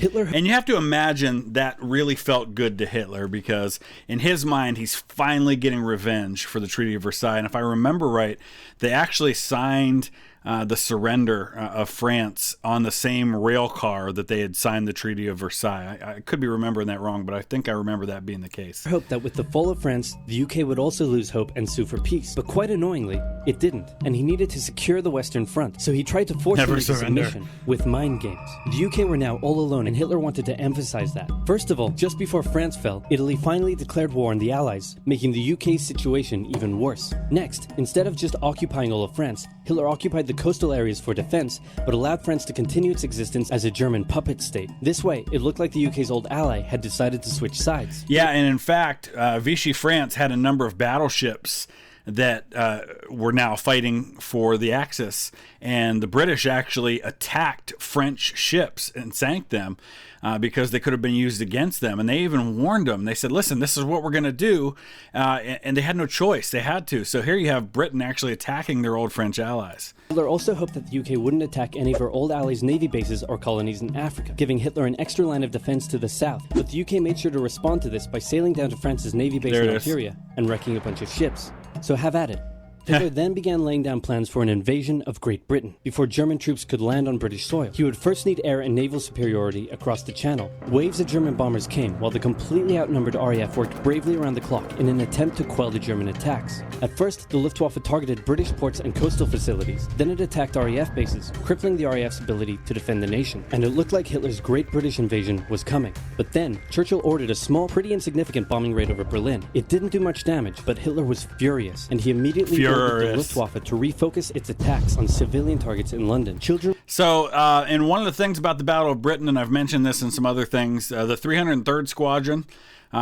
And you have to imagine that really felt good to Hitler, because in his mind, he's finally getting revenge for the Treaty of Versailles. And if I remember right, they actually signed the surrender of France on the same rail car that they had signed the Treaty of Versailles. I could be remembering that wrong, but I think I remember that being the case. I hoped that with the fall of France, the UK would also lose hope and sue for peace. But quite annoyingly, it didn't, and he needed to secure the Western Front, so he tried to force them into submission with mind games. The UK were now all alone, and Hitler wanted to emphasize that. First of all, just before France fell, Italy finally declared war on the Allies, making the UK's situation even worse. Next, instead of just occupying all of France, Hitler occupied the coastal areas for defense, but allowed France to continue its existence as a German puppet state. This way, it looked like the UK's old ally had decided to switch sides. Yeah, and in fact, Vichy France had a number of battleships that were now fighting for the Axis, and the British actually attacked French ships and sank them because they could have been used against them. And they even warned them. They said, listen, this is what we're going to do. And they had no choice. They had to. So here you have Britain actually attacking their old French allies. Hitler also hoped that the UK wouldn't attack any of her old allies' navy bases or colonies in Africa, giving Hitler an extra line of defense to the south. But the UK made sure to respond to this by sailing down to France's navy base in Algeria and wrecking a bunch of ships. So have at it. Hitler then began laying down plans for an invasion of Great Britain. Before German troops could land on British soil, he would first need air and naval superiority across the Channel. Waves of German bombers came, while the completely outnumbered RAF worked bravely around the clock in an attempt to quell the German attacks. At first, the Luftwaffe targeted British ports and coastal facilities. Then it attacked RAF bases, crippling the RAF's ability to defend the nation. And it looked like Hitler's Great British invasion was coming. But then, Churchill ordered a small, pretty insignificant bombing raid over Berlin. It didn't do much damage, but Hitler was furious, and he immediately ordered the Luftwaffe to refocus its attacks on civilian targets in London. So, and one of the things about the Battle of Britain, and I've mentioned this in some other things, the 303rd Squadron,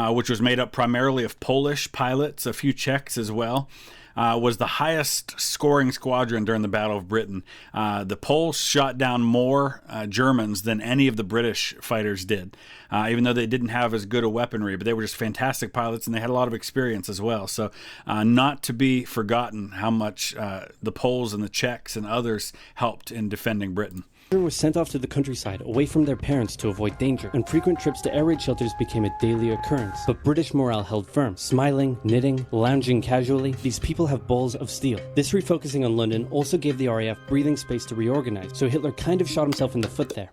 which was made up primarily of Polish pilots, a few Czechs as well, was the highest scoring squadron during the Battle of Britain. The Poles shot down more Germans than any of the British fighters did, even though they didn't have as good a weaponry, but they were just fantastic pilots and they had a lot of experience as well. So not to be forgotten how much the Poles and the Czechs and others helped in defending Britain. Children were sent off to the countryside, away from their parents to avoid danger, and frequent trips to air raid shelters became a daily occurrence. But British morale held firm. Smiling, knitting, lounging casually, these people have balls of steel. This refocusing on London also gave the RAF breathing space to reorganize, so Hitler kind of shot himself in the foot there.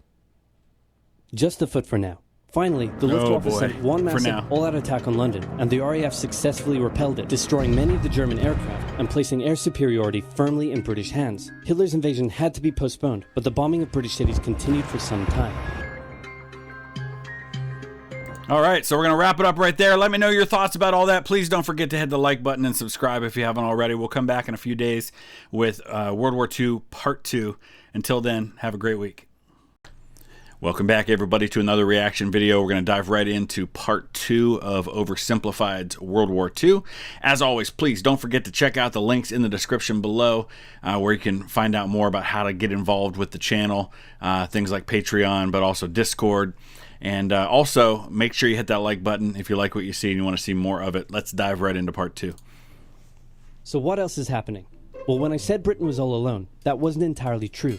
Just the foot for now. Finally, the Luftwaffe sent one massive all-out attack on London, and the RAF successfully repelled it, destroying many of the German aircraft and placing air superiority firmly in British hands. Hitler's invasion had to be postponed, but the bombing of British cities continued for some time. All right, so we're going to wrap it up right there. Let me know your thoughts about all that. Please don't forget to hit the like button and subscribe if you haven't already. We'll come back in a few days with World War II Part 2. Until then, have a great week. Welcome back, everybody, to another reaction video. We're going to dive right into Part 2 of Oversimplified's World War II. As always, please don't forget to check out the links in the description below where you can find out more about how to get involved with the channel, things like Patreon, but also Discord. And also, make sure you hit that like button if you like what you see and you want to see more of it. Let's dive right into Part 2. So what else is happening? Well, when I said Britain was all alone, that wasn't entirely true.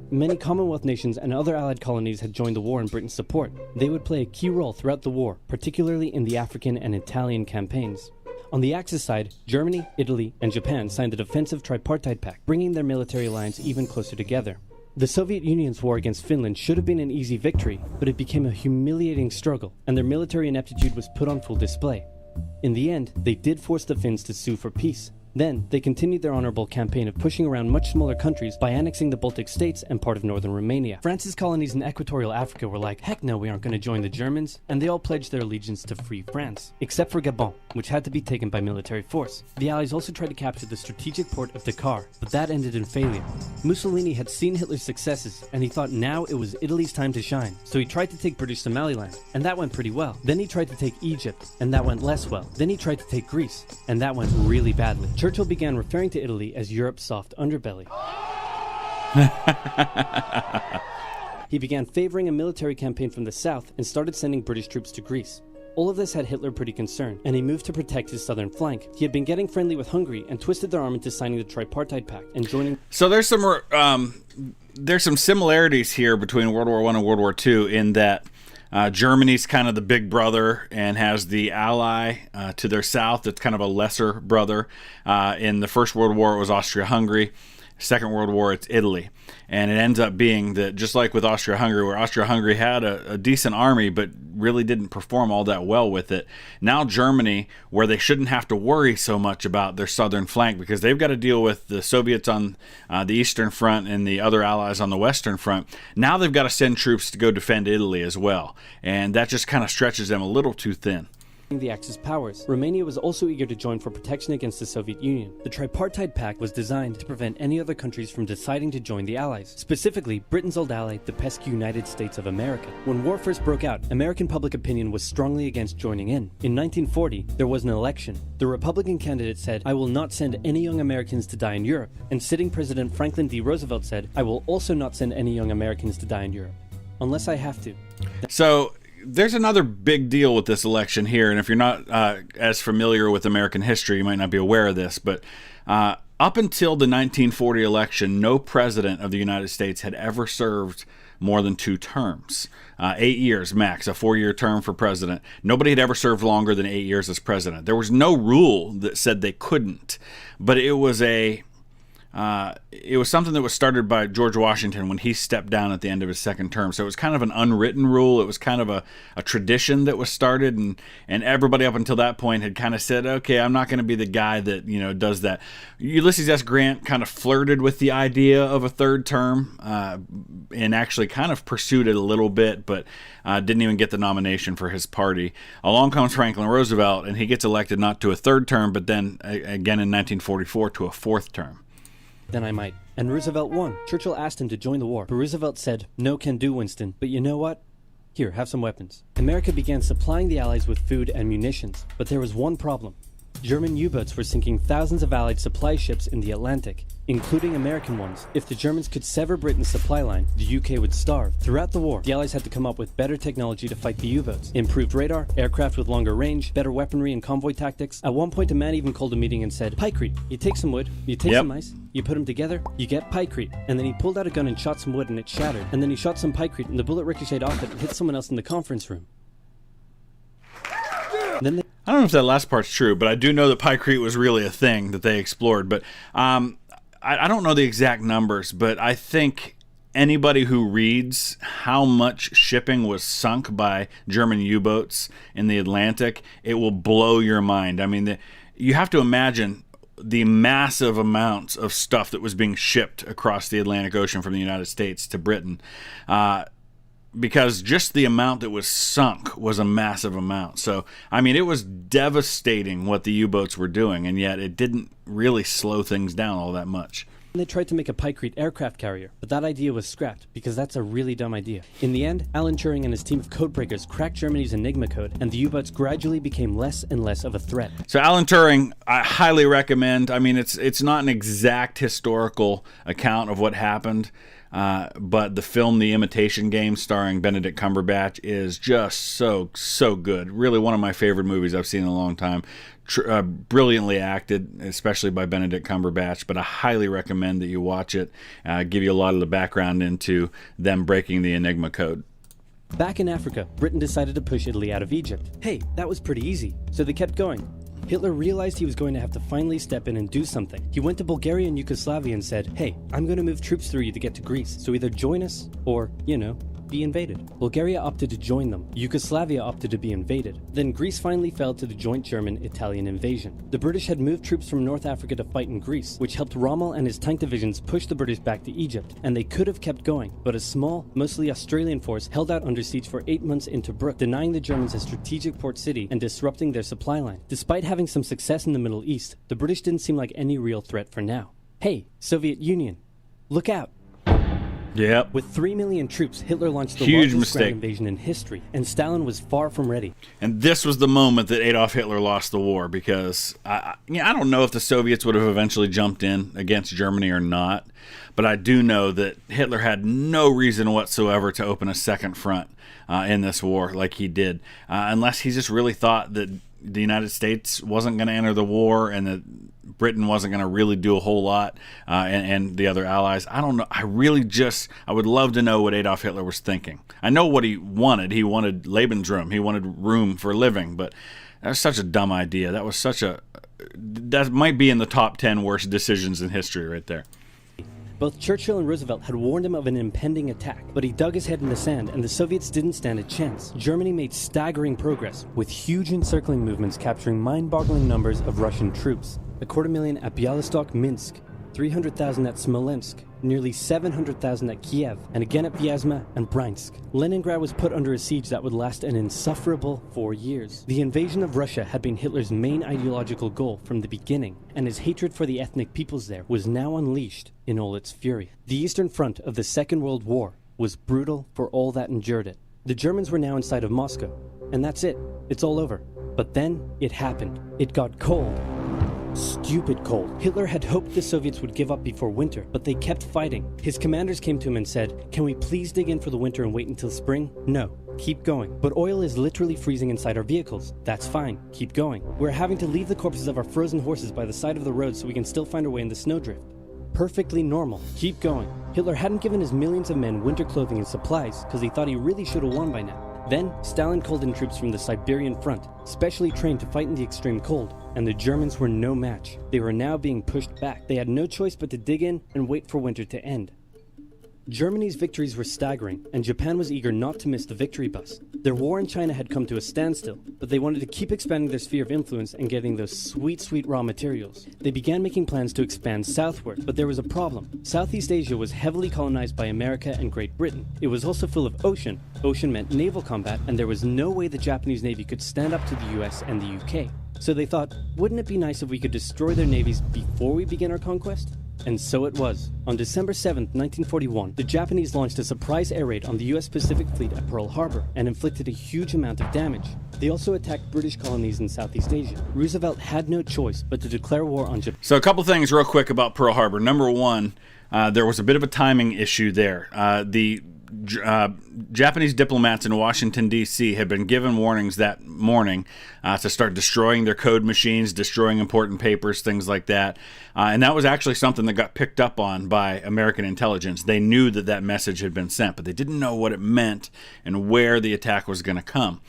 Many Commonwealth nations and other Allied colonies had joined the war in Britain's support. They would play a key role throughout the war, particularly in the African and Italian campaigns. On the Axis side, Germany, Italy, and Japan signed the defensive tripartite pact, bringing their military alliance even closer together. The Soviet Union's war against Finland should have been an easy victory, but it became a humiliating struggle, and their military ineptitude was put on full display. In the end, they did force the Finns to sue for peace. Then, they continued their honorable campaign of pushing around much smaller countries by annexing the Baltic states and part of northern Romania. France's colonies in equatorial Africa were like, heck no, we aren't going to join the Germans, and they all pledged their allegiance to free France, except for Gabon, which had to be taken by military force. The Allies also tried to capture the strategic port of Dakar, but that ended in failure. Mussolini had seen Hitler's successes, and he thought now it was Italy's time to shine, so he tried to take British Somaliland, and that went pretty well. Then he tried to take Egypt, and that went less well. Then he tried to take Greece, and that went really badly. Churchill began referring to Italy as Europe's soft underbelly. He began favoring a military campaign from the south and started sending British troops to Greece. All of this had Hitler pretty concerned, and he moved to protect his southern flank. He had been getting friendly with Hungary and twisted their arm into signing the tripartite pact and joining... So there's some similarities here between World War I and World War II in that Germany's kind of the big brother and has the ally to their south that's kind of a lesser brother. In the First World War, it was Austria-Hungary. Second World War, it's Italy. And it ends up being that, just like with Austria-Hungary, where Austria-Hungary had a decent army but really didn't perform all that well with it, now Germany, where they shouldn't have to worry so much about their southern flank because they've got to deal with the Soviets on the Eastern Front and the other allies on the Western Front, now they've got to send troops to go defend Italy as well. And that just kind of stretches them a little too thin. the Axis powers. Romania was also eager to join for protection against the Soviet Union. The Tripartite Pact was designed to prevent any other countries from deciding to join the Allies, specifically Britain's old ally, the pesky United States of America. When war first broke out, American public opinion was strongly against joining in. In 1940, there was an election. The Republican candidate said, "I will not send any young Americans to die in Europe," and sitting President Franklin D. Roosevelt said, "I will also not send any young Americans to die in Europe, unless I have to." So there's another big deal with this election here, and if you're not as familiar with American history, you might not be aware of this, but up until the 1940 election, no president of the United States had ever served more than 2 terms. 8 years max, a 4-year term for president. Nobody had ever served longer than 8 years as president. There was no rule that said they couldn't, but it was something that was started by George Washington when he stepped down at the end of his second term. So it was kind of an unwritten rule. It was kind of a tradition that was started, and everybody up until that point had kind of said, okay, I'm not going to be the guy that, does that. Ulysses S. Grant kind of flirted with the idea of a third term and actually kind of pursued it a little bit, but didn't even get the nomination for his party. Along comes Franklin Roosevelt, and he gets elected not to a third term, but then again in 1944 to a 4th term. Then I might. And Roosevelt won. Churchill asked him to join the war, but Roosevelt said, "No can do, Winston, but you know what? Here, have some weapons." America began supplying the Allies with food and munitions, but there was one problem. German U-boats were sinking thousands of Allied supply ships in the Atlantic, including American ones. If the Germans could sever Britain's supply line, the UK would starve. Throughout the war, the Allies had to come up with better technology to fight the U-boats. Improved radar, aircraft with longer range, better weaponry and convoy tactics. At one point, a man even called a meeting and said, "Pykrete, you take some wood, you take some ice, you put them together, you get pykrete." And then he pulled out a gun and shot some wood and it shattered. And then he shot some pykrete and the bullet ricocheted off it and hit someone else in the conference room. Then I don't know if that last part's true, but I do know that pykrete was really a thing that they explored. But I don't know the exact numbers, but I think anybody who reads how much shipping was sunk by German U-boats in the Atlantic, it will blow your mind. I mean, you have to imagine the massive amounts of stuff that was being shipped across the Atlantic Ocean from the United States to Britain. Because just the amount that was sunk was a massive amount. So, I mean, it was devastating what the U-boats were doing, and yet it didn't really slow things down all that much. they tried to make a pykrete aircraft carrier, but that idea was scrapped because that's a really dumb idea. In the end, Alan Turing and his team of codebreakers cracked Germany's Enigma code, and the U-boats gradually became less and less of a threat. So Alan Turing, I highly recommend. I mean, it's not an exact historical account of what happened, but the film The Imitation Game starring Benedict Cumberbatch is just so good. Really one of my favorite movies I've seen in a long time. Brilliantly acted, especially by Benedict Cumberbatch, but I highly recommend that you watch it. Give you a lot of the background into them breaking the Enigma code. Back in Africa, Britain decided to push Italy out of Egypt. Hey, that was pretty easy, so they kept going. Hitler realized he was going to have to finally step in and do something. He went to Bulgaria and Yugoslavia and said, hey, I'm going to move troops through you to get to Greece, so either join us or, be invaded. Bulgaria opted to join them. Yugoslavia opted to be invaded. Then Greece finally fell to the joint German-Italian invasion. The British had moved troops from North Africa to fight in Greece, which helped Rommel and his tank divisions push the British back to Egypt, and they could have kept going, but a small, mostly Australian force held out under siege for 8 months in Tobruk, denying the Germans a strategic port city and disrupting their supply line. Despite having some success in the Middle East, the British didn't seem like any real threat for now. Hey, Soviet Union, look out! Yep. With 3 million troops, Hitler launched the Huge largest mistake. ground invasion in history, and Stalin was far from ready. And this was the moment that Adolf Hitler lost the war, because I don't know if the Soviets would have eventually jumped in against Germany or not, but I do know that Hitler had no reason whatsoever to open a second front in this war like he did, unless he just really thought that the United States wasn't going to enter the war and that Britain wasn't going to really do a whole lot, and the other allies. I don't know. I would love to know what Adolf Hitler was thinking. I know what he wanted. He wanted Lebensraum. He wanted room for living, but that was such a dumb idea. That might be in the top 10 worst decisions in history right there. Both Churchill and Roosevelt had warned him of an impending attack, but he dug his head in the sand and the Soviets didn't stand a chance. Germany made staggering progress, with huge encircling movements capturing mind-boggling numbers of Russian troops. 250,000 at Bialystok, Minsk, 300,000 at Smolensk, nearly 700,000 at Kiev, and again at Vyazma and Bryansk. Leningrad was put under a siege that would last an insufferable 4 years. The invasion of Russia had been Hitler's main ideological goal from the beginning, and his hatred for the ethnic peoples there was now unleashed in all its fury. The Eastern Front of the Second World War was brutal for all that endured it. The Germans were now inside of Moscow, and that's it. It's all over. But then it happened. It got cold. Stupid cold. Hitler had hoped the Soviets would give up before winter, but they kept fighting. His commanders came to him and said, "Can we please dig in for the winter and wait until spring?" "No, keep going." "But oil is literally freezing inside our vehicles." "That's fine, keep going." "We're having to leave the corpses of our frozen horses by the side of the road so we can still find our way in the snowdrift." "Perfectly normal, keep going." Hitler hadn't given his millions of men winter clothing and supplies because he thought he really should have won by now. Then, Stalin called in troops from the Siberian front, specially trained to fight in the extreme cold, and the Germans were no match. They were now being pushed back. They had no choice but to dig in and wait for winter to end. Germany's victories were staggering, and Japan was eager not to miss the victory bus. Their war in China had come to a standstill, but they wanted to keep expanding their sphere of influence and getting those sweet, sweet raw materials. They began making plans to expand southward, but there was a problem. Southeast Asia was heavily colonized by America and Great Britain. It was also full of ocean. Ocean meant naval combat, and there was no way the Japanese Navy could stand up to the US and the UK. So they thought, wouldn't it be nice if we could destroy their navies before we begin our conquest? And so it was. On December 7, 1941, the Japanese launched a surprise air raid on the US Pacific Fleet at Pearl Harbor and inflicted a huge amount of damage. They also attacked British colonies in Southeast Asia. Roosevelt had no choice but to declare war on Japan. So a couple things real quick about Pearl Harbor. Number one, there was a bit of a timing issue there. The Japanese diplomats in Washington, D.C. had been given warnings that morning to start destroying their code machines, destroying important papers, things like that. And that was actually something that got picked up on by American intelligence. They knew that that message had been sent, but they didn't know what it meant and where the attack was going to come.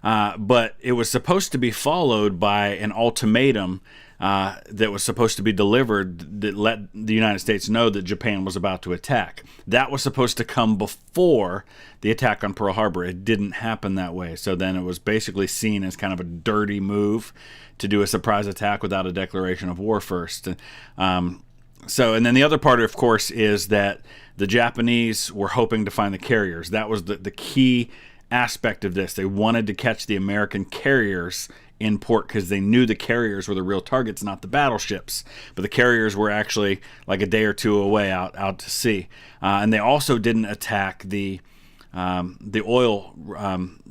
But it was supposed to be followed by an ultimatum that was supposed to be delivered that let the United States know that Japan was about to attack. That was supposed to come before the attack on Pearl Harbor. It didn't happen that way. So then it was basically seen as kind of a dirty move to do a surprise attack without a declaration of war first. And then the other part, of course, is that the Japanese were hoping to find the carriers. That was the key aspect of this. They wanted to catch the American carriers in port because they knew the carriers were the real targets, not the battleships. But the carriers were actually like a day or two away out to sea. And they also didn't attack the oil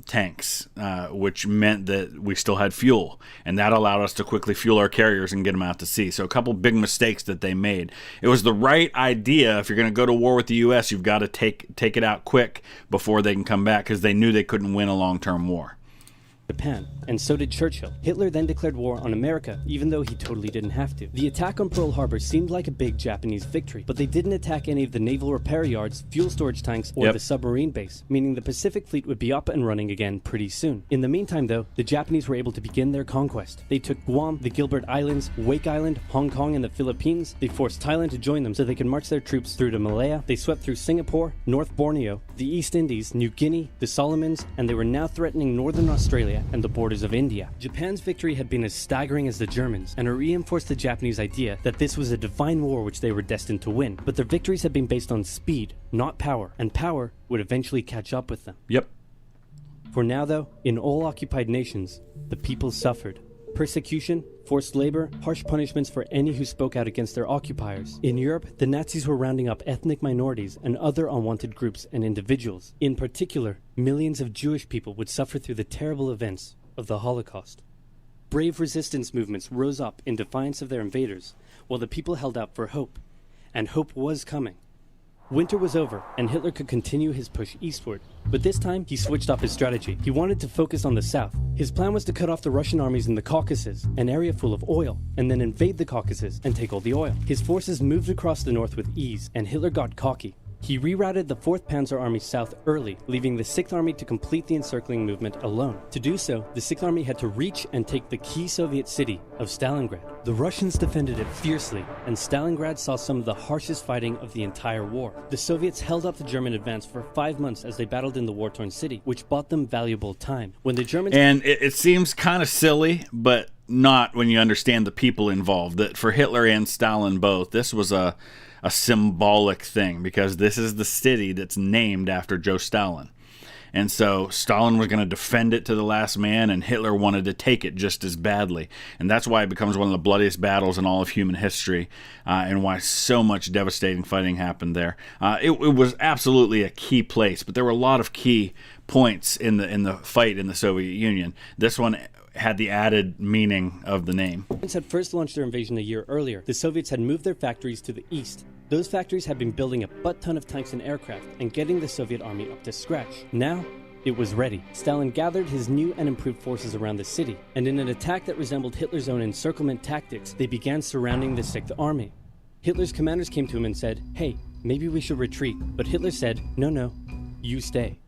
tanks, which meant that we still had fuel, and that allowed us to quickly fuel our carriers and get them out to sea. So a couple big mistakes that they made. It was the right idea. If you're going to go to war with the U.S., you've got to take it out quick before they can come back, because they knew they couldn't win a long-term war. Japan, and so did Churchill. Hitler then declared war on America, even though he totally didn't have to. The attack on Pearl Harbor seemed like a big Japanese victory, but they didn't attack any of the naval repair yards, fuel storage tanks, or the submarine base, meaning the Pacific Fleet would be up and running again pretty soon. In the meantime, though, the Japanese were able to begin their conquest. They took Guam, the Gilbert Islands, Wake Island, Hong Kong, and the Philippines. They forced Thailand to join them so they could march their troops through to Malaya. They swept through Singapore, North Borneo, the East Indies, New Guinea, the Solomons, and they were now threatening northern Australia and the borders of India. Japan's victory had been as staggering as the Germans, and it reinforced the Japanese idea that this was a divine war which they were destined to win. But their victories had been based on speed, not power, and power would eventually catch up with them. Yep. For now, though, in all occupied nations, the people suffered. Persecution, forced labor, harsh punishments for any who spoke out against their occupiers. In Europe, the Nazis were rounding up ethnic minorities and other unwanted groups and individuals. In particular, millions of Jewish people would suffer through the terrible events of the Holocaust. Brave resistance movements rose up in defiance of their invaders, while the people held out for hope. And hope was coming. Winter was over, and Hitler could continue his push eastward. But this time, he switched up his strategy. He wanted to focus on the south. His plan was to cut off the Russian armies in the Caucasus, an area full of oil, and then invade the Caucasus and take all the oil. His forces moved across the north with ease, and Hitler got cocky. He rerouted the 4th Panzer Army south early, leaving the 6th Army to complete the encircling movement alone. To do so, the 6th Army had to reach and take the key Soviet city of Stalingrad. The Russians defended it fiercely, and Stalingrad saw some of the harshest fighting of the entire war. The Soviets held up the German advance for 5 months as they battled in the war-torn city, which bought them valuable time. When the Germans... And it seems kind of silly, but not when you understand the people involved. That for Hitler and Stalin both, this was a symbolic thing, because this is the city that's named after Joe Stalin. And so Stalin was going to defend it to the last man, and Hitler wanted to take it just as badly. And that's why it becomes one of the bloodiest battles in all of human history, and why so much devastating fighting happened there. It was absolutely a key place, but there were a lot of key points in the fight in the Soviet Union. This one had the added meaning of the name. The Germans had first launched their invasion a year earlier. The Soviets had moved their factories to the east. Those factories had been building a butt-ton of tanks and aircraft and getting the Soviet army up to scratch. Now, it was ready. Stalin gathered his new and improved forces around the city, and in an attack that resembled Hitler's own encirclement tactics, they began surrounding the Sixth Army. Hitler's commanders came to him and said, "Hey, maybe we should retreat." But Hitler said, "No, you stay."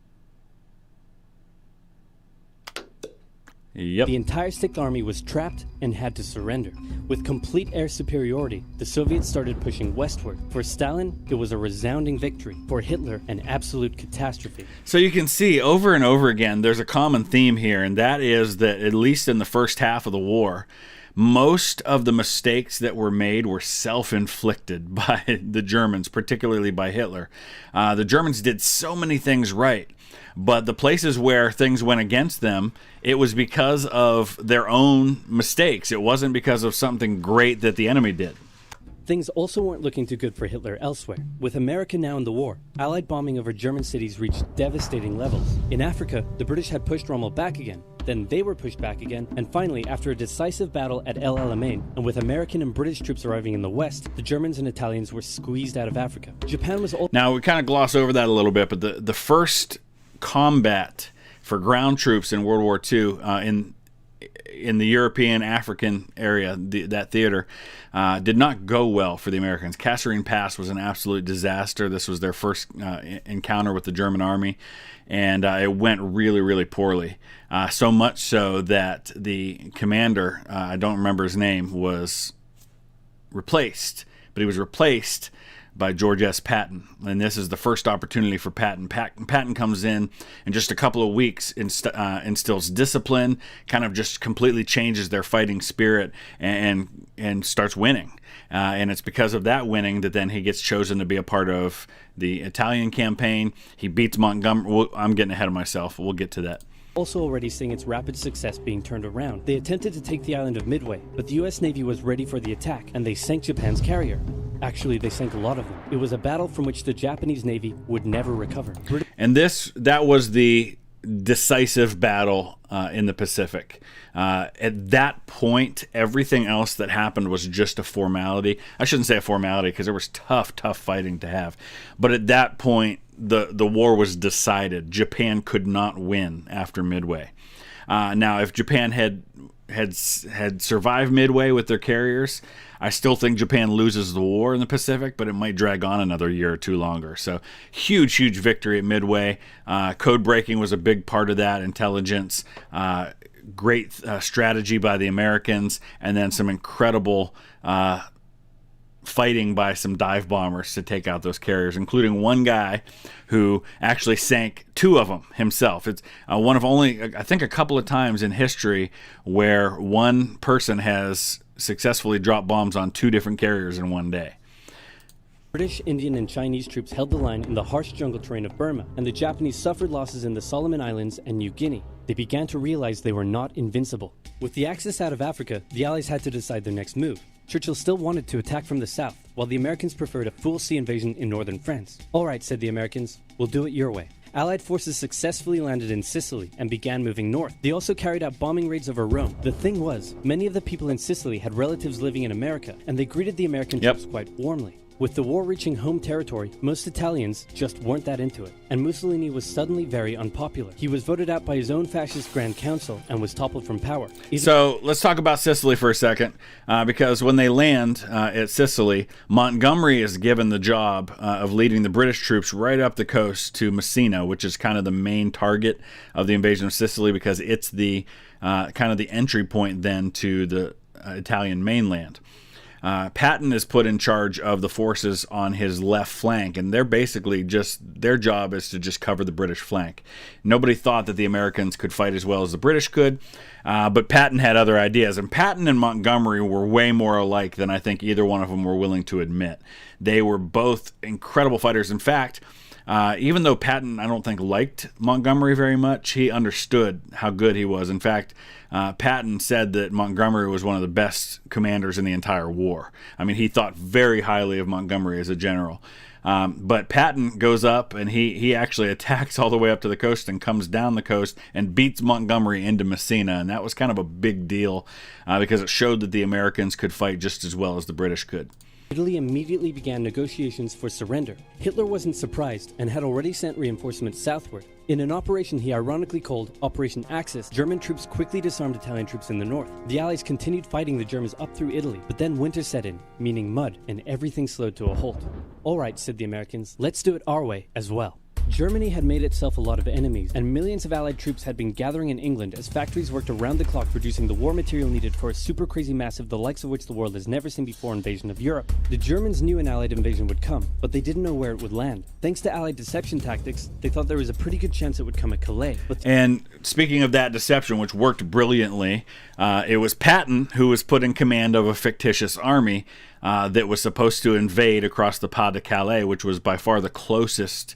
Yep. The entire Sixth Army was trapped and had to surrender. With complete air superiority, the Soviets started pushing westward. For Stalin, it was a resounding victory. For Hitler, an absolute catastrophe. So you can see over and over again, there's a common theme here, and that is that at least in the first half of the war, most of the mistakes that were made were self-inflicted by the Germans, particularly by Hitler. The Germans did so many things right, but the places where things went against them, it was because of their own mistakes. It wasn't because of something great that the enemy did. Things also weren't looking too good for Hitler elsewhere. With America now in the war, Allied bombing over German cities reached devastating levels. In Africa, the British had pushed Rommel back again. Then they were pushed back again, and finally, after a decisive battle at El Alamein, and with American and British troops arriving in the west, the Germans and Italians were squeezed out of Africa. Japan was also... Now, we kind of gloss over that a little bit, but the first combat for ground troops in World War II in the European, African area, that theater, did not go well for the Americans. Kasserine Pass was an absolute disaster. This was their first encounter with the German army, and it went really, really poorly. So much so that the commander, I don't remember his name, was replaced. But he was replaced by George S. Patton, and this is the first opportunity for Patton. Patton comes in just a couple of weeks, instills discipline, kind of just completely changes their fighting spirit, and starts winning. And it's because of that winning that then he gets chosen to be a part of the Italian campaign. He beats Montgomery. I'm getting ahead of myself. We'll get to that. Also already seeing its rapid success being turned around. They attempted to take the island of Midway, but the US Navy was ready for the attack, and they sank Japan's carrier. Actually, they sank a lot of them. It was a battle from which the Japanese Navy would never recover. And that was the decisive battle in the Pacific. At that point, everything else that happened was just a formality. I shouldn't say a formality, because there was tough fighting to have. But at that point, the war was decided. Japan could not win after Midway. Now, if Japan had survived Midway with their carriers, I still think Japan loses the war in the Pacific, but it might drag on another year or two longer. So huge victory at Midway. Code breaking was a big part of that. Intelligence, great strategy by the Americans, and then some incredible fighting by some dive bombers to take out those carriers, including one guy who actually sank two of them himself. It's one of only, I think, a couple of times in history where one person has successfully dropped bombs on two different carriers in one day. British, Indian, and Chinese troops held the line in the harsh jungle terrain of Burma, and the Japanese suffered losses in the Solomon Islands and New Guinea. They began to realize they were not invincible. With the Axis out of Africa, the Allies had to decide their next move. Churchill still wanted to attack from the south, while the Americans preferred a full sea invasion in northern France. All right, said the Americans, we'll do it your way. Allied forces successfully landed in Sicily and began moving north. They also carried out bombing raids over Rome. The thing was, many of the people in Sicily had relatives living in America, and they greeted the American troops quite warmly. With the war reaching home territory, most Italians just weren't that into it, and Mussolini was suddenly very unpopular. He was voted out by his own fascist Grand Council and was toppled from power. So let's talk about Sicily for a second, because when they land at Sicily, Montgomery is given the job of leading the British troops right up the coast to Messina, which is kind of the main target of the invasion of Sicily, because it's the kind of the entry point then to the Italian mainland. Patton is put in charge of the forces on his left flank, and they're basically their job is to just cover the British flank. Nobody thought that the Americans could fight as well as the British could, but Patton had other ideas, and Patton and Montgomery were way more alike than I think either one of them were willing to admit. They were both incredible fighters. In fact, even though Patton, I don't think, liked Montgomery very much, he understood how good he was. In fact, Patton said that Montgomery was one of the best commanders in the entire war. I mean, he thought very highly of Montgomery as a general. But Patton goes up, and he actually attacks all the way up to the coast and comes down the coast and beats Montgomery into Messina. And that was kind of a big deal because it showed that the Americans could fight just as well as the British could. Italy immediately began negotiations for surrender. Hitler wasn't surprised and had already sent reinforcements southward. In an operation he ironically called Operation Axis, German troops quickly disarmed Italian troops in the north. The Allies continued fighting the Germans up through Italy, but then winter set in, meaning mud, and everything slowed to a halt. "All right," said the Americans, "let's do it our way as well." Germany had made itself a lot of enemies, and millions of Allied troops had been gathering in England as factories worked around the clock producing the war material needed for a super crazy massive, the likes of which the world has never seen before, invasion of Europe. The Germans knew an Allied invasion would come, but they didn't know where it would land. Thanks to Allied deception tactics, they thought there was a pretty good chance it would come at Calais. And speaking of that deception, which worked brilliantly, it was Patton who was put in command of a fictitious army that was supposed to invade across the Pas de Calais, which was by far the closest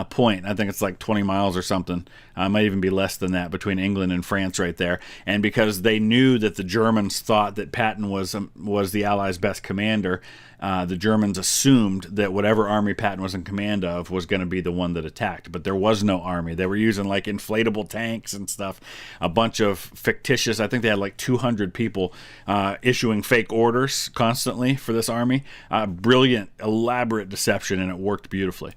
point. I think it's like 20 miles or something. Might even be less than that between England and France right there. And because they knew that the Germans thought that Patton was the Allies' best commander, the Germans assumed that whatever army Patton was in command of was going to be the one that attacked. But there was no army. They were using like inflatable tanks and stuff, a bunch of fictitious, I think they had like 200 people issuing fake orders constantly for this army. Brilliant, elaborate deception, and it worked beautifully.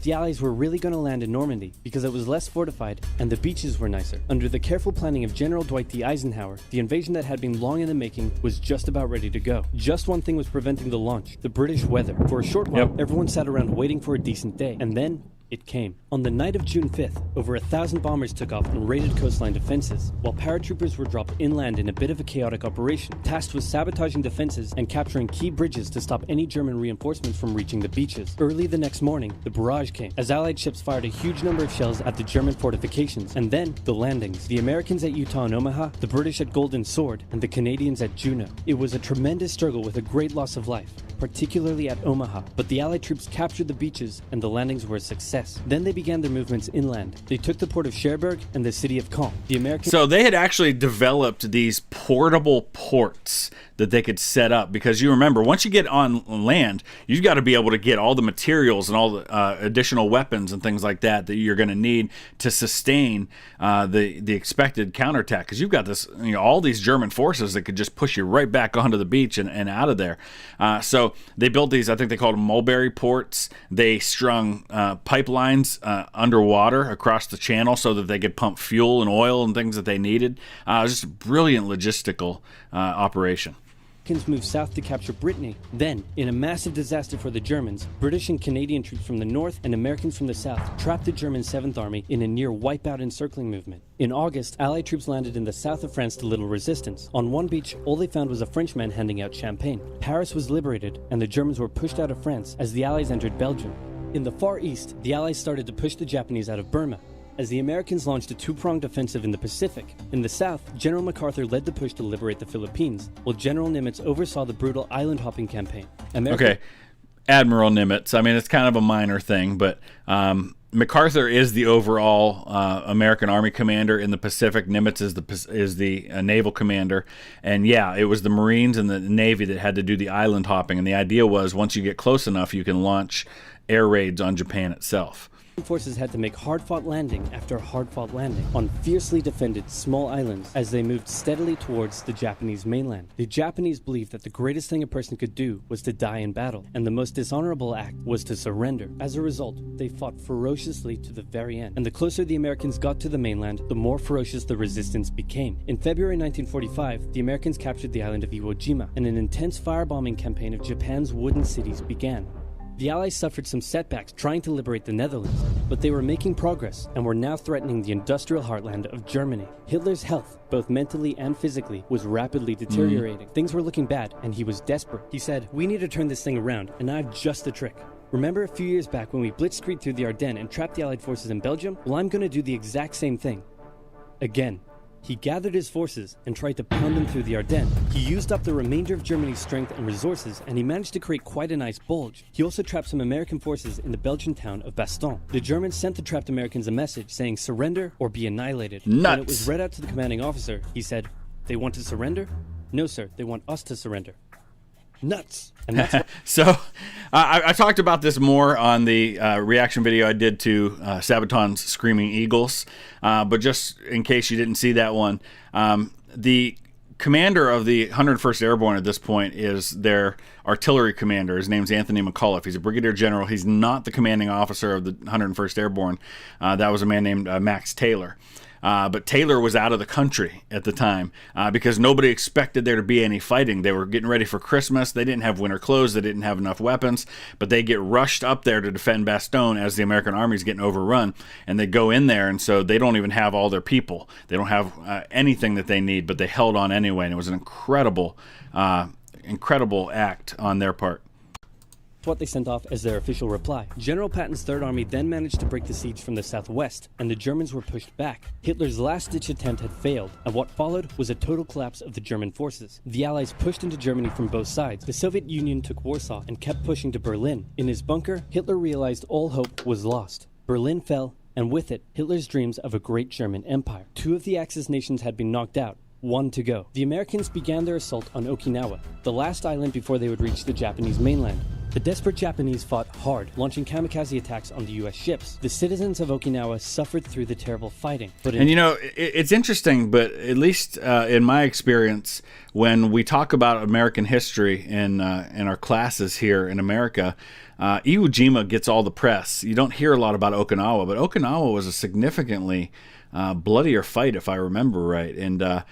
The Allies were really going to land in Normandy because it was less fortified and the beaches were nicer. Under the careful planning of General Dwight D. Eisenhower, the invasion that had been long in the making was just about ready to go. Just one thing was preventing the launch: the British weather. For a short while, everyone sat around waiting for a decent day, and then it came. On the night of June 5th, over 1,000 bombers took off and raided coastline defenses, while paratroopers were dropped inland in a bit of a chaotic operation, tasked with sabotaging defenses and capturing key bridges to stop any German reinforcements from reaching the beaches. Early the next morning, the barrage came, as Allied ships fired a huge number of shells at the German fortifications, and then the landings. The Americans at Utah and Omaha, the British at Golden Sword, and the Canadians at Juneau. It was a tremendous struggle with a great loss of life, particularly at Omaha, but the Allied troops captured the beaches and the landings were a success. Then they began their movements inland. They took the port of Cherbourg and the city of Caen. So they had actually developed these portable ports that they could set up, because you remember, once you get on land, you've got to be able to get all the materials and all the additional weapons and things like that you're going to need to sustain the expected counterattack, because you've got this, all these German forces that could just push you right back onto the beach and out of there. So they built these, I think they called them mulberry ports. They strung pipelines underwater across the channel so that they could pump fuel and oil and things that they needed. It was just a brilliant logistical operation. Americans moved south to capture Brittany. Then, in a massive disaster for the Germans, British and Canadian troops from the north and Americans from the south trapped the German 7th Army in a near wipeout encircling movement. In August, Allied troops landed in the south of France to little resistance. On one beach, all they found was a Frenchman handing out champagne. Paris was liberated, and the Germans were pushed out of France as the Allies entered Belgium. In the Far East, the Allies started to push the Japanese out of Burma, as the Americans launched a two-pronged offensive in the Pacific. In the south, General MacArthur led the push to liberate the Philippines, while General Nimitz oversaw the brutal island-hopping campaign. Okay, Admiral Nimitz. I mean, it's kind of a minor thing, but MacArthur is the overall American Army commander in the Pacific. Nimitz is the naval commander. And yeah, it was the Marines and the Navy that had to do the island hopping. And the idea was, once you get close enough, you can launch air raids on Japan itself. Forces had to make hard-fought landing after hard-fought landing on fiercely defended small islands as they moved steadily towards the Japanese mainland. The Japanese believed that the greatest thing a person could do was to die in battle, and the most dishonorable act was to surrender. As a result, they fought ferociously to the very end, and the closer the Americans got to the mainland, the more ferocious the resistance became. In February 1945, the Americans captured the island of Iwo Jima, and an intense firebombing campaign of Japan's wooden cities began. The Allies suffered some setbacks trying to liberate the Netherlands. But they were making progress and were now threatening the industrial heartland of Germany. Hitler's health, both mentally and physically, was rapidly deteriorating. Things were looking bad, and he was desperate. He said, "We need to turn this thing around, and I have just the trick." Remember a few years back when we blitzkrieged through the Ardennes and trapped the Allied forces in Belgium? Well, I'm going to do the exact same thing. Again. He gathered his forces and tried to pound them through the Ardennes. He used up the remainder of Germany's strength and resources, and he managed to create quite a nice bulge. He also trapped some American forces in the Belgian town of Bastogne. The Germans sent the trapped Americans a message saying surrender or be annihilated. Nuts. When it was read out to the commanding officer, he said, "They want to surrender? No, sir, they want us to surrender." Nuts. And that's what So I talked about this more on the reaction video I did to Sabaton's Screaming Eagles, but just in case you didn't see that one, the commander of the 101st Airborne at this point is their artillery commander. His name's Anthony McAuliffe. He's a brigadier general. He's not the commanding officer of the 101st Airborne. That was a man named Max Taylor. But Taylor was out of the country at the time because nobody expected there to be any fighting. They were getting ready for Christmas. They didn't have winter clothes. They didn't have enough weapons. But they get rushed up there to defend Bastogne as the American army is getting overrun. And they go in there, and so they don't even have all their people. They don't have anything that they need, but they held on anyway. And it was an incredible act on their part. what they sent off as their official reply. General Patton's Third Army then managed to break the siege from the southwest, and the Germans were pushed back. Hitler's last-ditch attempt had failed, and what followed was a total collapse of the German forces. The Allies pushed into Germany from both sides. The Soviet Union took Warsaw and kept pushing to Berlin. In his bunker, Hitler realized all hope was lost. Berlin fell, and with it, Hitler's dreams of a great German empire. 2 of the Axis nations had been knocked out. 1 to go. The Americans began their assault on Okinawa, the last island before they would reach the Japanese mainland. The desperate Japanese fought hard, launching kamikaze attacks on the U.S. ships. The citizens of Okinawa suffered through the terrible fighting. And you know, it's interesting, but at least in my experience, when we talk about American history in our classes here in America, Iwo Jima gets all the press. You don't hear a lot about Okinawa, but Okinawa was a significantly bloodier fight, if I remember right, and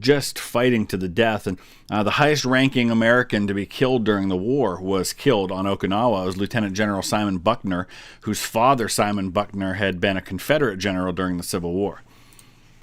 just fighting to the death. And the highest ranking American to be killed during the war was killed on Okinawa. It was Lieutenant General Simon Buckner, whose father, Simon Buckner, had been a Confederate general during the Civil War.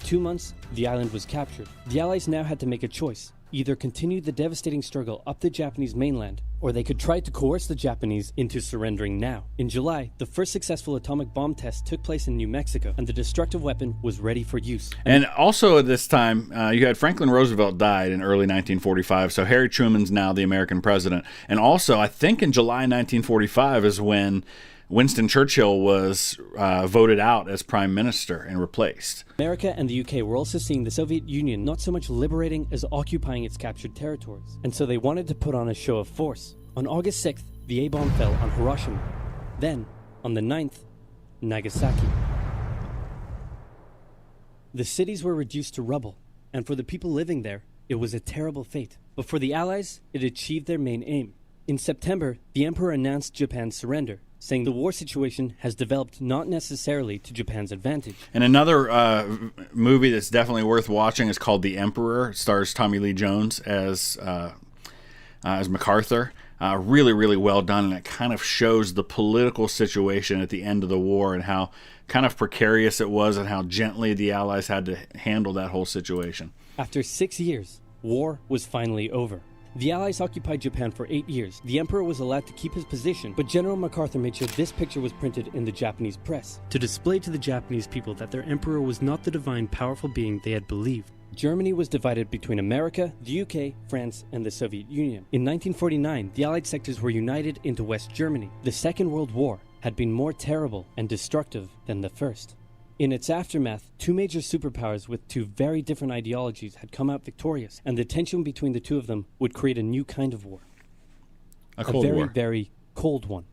2 months, the island was captured. The Allies now had to make a choice. Either continue the devastating struggle up the Japanese mainland, or they could try to coerce the Japanese into surrendering now. In July, the first successful atomic bomb test took place in New Mexico, and the destructive weapon was ready for use. And also at this time, you had Franklin Roosevelt died in early 1945, so Harry Truman's now the American president. And also, I think in July 1945 is when Winston Churchill was voted out as prime minister and replaced. America and the UK were also seeing the Soviet Union not so much liberating as occupying its captured territories, and so they wanted to put on a show of force. On August 6th, the A-bomb fell on Hiroshima. Then, on the 9th, Nagasaki. The cities were reduced to rubble, and for the people living there, it was a terrible fate. But for the Allies, it achieved their main aim. In September, the Emperor announced Japan's surrender, saying the war situation has developed not necessarily to Japan's advantage. And another movie that's definitely worth watching is called The Emperor. It stars Tommy Lee Jones as MacArthur. Really, really well done, and it kind of shows the political situation at the end of the war and how kind of precarious it was and how gently the Allies had to handle that whole situation. After 6 years, war was finally over. The Allies occupied Japan for 8 years. The Emperor was allowed to keep his position, but General MacArthur made sure this picture was printed in the Japanese press to display to the Japanese people that their Emperor was not the divine, powerful being they had believed. Germany was divided between America, the UK, France, and the Soviet Union. In 1949, the Allied sectors were united into West Germany. The Second World War had been more terrible and destructive than the first. In its aftermath, 2 major superpowers with 2 very different ideologies had come out victorious, and the tension between the 2 of them would create a new kind of war. A Cold War. Very cold one.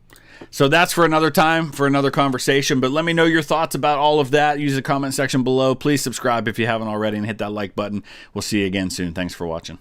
So that's for another time, for another conversation. But let me know your thoughts about all of that. Use the comment section below. Please subscribe if you haven't already and hit that like button. We'll see you again soon. Thanks for watching.